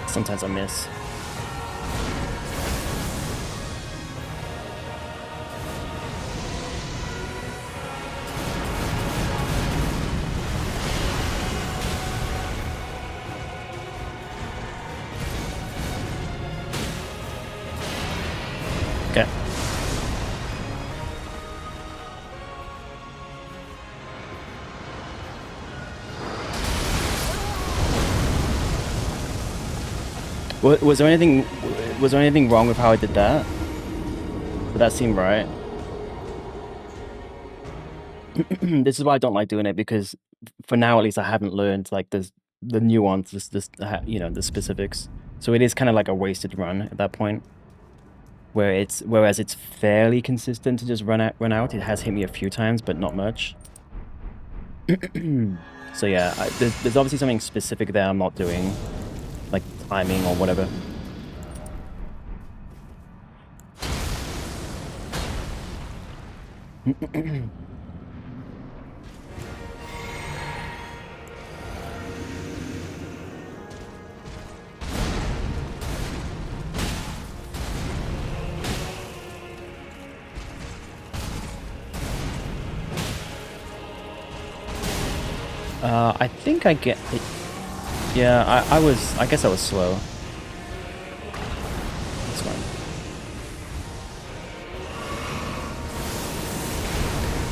Sometimes I miss. Okay. Was there anything wrong with how I did that? Did that seem right? This is why I don't like doing it, because for now at least I haven't learned like the nuances, you know, the specifics. So it is kind of like a wasted run at that point. Whereas it's fairly consistent to just run out. It has hit me a few times, but not much. So yeah, there's obviously something specific there I'm not doing, like timing or whatever. I think I get it. Yeah, I guess I was slow. That's fine.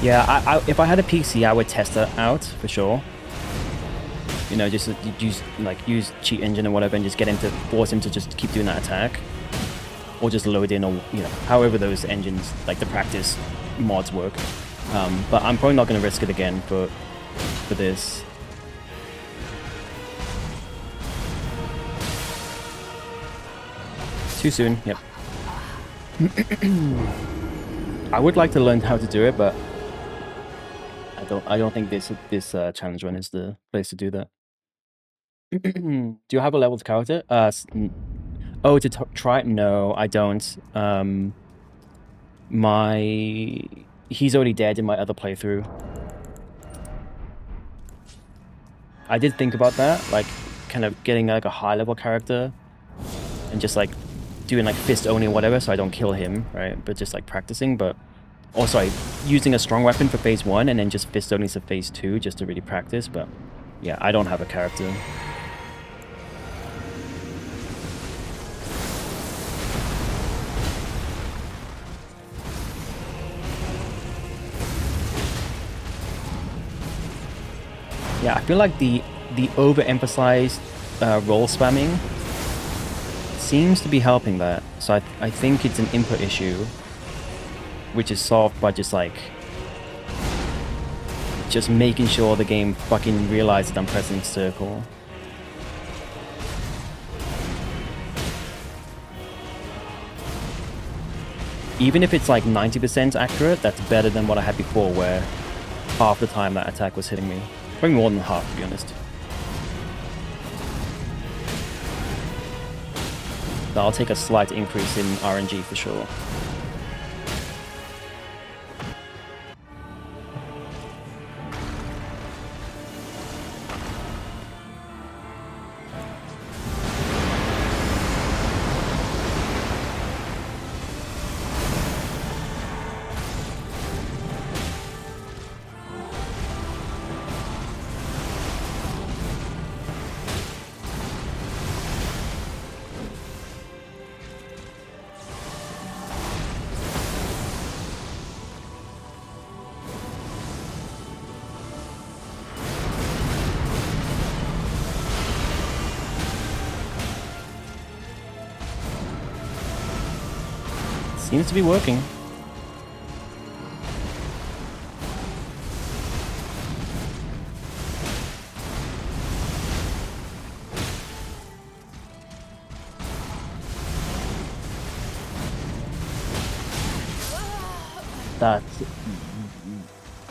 Yeah, if I had a PC, I would test that out for sure. You know, just use cheat engine or whatever, and just force him to just keep doing that attack, or just load in, or however those engines, like the practice mods work. But I'm probably not going to risk it again for this. Too soon. Yep. I would like to learn how to do it, but I don't think this challenge run is the place to do that. Do you have a leveled character? Oh, to try it? No, I don't. He's already dead in my other playthrough. I did think about that, like kind of getting like a high level character and just like doing like fist only or whatever, so I don't kill him, right? But just like practicing, but also using a strong weapon for phase 1 and then just fist only for phase 2 just to really practice. But yeah, I don't have a character. Yeah, I feel like the overemphasized roll spamming seems to be helping that. So I think it's an input issue, which is solved by just making sure the game fucking realizes I'm pressing circle. Even if it's like 90% accurate, that's better than what I had before, where half the time that attack was hitting me. Probably more than half, to be honest. That'll take a slight increase in RNG for sure. Seems to be working.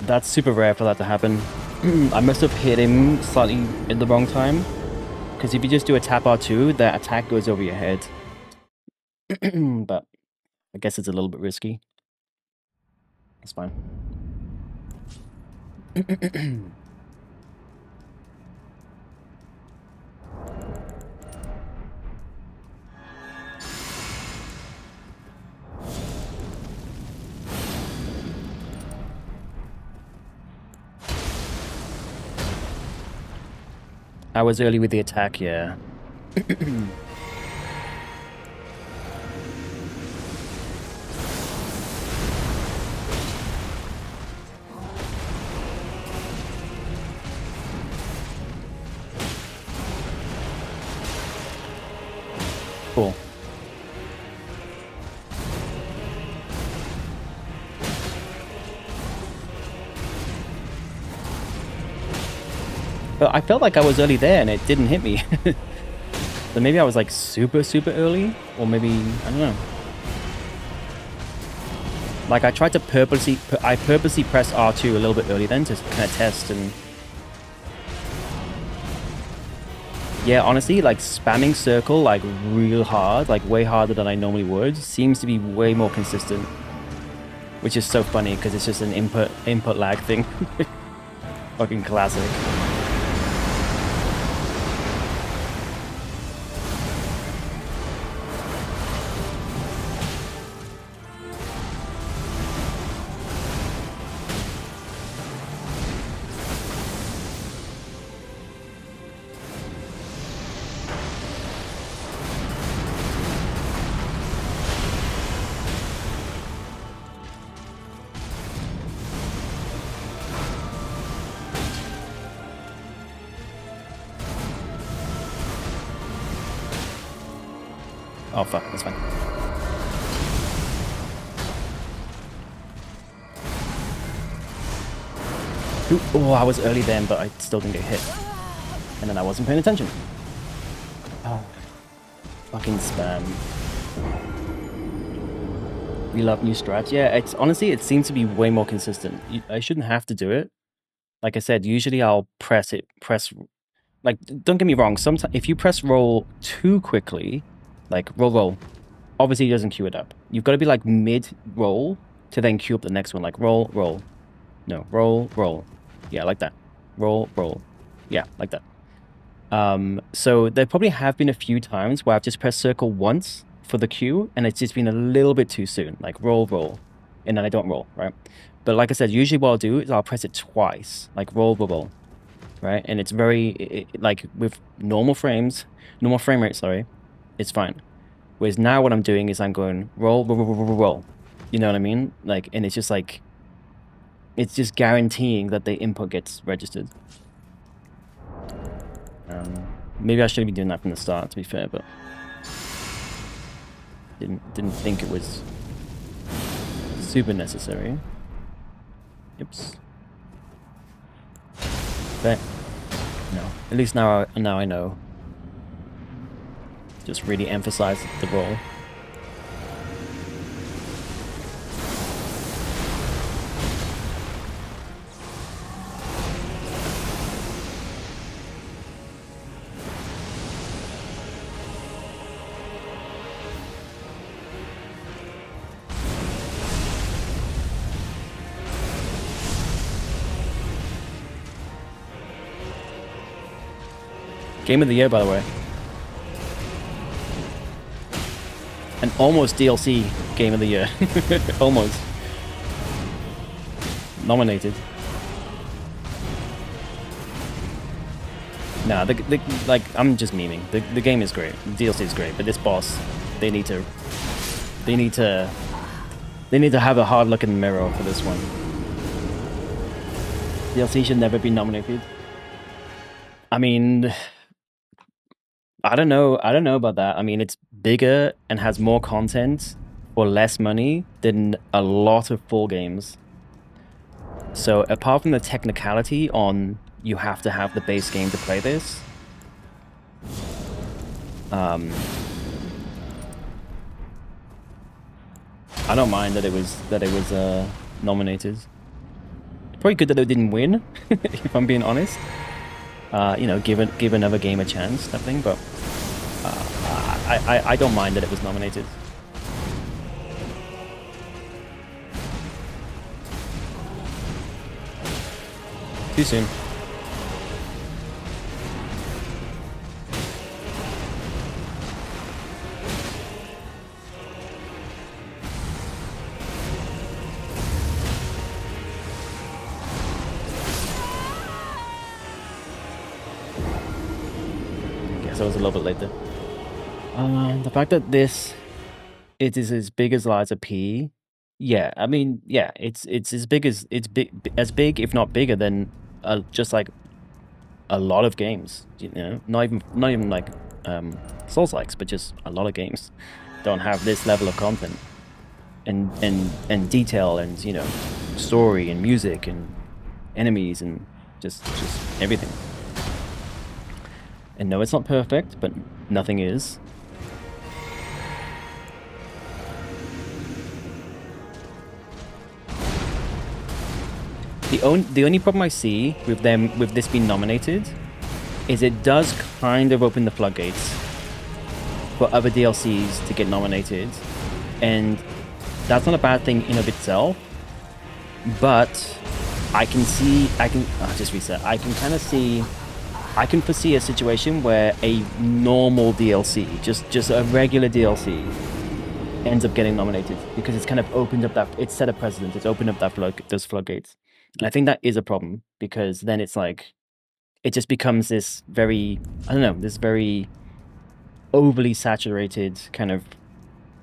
That's super rare for that to happen. I must have hit him slightly at the wrong time, because if you just do a tap R2, that attack goes over your head. But I guess it's a little bit risky. That's fine. I was early with the attack, yeah. Cool. But I felt like I was early there and it didn't hit me. So maybe I was like super early, or maybe, I don't know. Like I tried to purposely press R2 a little bit early then to kind of test, and yeah, honestly, like spamming circle like real hard, like way harder than I normally would, seems to be way more consistent. Which is so funny because it's just an input lag thing. Fucking classic. Oh fuck, that's fine. Ooh, oh, I was early then, but I still didn't get hit. And then I wasn't paying attention. Oh, fucking spam. We love new strats. Yeah, it's honestly, it seems to be way more consistent. I shouldn't have to do it. Like I said, usually I'll press, like, don't get me wrong, sometimes if you press roll too quickly, like roll, obviously it doesn't queue it up. You've got to be like mid-roll to then queue up the next one, like roll. No, roll. Yeah, like that. Roll. Yeah, like that. So there probably have been a few times where I've just pressed circle once for the queue, and it's just been a little bit too soon, like roll, and then I don't roll, right? But like I said, usually what I'll do is I'll press it twice, like roll, right? And it's very, like with normal frame rate, sorry, it's fine. Whereas now what I'm doing is I'm going roll. You know what I mean? Like, and it's just like, it's just guaranteeing that the input gets registered. Maybe I should be doing that from the start, to be fair, but didn't think it was super necessary. Oops. But no, at least now I know. Just really emphasize the roll. Game of the year, by the way. An almost DLC game of the year. Almost. Nominated. Nah, like, I'm just memeing. The game is great. The DLC is great, but this boss, they need to have a hard look in the mirror for this one. DLC should never be nominated. I mean, I don't know about that. I mean, it's bigger and has more content for less money than a lot of full games. So apart from the technicality on you have to have the base game to play this, I don't mind that it was nominated. Probably good that it didn't win, if I'm being honest. You know, give another game a chance, type thing. But I don't mind that it was nominated. Too soon. Guess I was a little bit late there. The fact that it is as big as Liza P. Yeah, I mean, yeah, it's as big as as big, if not bigger than just like a lot of games. You know, not even like Souls-likes, but just a lot of games don't have this level of content and detail and, you know, story and music and enemies and just everything. And no, it's not perfect, but nothing is. The only problem I see with this being nominated is it does kind of open the floodgates for other DLCs to get nominated, and that's not a bad thing in of itself. But I'll just reset. I can foresee a situation where a normal DLC, just a regular DLC, ends up getting nominated because it's kind of opened up it's set a precedent. It's opened up those floodgates. And I think that is a problem, because then it's like, it just becomes this very, I don't know, this very overly saturated kind of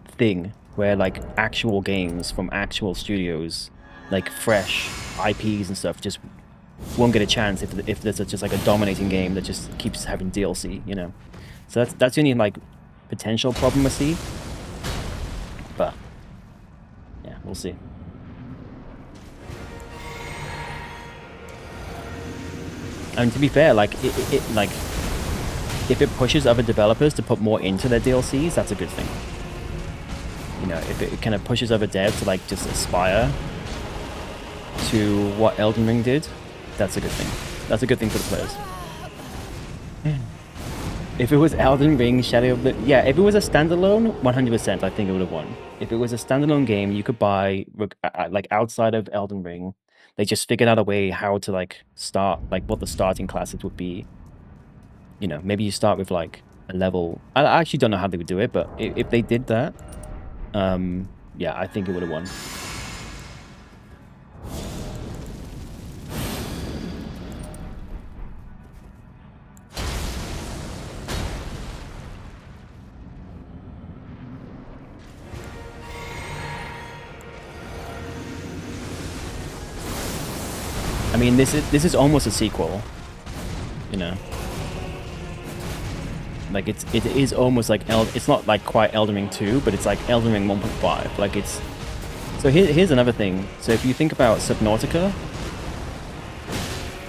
thing where like actual games from actual studios, like fresh IPs and stuff, just won't get a chance if there's just like a dominating game that just keeps having DLC, you know? So that's the only like potential problem I see. But yeah, we'll see. And to be fair, like like if it pushes other developers to put more into their DLCs, that's a good thing. You know, if it kind of pushes other devs to like just aspire to what Elden Ring did, that's a good thing. That's a good thing for the players. If it was Elden Ring, Shadow of the... Yeah, if it was a standalone, 100%, I think it would have won. If it was a standalone game you could buy, like, outside of Elden Ring, they just figured out a way how to, like, start, like, what the starting classes would be. You know, maybe you start with, like, a level... I actually don't know how they would do it, but if they did that, yeah, I think it would have won. I mean, this is almost a sequel, you know. Like it is almost like it's not like quite Elden Ring 2, but it's like Elden Ring 1.5. Like it's so here's another thing. So if you think about Subnautica,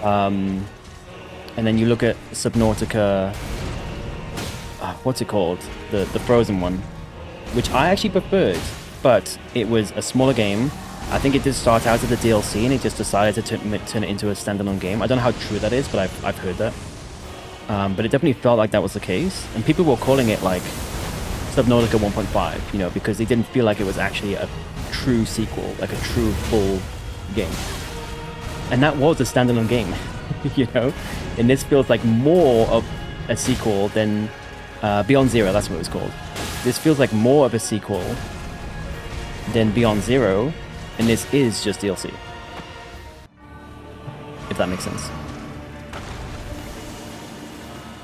and then you look at Subnautica, what's it called? The Frozen one, which I actually preferred, but it was a smaller game. I think it did start out as a DLC, and it just decided to turn it into a standalone game. I don't know how true that is, but I've heard that. But it definitely felt like that was the case, and people were calling it like Subnautica 1.5, you know, because they didn't feel like it was actually a true sequel, like a true full game. And that was a standalone game, you know. And this feels like more of a sequel than Beyond Zero. That's what it was called. This feels like more of a sequel than Beyond Zero, and this is just DLC. If that makes sense.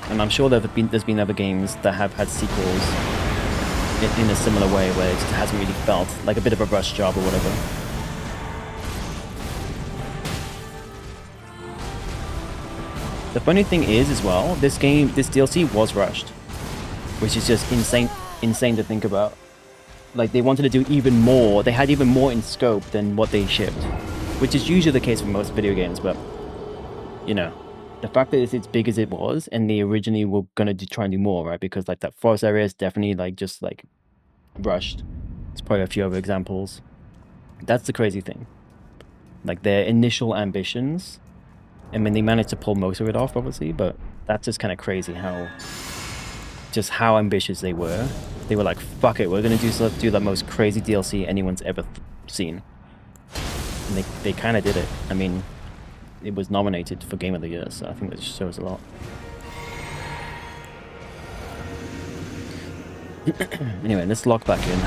And I'm sure there's been other games that have had sequels in a similar way, where it just hasn't really felt like a bit of a rush job or whatever. The funny thing is, as well, this DLC was rushed, which is just insane to think about. Like, they wanted to do even more. They had even more in scope than what they shipped, which is usually the case for most video games, but, you know. The fact that it's as big as it was, and they originally were gonna try and do more, right? Because like that forest area is definitely like just like rushed. There's probably a few other examples. That's the crazy thing. Like their initial ambitions, I mean, they managed to pull most of it off, obviously, but that's just kind of crazy how ambitious they were. They were like, "Fuck it, we're gonna do the most crazy DLC anyone's ever seen," and they kind of did it. I mean. It was nominated for Game of the Year, so I think that shows a lot. Anyway, let's log back in.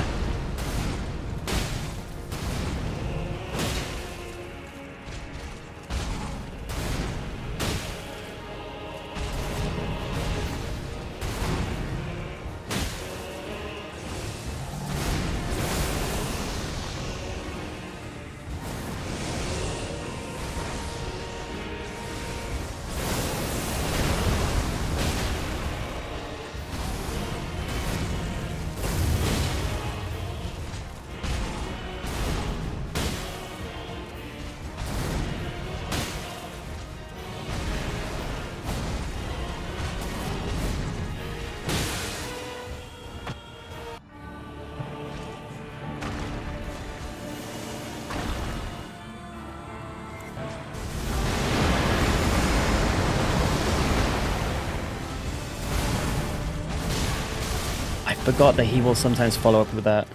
Forgot that he will sometimes follow up with that.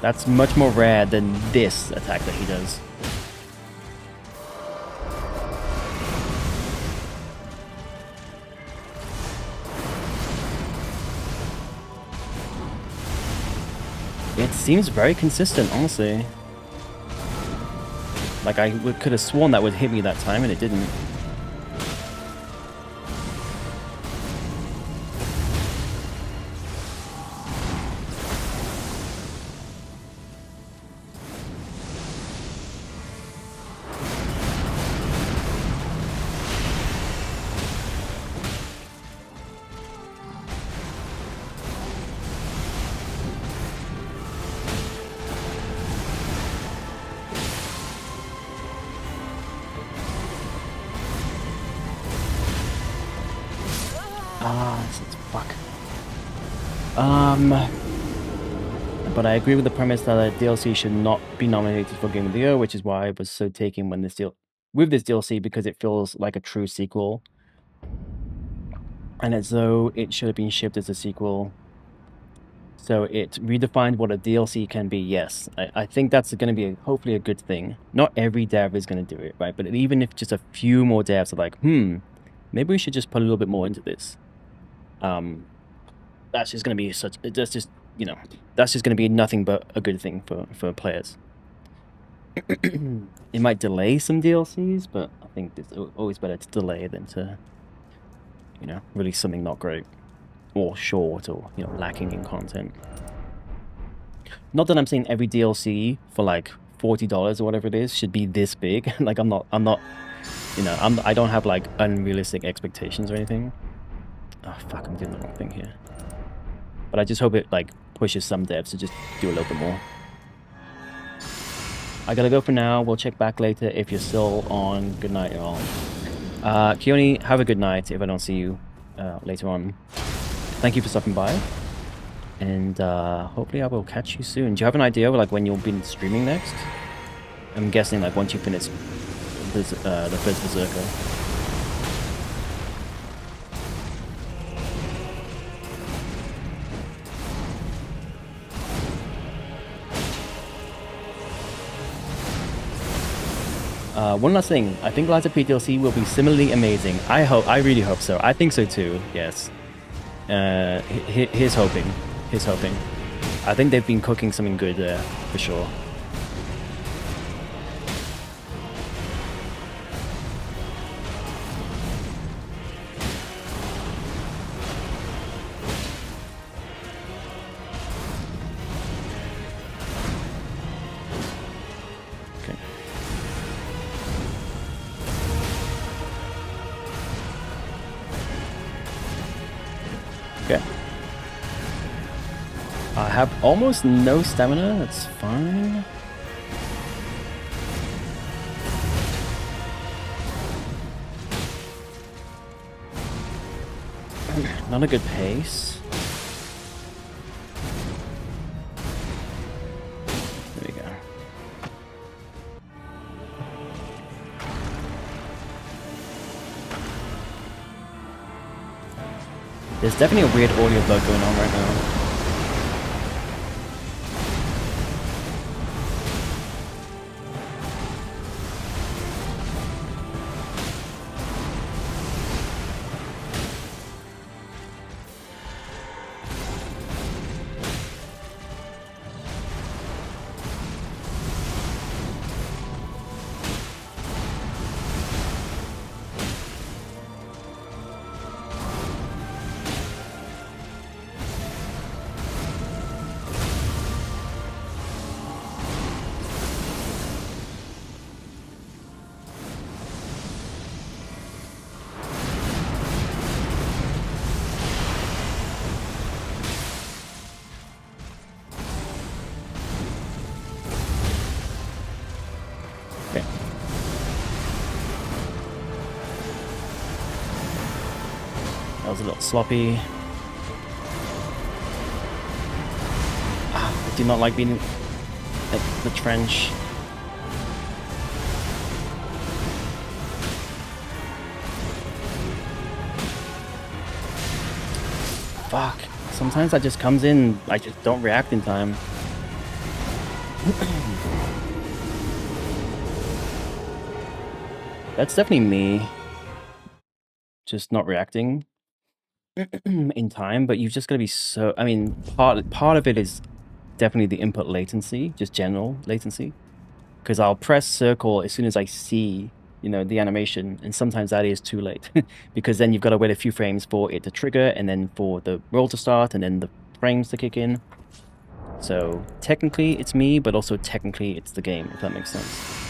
That's much more rare than this attack that he does. It seems very consistent, honestly. Like I could have sworn that would hit me that time and it didn't. It's fuck. But I agree with the premise that a DLC should not be nominated for Game of the Year, which is why I was so taken when with this DLC, because it feels like a true sequel. And as though it should have been shipped as a sequel. So it redefined what a DLC can be, yes. I think that's going to be hopefully a good thing. Not every dev is going to do it, right? But even if just a few more devs are like, maybe we should just put a little bit more into this. That's just going to be that's just going to be nothing but a good thing for players. It might delay some DLCs, but I think it's always better to delay than to, release something not great or short or, lacking in content. Not that I'm saying every DLC for like $40 or whatever it is should be this big. Like I'm not, I don't have like unrealistic expectations or anything. Oh fuck, I'm doing the wrong thing here. But I just hope it like pushes some devs to just do a little bit more. I gotta go for now. We'll check back later if you're still on. Good night, y'all. Keone, have a good night if I don't see you later on. Thank you for stopping by. And hopefully I will catch you soon. Do you have an idea of like when you'll be streaming next? I'm guessing like once you finish the first Berserker. One last thing, I think Liza P DLC will be similarly amazing. I really hope so. I think so too, yes. Here's hoping. I think they've been cooking something good there, for sure. Okay. I have almost no stamina, that's fine. Not a good pace. There we go. There's definitely a weird audio bug going on right now. That was a little sloppy. I do not like being at the trench. Fuck. Sometimes that just comes in, I just don't react in time. That's definitely me. Just not reacting in time, but you've just got to be so... I mean, part of it is definitely the input latency, just general latency. Because I'll press circle as soon as I see, the animation, and sometimes that is too late. Because then you've got to wait a few frames for it to trigger, and then for the roll to start, and then the frames to kick in. So technically it's me, but also technically it's the game, if that makes sense.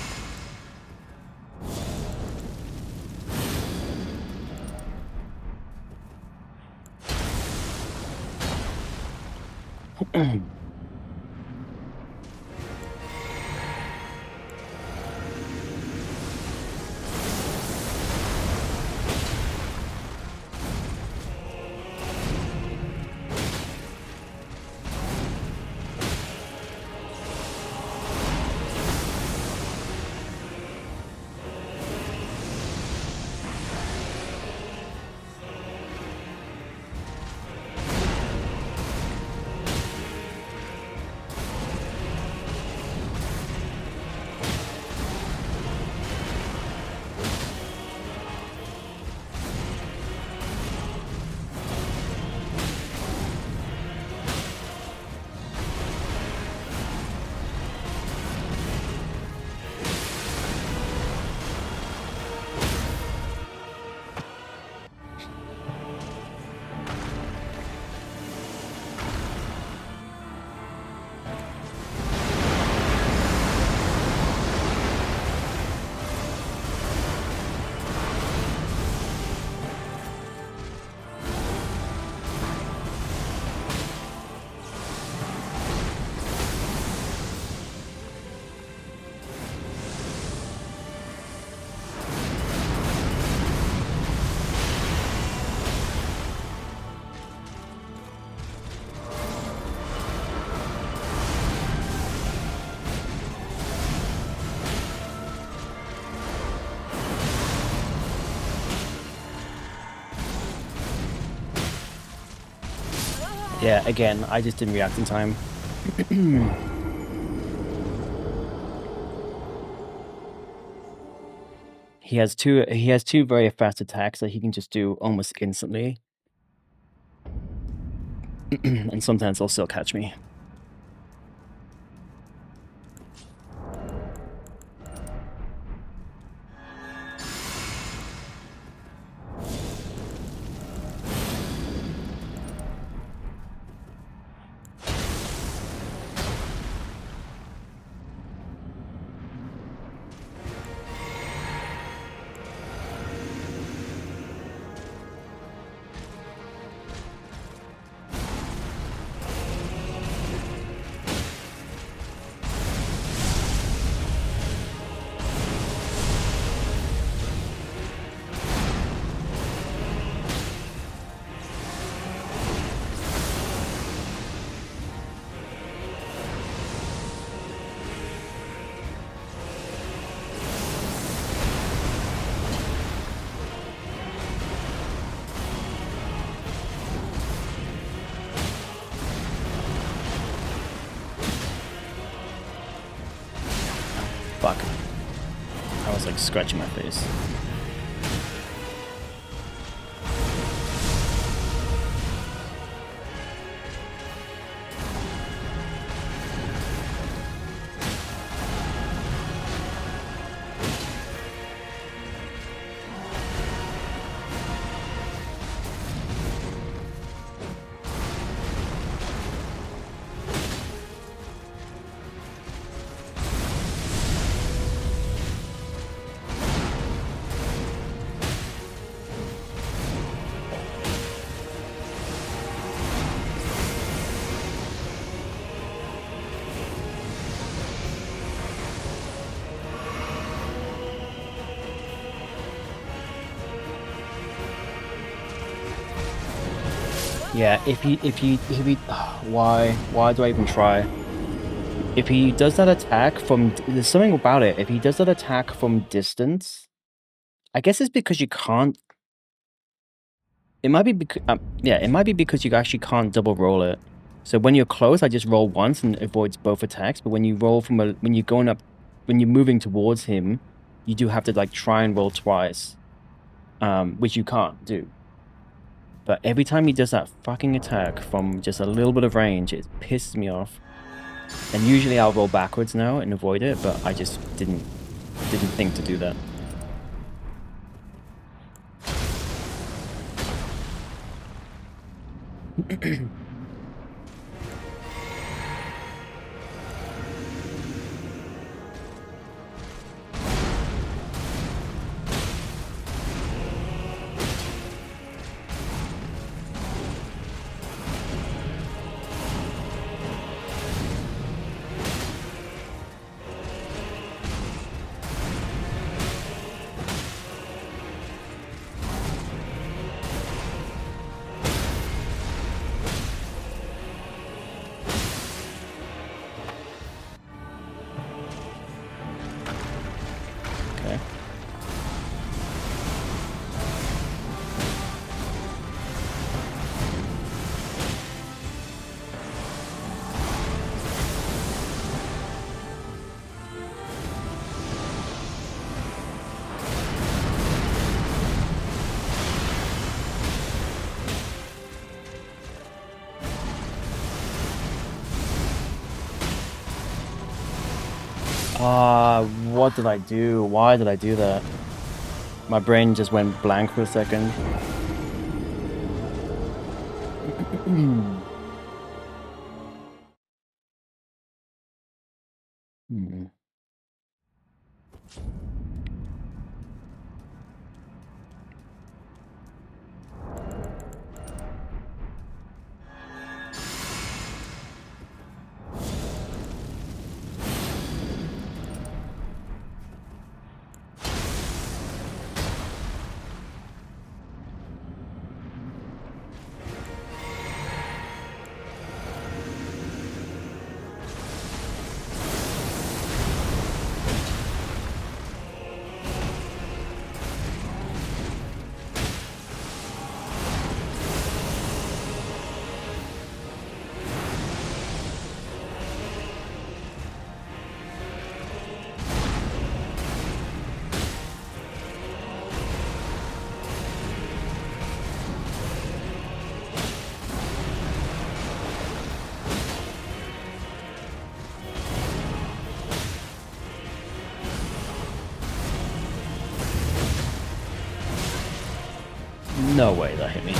Yeah, again, I just didn't react in time. He has two very fast attacks that he can just do almost instantly. And sometimes they'll still catch me. Fuck. I was like scratching my face. Yeah, if he, why do I even try? If he does that attack from, there's something about it. If he does that attack from distance, I guess it's because you can't. It might be because, yeah, it might be because you actually can't double roll it. So when you're close, I just roll once and it avoids both attacks. But when you roll from when you're going up, when you're moving towards him, you do have to like try and roll twice, which you can't do. But every time he does that fucking attack from just a little bit of range, it pisses me off. And usually I'll roll backwards now and avoid it, but I just didn't think to do that. Okay. What did I do? Why did I do that? My brain just went blank for a second. Hmm. No way that hit me.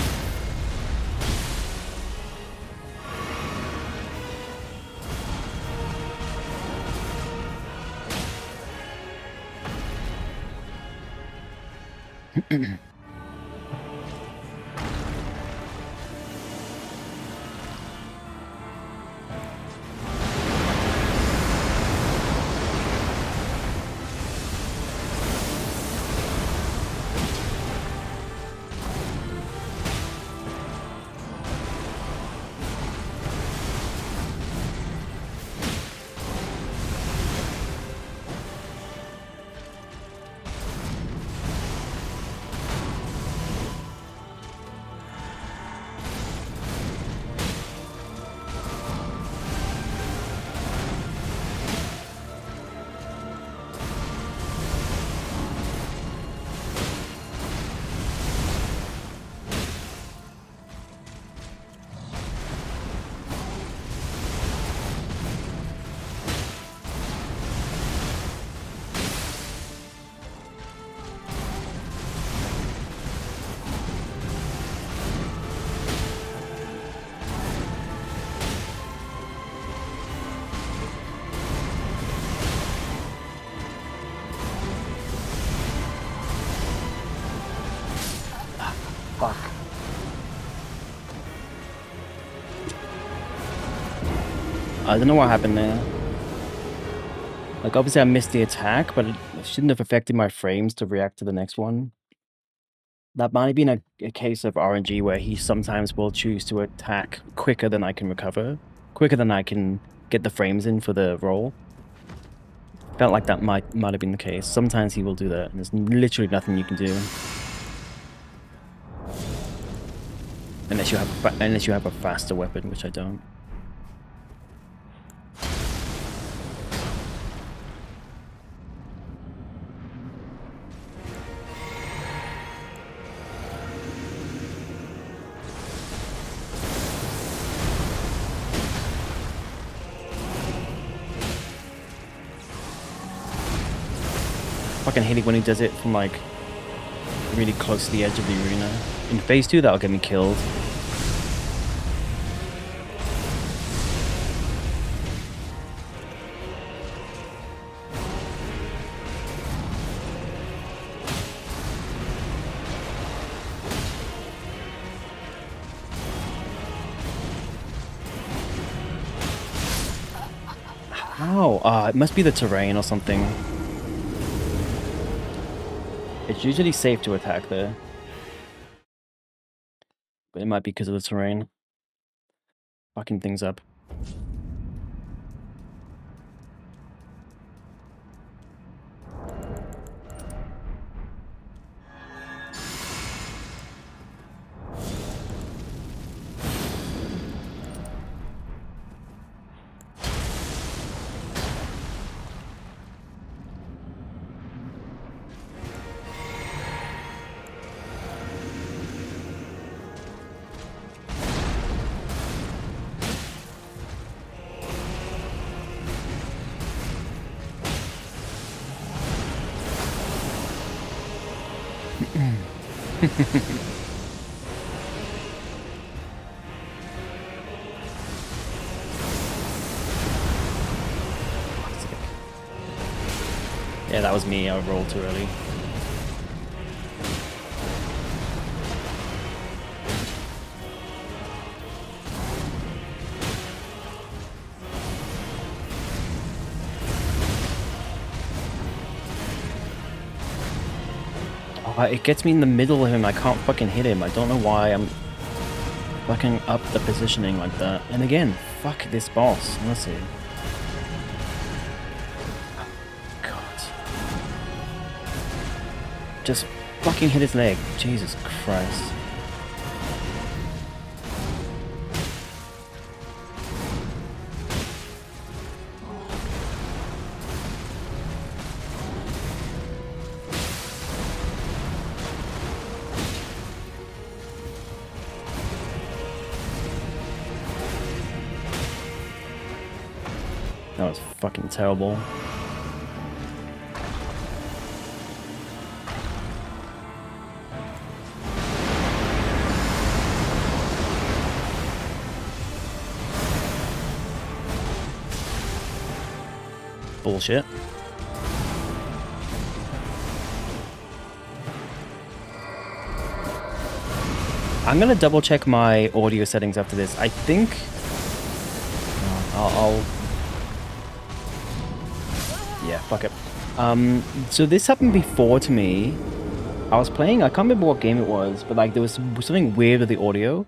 Fuck. I don't know what happened there. Like, obviously I missed the attack, but it shouldn't have affected my frames to react to the next one. That might have been a case of RNG where he sometimes will choose to attack quicker than I can recover, quicker than I can get the frames in for the roll. Felt like that might have been the case. Sometimes he will do that, and there's literally nothing you can do. Unless you have a faster weapon, which I don't. Fucking hate it when he does it from like really close to the edge of the arena. In phase 2, that'll get me killed. How? It must be the terrain or something. It's usually safe to attack there. But it might be because of the terrain. Fucking things up. Yeah, that was me. I rolled too early. Oh, it gets me in the middle of him. I can't fucking hit him. I don't know why I'm fucking up the positioning like that. And again, fuck this boss, honestly. Just fucking hit his leg. Jesus Christ. That was fucking terrible. bullshit. I'm gonna double check my audio settings after this. I think I'll yeah, fuck it. So this happened before to me. I was playing, I can't remember what game it was, but like there was something weird with the audio.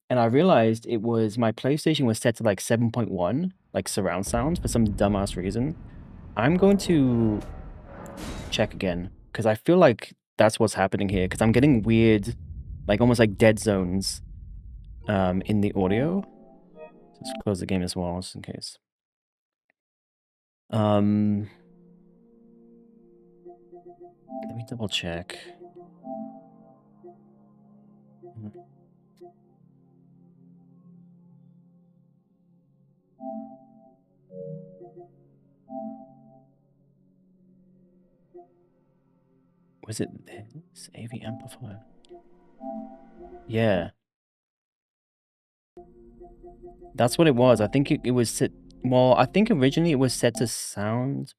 And I realized it was my PlayStation was set to like 7.1, like surround sound for some dumbass reason. I'm going to check again because I feel like that's what's happening here because I'm getting weird, like almost like dead zones in the audio. Just close the game as well, just in case. Let me double check. Was it this AV amplifier? Yeah. That's what it was. I think it was set... Well, I think originally it was set to sound.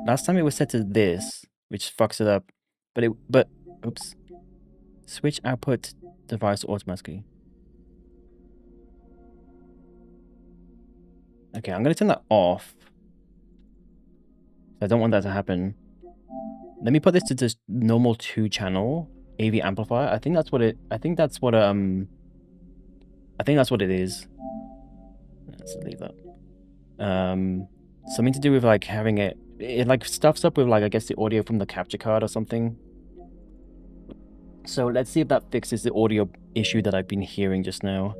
Last time it was set to this, which fucks it up. But oops. Switch output device automatically. Okay, I'm gonna turn that off. I don't want that to happen. Let me put this to just normal 2-channel AV amplifier. I think that's what it is. Let's leave that. Something to do with like having it like stuffs up with like I guess the audio from the capture card or something. So let's see if that fixes the audio issue that I've been hearing just now.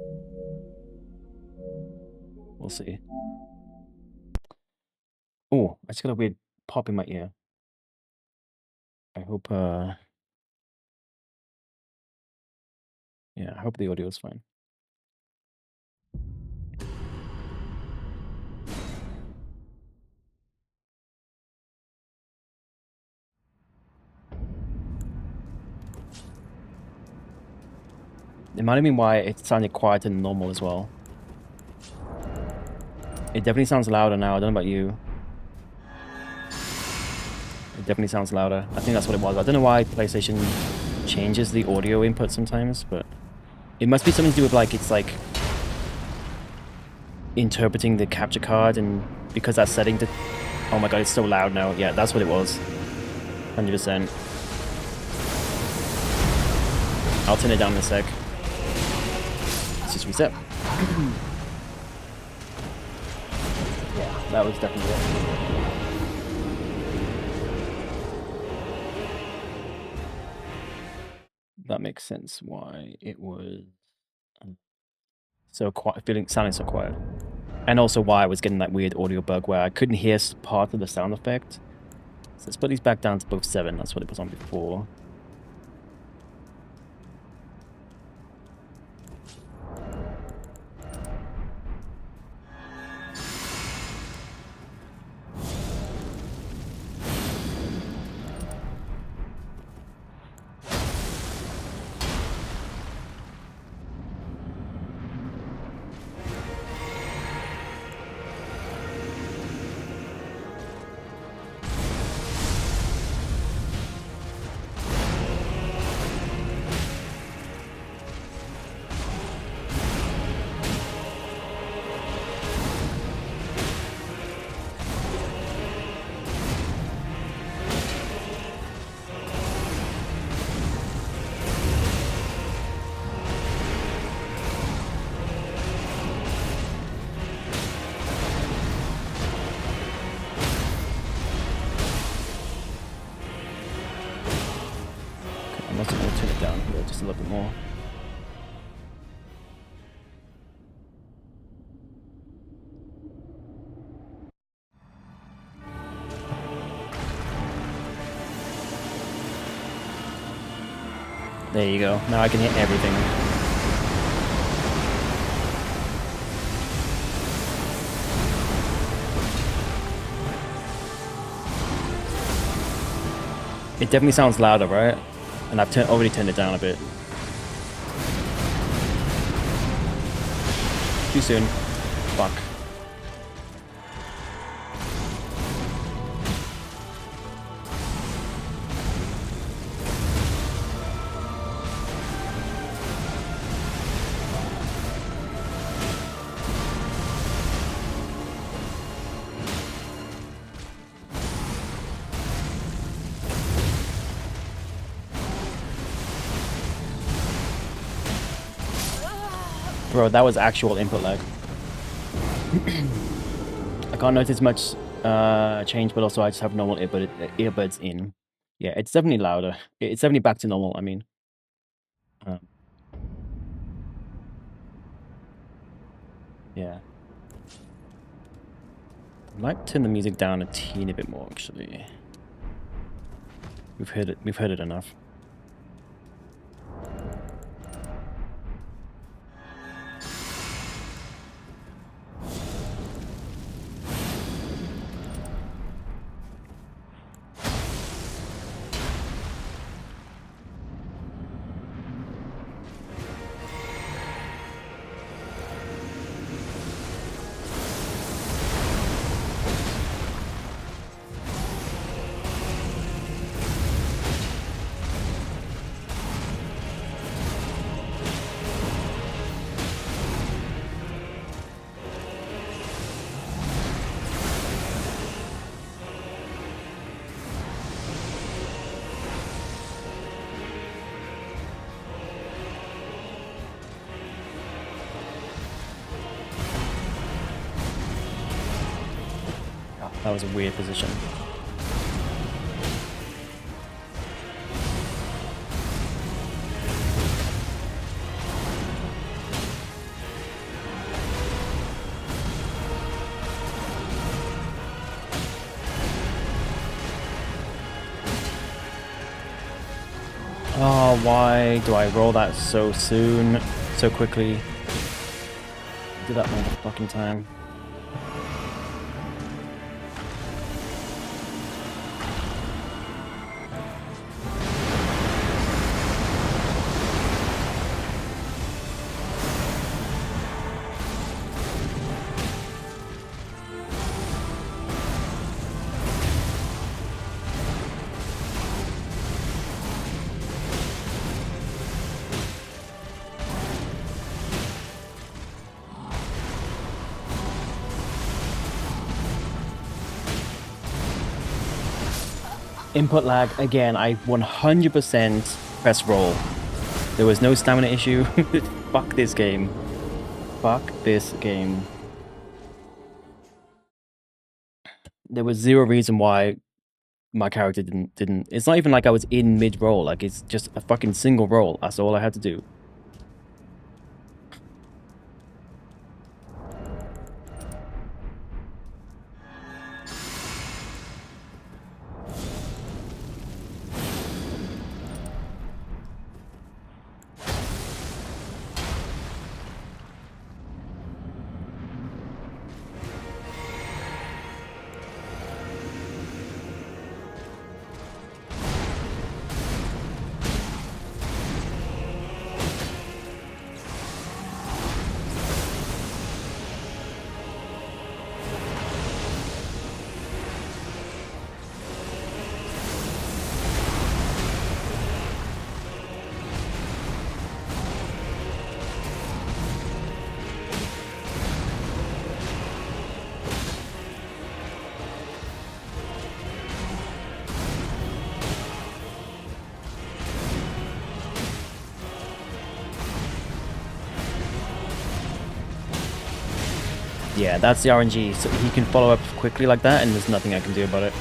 We'll see. Oh, I just got a weird pop in my ear. I hope yeah, I hope the audio is fine. It might have been why it sounded quieter than normal as well. It definitely sounds louder now. I don't know about you. It definitely sounds louder. I think that's what it was. I don't know why PlayStation changes the audio input sometimes, but it must be something to do with like it's like interpreting the capture card, and because that setting to... Oh my god, it's so loud now. Yeah, that's what it was. 100%. I'll turn it down in a sec. Let's just reset. Yeah, that was definitely it. That makes sense why it was so quiet, sounding so quiet. And also why I was getting that weird audio bug where I couldn't hear part of the sound effect. So let's put these back down to both 7. That's what it was on before. Just a little bit more. There you go. Now I can hit everything. It definitely sounds louder, right? And I've already turned it down a bit. Too soon. fuck. Bro, that was actual input lag. I can't notice much change, but also I just have normal earbuds in. Yeah, it's definitely louder. It's definitely back to normal, I mean. Yeah. I might turn the music down a teeny bit more, actually. We've heard it enough. That was a weird position. Oh, why do I roll that so soon, so quickly? Do that all the fucking time. Input lag, again, I 100% press roll. There was no stamina issue. Fuck this game. Fuck this game. There was zero reason why my character didn't. It's not even like I was in mid-roll, like it's just a fucking single roll. That's all I had to do. Yeah, that's the RNG. So he can follow up quickly like that, and there's nothing I can do about it.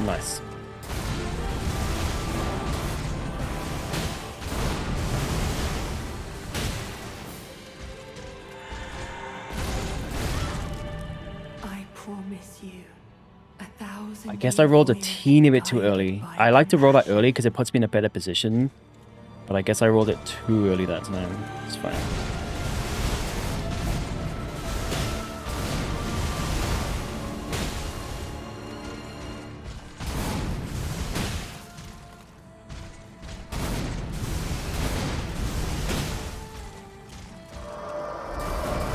Nice. I guess I rolled a teeny bit too early. I like to roll that early because it puts me in a better position. But I guess I rolled it too early that time. It's fine.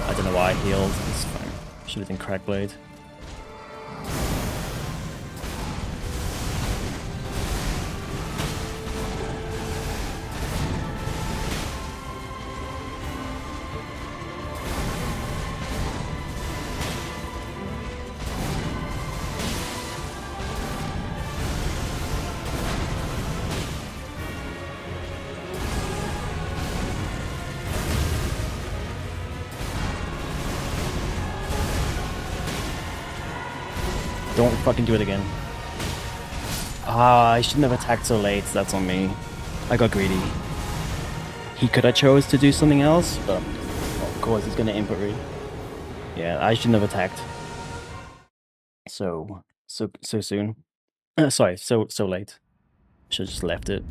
I don't know why I healed. It's fine. Should have been Crack Blade. Don't fucking do it again. Ah, I shouldn't have attacked so late. That's on me. I got greedy. He could have chose to do something else, but of course he's gonna input read. Yeah, I shouldn't have attacked. So soon. Sorry, so late. Should have just left it.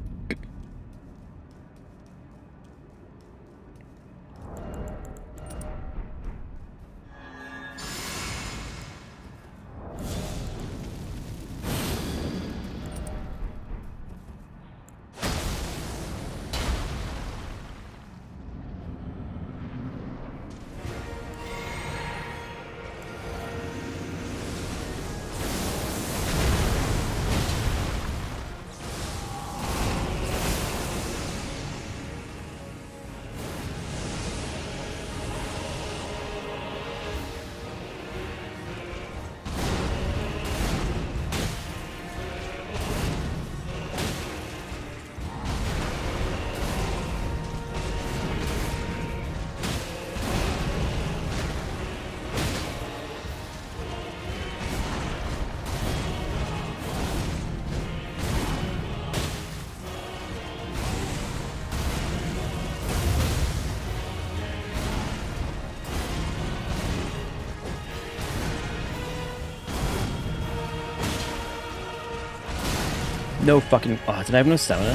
No fucking... Oh, did I have no stamina?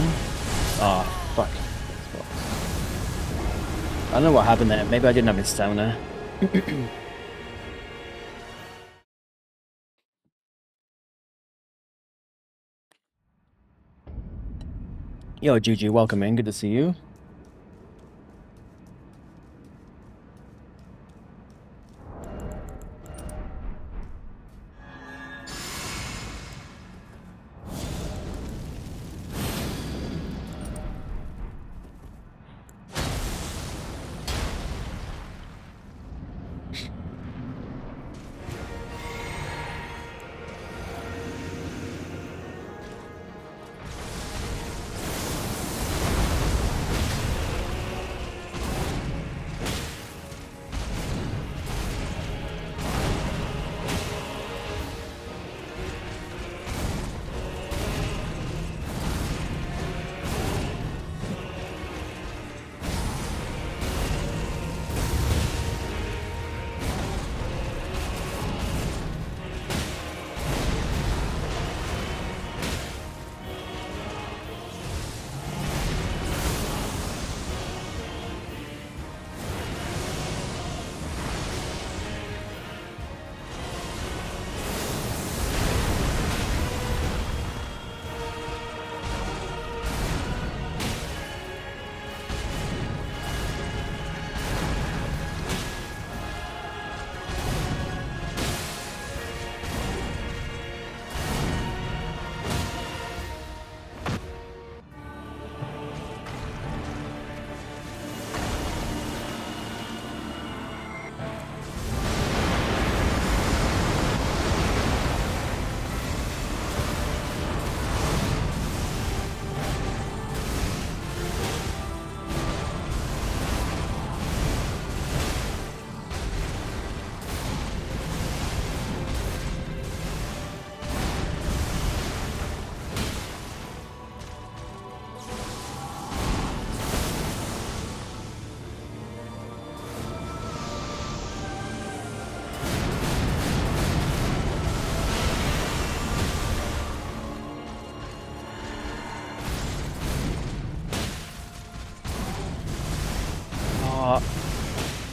Oh, fuck. I don't know what happened there. Maybe I didn't have any stamina. Yo, Juju, welcome in. Good to see you.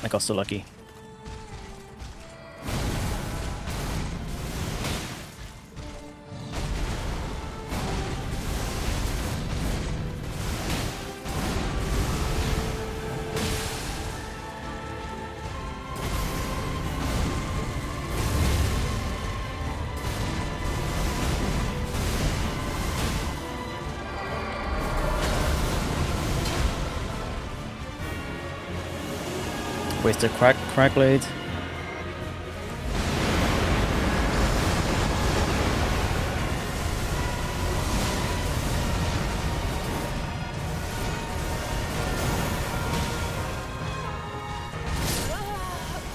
I got so lucky. Wasted crack blade.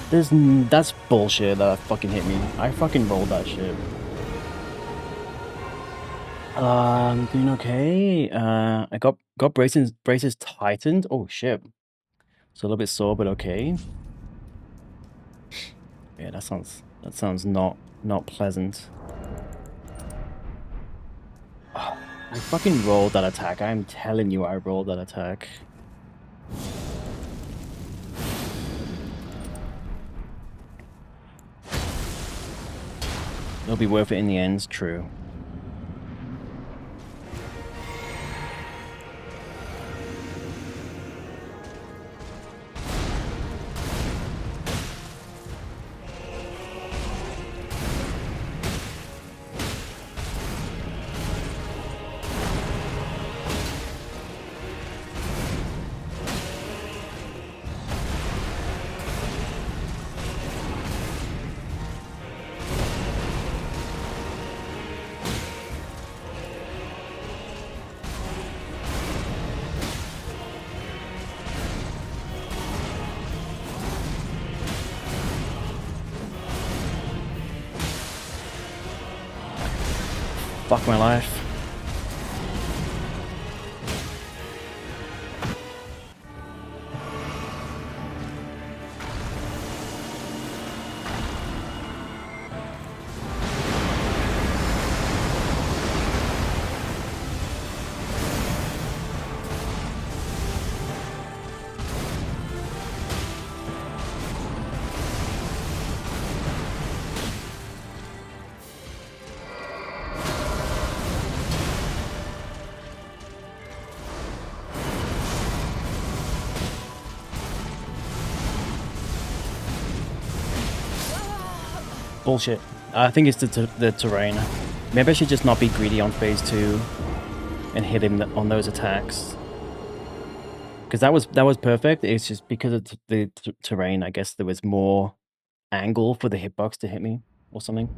That's bullshit that fucking hit me. I fucking rolled that shit. Doing okay. I got braces tightened. Oh shit. So a little bit sore, but okay. Yeah, that sounds not pleasant. Oh, I fucking rolled that attack. I'm telling you, I rolled that attack. It'll be worth it in the end. True. Fuck my life. Bullshit. I think it's the terrain. Maybe I should just not be greedy on phase 2 and hit him on those attacks. Because that was perfect. It's just because of the terrain. I guess there was more angle for the hitbox to hit me or something.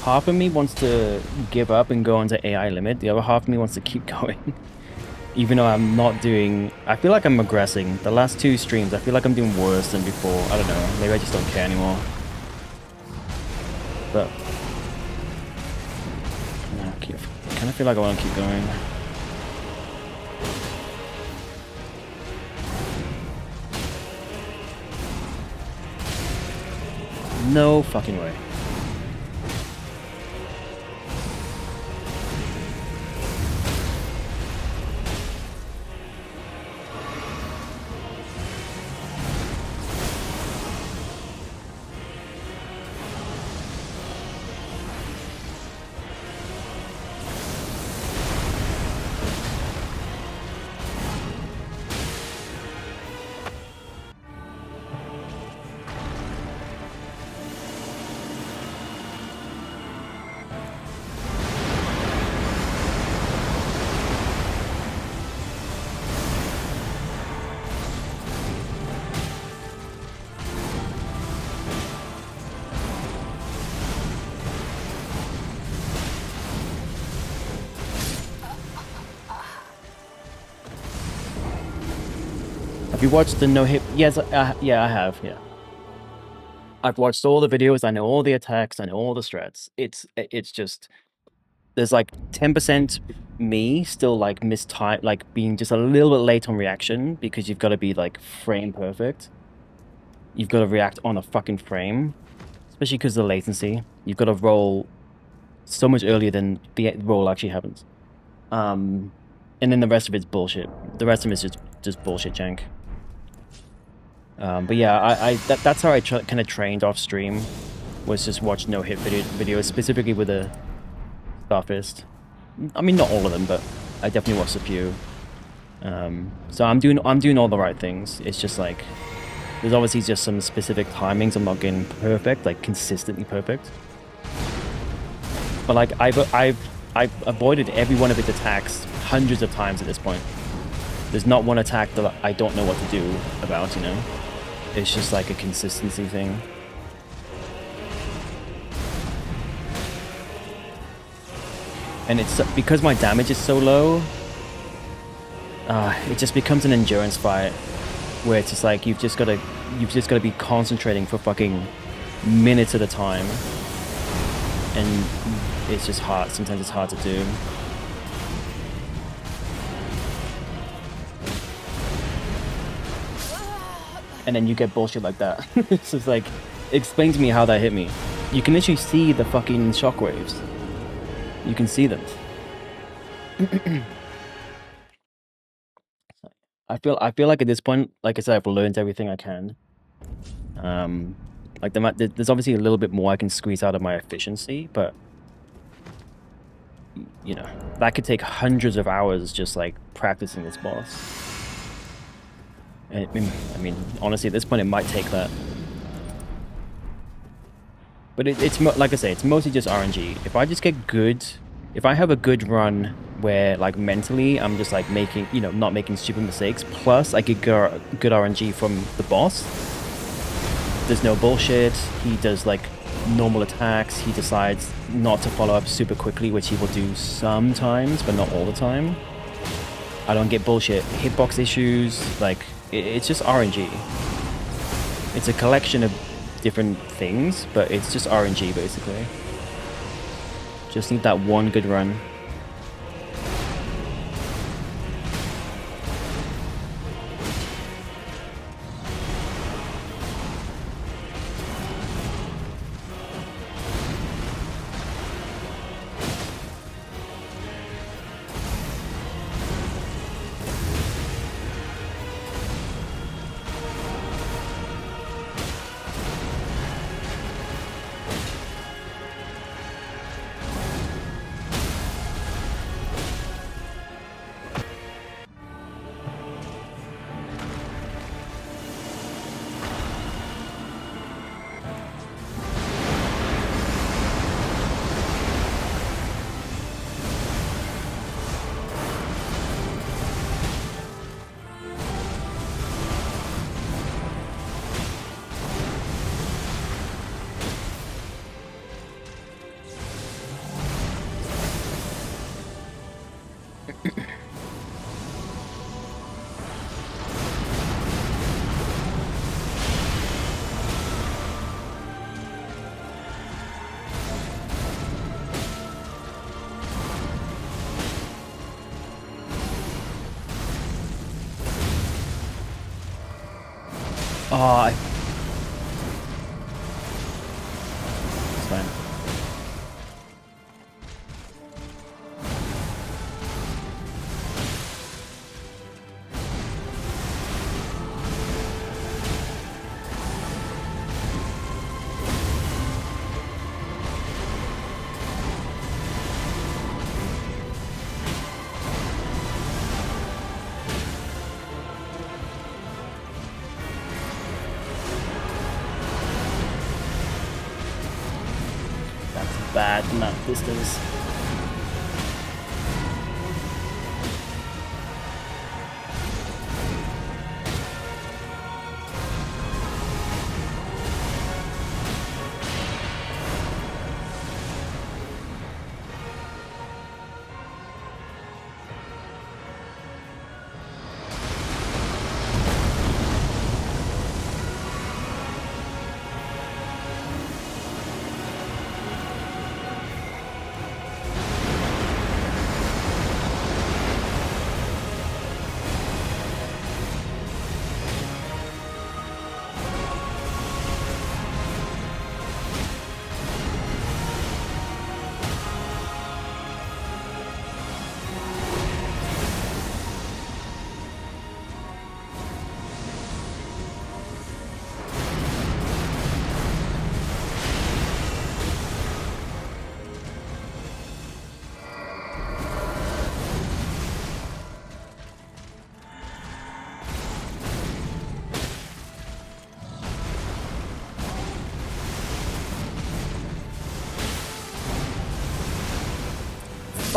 Half of me wants to give up and go into AI limit. The other half of me wants to keep going. Even though I'm not doing... I feel like I'm regressing. The last 2 streams, I feel like I'm doing worse than before. I don't know. Maybe I just don't care anymore. But... I kind of feel like I want to keep going. No fucking way. Have you watched the no hit? Yes, yeah, I have. Yeah, I've watched all the videos. I know all the attacks. I know all the strats. It's just there's like 10% me still like mistime, like being just a little bit late on reaction because you've got to be like frame perfect. You've got to react on a fucking frame, especially because of the latency. You've got to roll so much earlier than the roll actually happens. And then the rest of it's bullshit. The rest of it's just bullshit jank. But yeah, that's how I kind of trained off stream, was just watch no hit videos, specifically with a Starfist. I mean, not all of them, but I definitely watched a few. So I'm doing all the right things. It's just like there's obviously just some specific timings I'm not getting perfect, like consistently perfect. But like I've avoided every one of its attacks hundreds of times at this point. There's not one attack that I don't know what to do about, you know? It's just like a consistency thing. And it's because my damage is so low, it just becomes an endurance fight where it's just like you've just got to be concentrating for fucking minutes at a time, and it's just hard. Sometimes it's hard to do. And then you get bullshit like that. It's just like, explain to me how that hit me. You can literally see the fucking shockwaves. You can see them. I feel like at this point, like I said, I've learned everything I can. Like there's obviously a little bit more I can squeeze out of my efficiency, but you know, that could take hundreds of hours just like practicing this boss. And I mean, honestly, at this point, it might take that. But it's like I say, it's mostly just RNG. If I just get good, if I have a good run where like mentally I'm just like making, you know, not making stupid mistakes, plus I get good RNG from the boss. There's no bullshit. He does like normal attacks. He decides not to follow up super quickly, which he will do sometimes, but not all the time. I don't get bullshit hitbox issues. Like, it's just RNG. It's a collection of different things, but it's just RNG basically. Just need that one good run. Oh, it's fine. Bad map distance.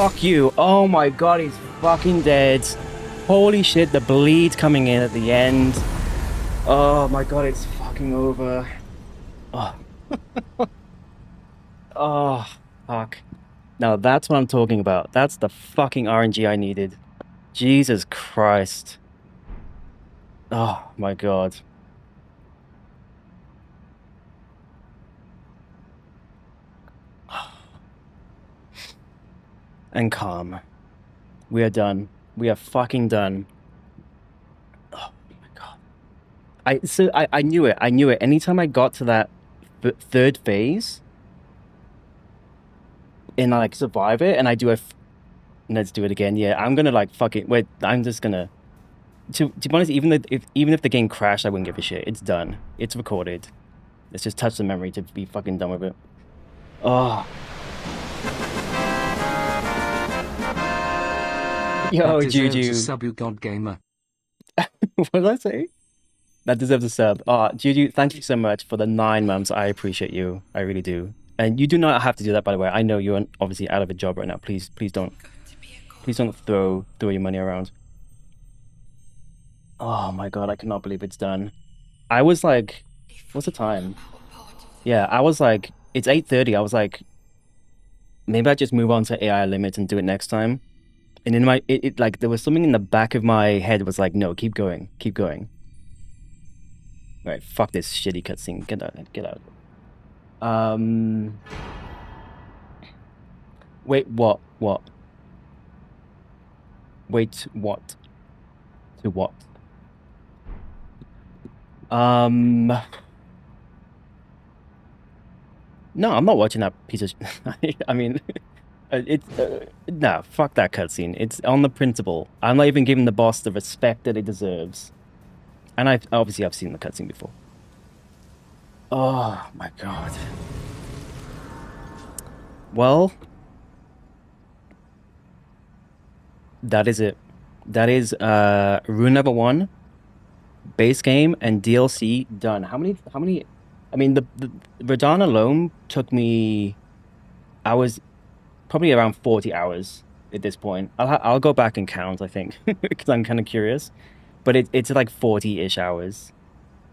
Fuck you. Oh my god, he's fucking dead. Holy shit, the bleed coming in at the end. Oh my god, it's fucking over. Oh, oh, fuck. Now that's what I'm talking about. That's the fucking RNG I needed. Jesus Christ. Oh my god. And calm. We are done. We are fucking done. Oh my god. I knew it. I knew it. Anytime I got to that third phase and I like survive it and I do let's do it again. Yeah, I'm gonna like fuck it. Wait, I'm just gonna to be honest, even if the game crashed, I wouldn't give a shit. It's done. It's recorded. Let's just touch the memory to be fucking done with it. Oh. Yo, That deserves Juju. a sub, you god gamer. What did I say? That deserves a sub. Juju, thank you so much for the 9 months. I appreciate you. I really do. And you do not have to do that, by the way. I know you're obviously out of a job right now. Please don't throw your money around. Oh my God, I cannot believe it's done. I was like, what's the time? Yeah, I was like, it's 8:30. I was like, maybe I just move on to AI limits and do it next time. And in it like there was something in the back of my head was like, no, keep going, keep going. Right, fuck this shitty cutscene. Get out, get out. Wait, what? What? Wait, what? To what? No, I'm not watching that piece of. I mean, it's nah. Fuck that cutscene. It's on the principle. I'm not even giving the boss the respect that it deserves. And I've seen the cutscene before. Oh my God. Well, that is it. That is rune number 1, base game and DLC done. How many I mean the Radahn alone took me I was probably around 40 hours at this point. I'll go back and count, I think, because I'm kind of curious. But it's like 40-ish hours.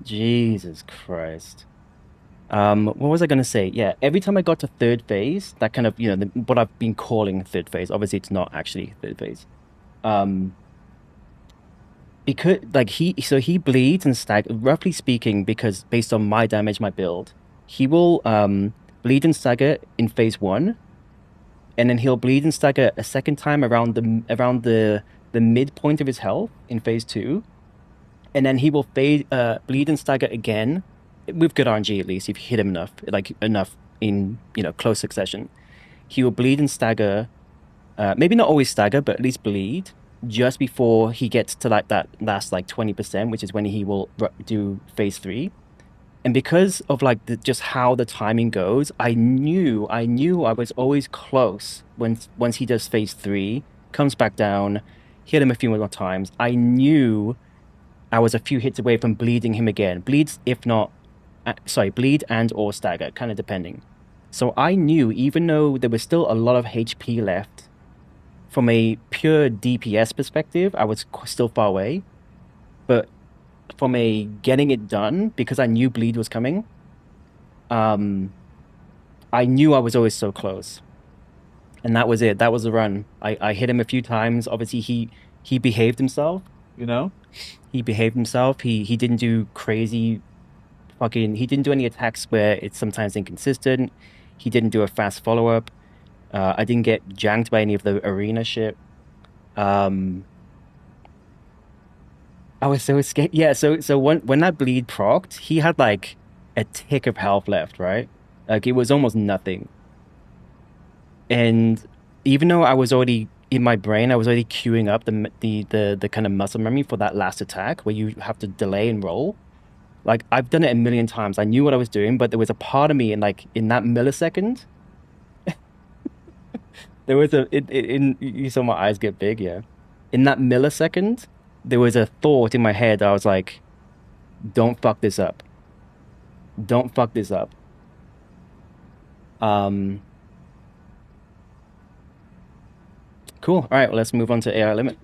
Jesus Christ. What was I gonna say? Yeah, every time I got to third phase, that kind of, what I've been calling third phase. Obviously, it's not actually third phase. Um, because like he bleeds and roughly speaking, because based on my damage, my build, he will bleed and stagger in phase 1, and then he'll bleed and stagger a second time around the midpoint of his health in phase 2, and then he will bleed and stagger again with good RNG, at least if you hit him enough in close succession. He will bleed and stagger, maybe not always stagger, but at least bleed just before he gets to like that last like 20%, which is when he will do phase 3. And because of like just how the timing goes, I knew I was always close once he does phase 3, comes back down, hit him a few more times. I knew I was a few hits away from bleeding him again. Bleeds, if not, bleed and or stagger, kind of depending. So I knew, even though there was still a lot of HP left, from a pure DPS perspective, I was still far away. But from a getting it done, because I knew bleed was coming, I knew I was always so close. And that was it. That was the run. I hit him a few times. Obviously, he behaved himself, He behaved himself. He didn't do crazy he didn't do any attacks where it's sometimes inconsistent. He didn't do a fast follow-up. I didn't get janked by any of the arena shit. I was so scared. Yeah, so when that bleed procced, he had like a tick of health left, right? Like it was almost nothing. And even though I was already in my brain, I was already queuing up the kind of muscle memory for that last attack where you have to delay and roll. Like I've done it a million times. I knew what I was doing, but there was a part of me in that millisecond. There was you saw my eyes get big, yeah. In that millisecond, there was a thought in my head. I was like, "Don't fuck this up. Don't fuck this up." Um, Cool. All right, well, let's move on to AI limit.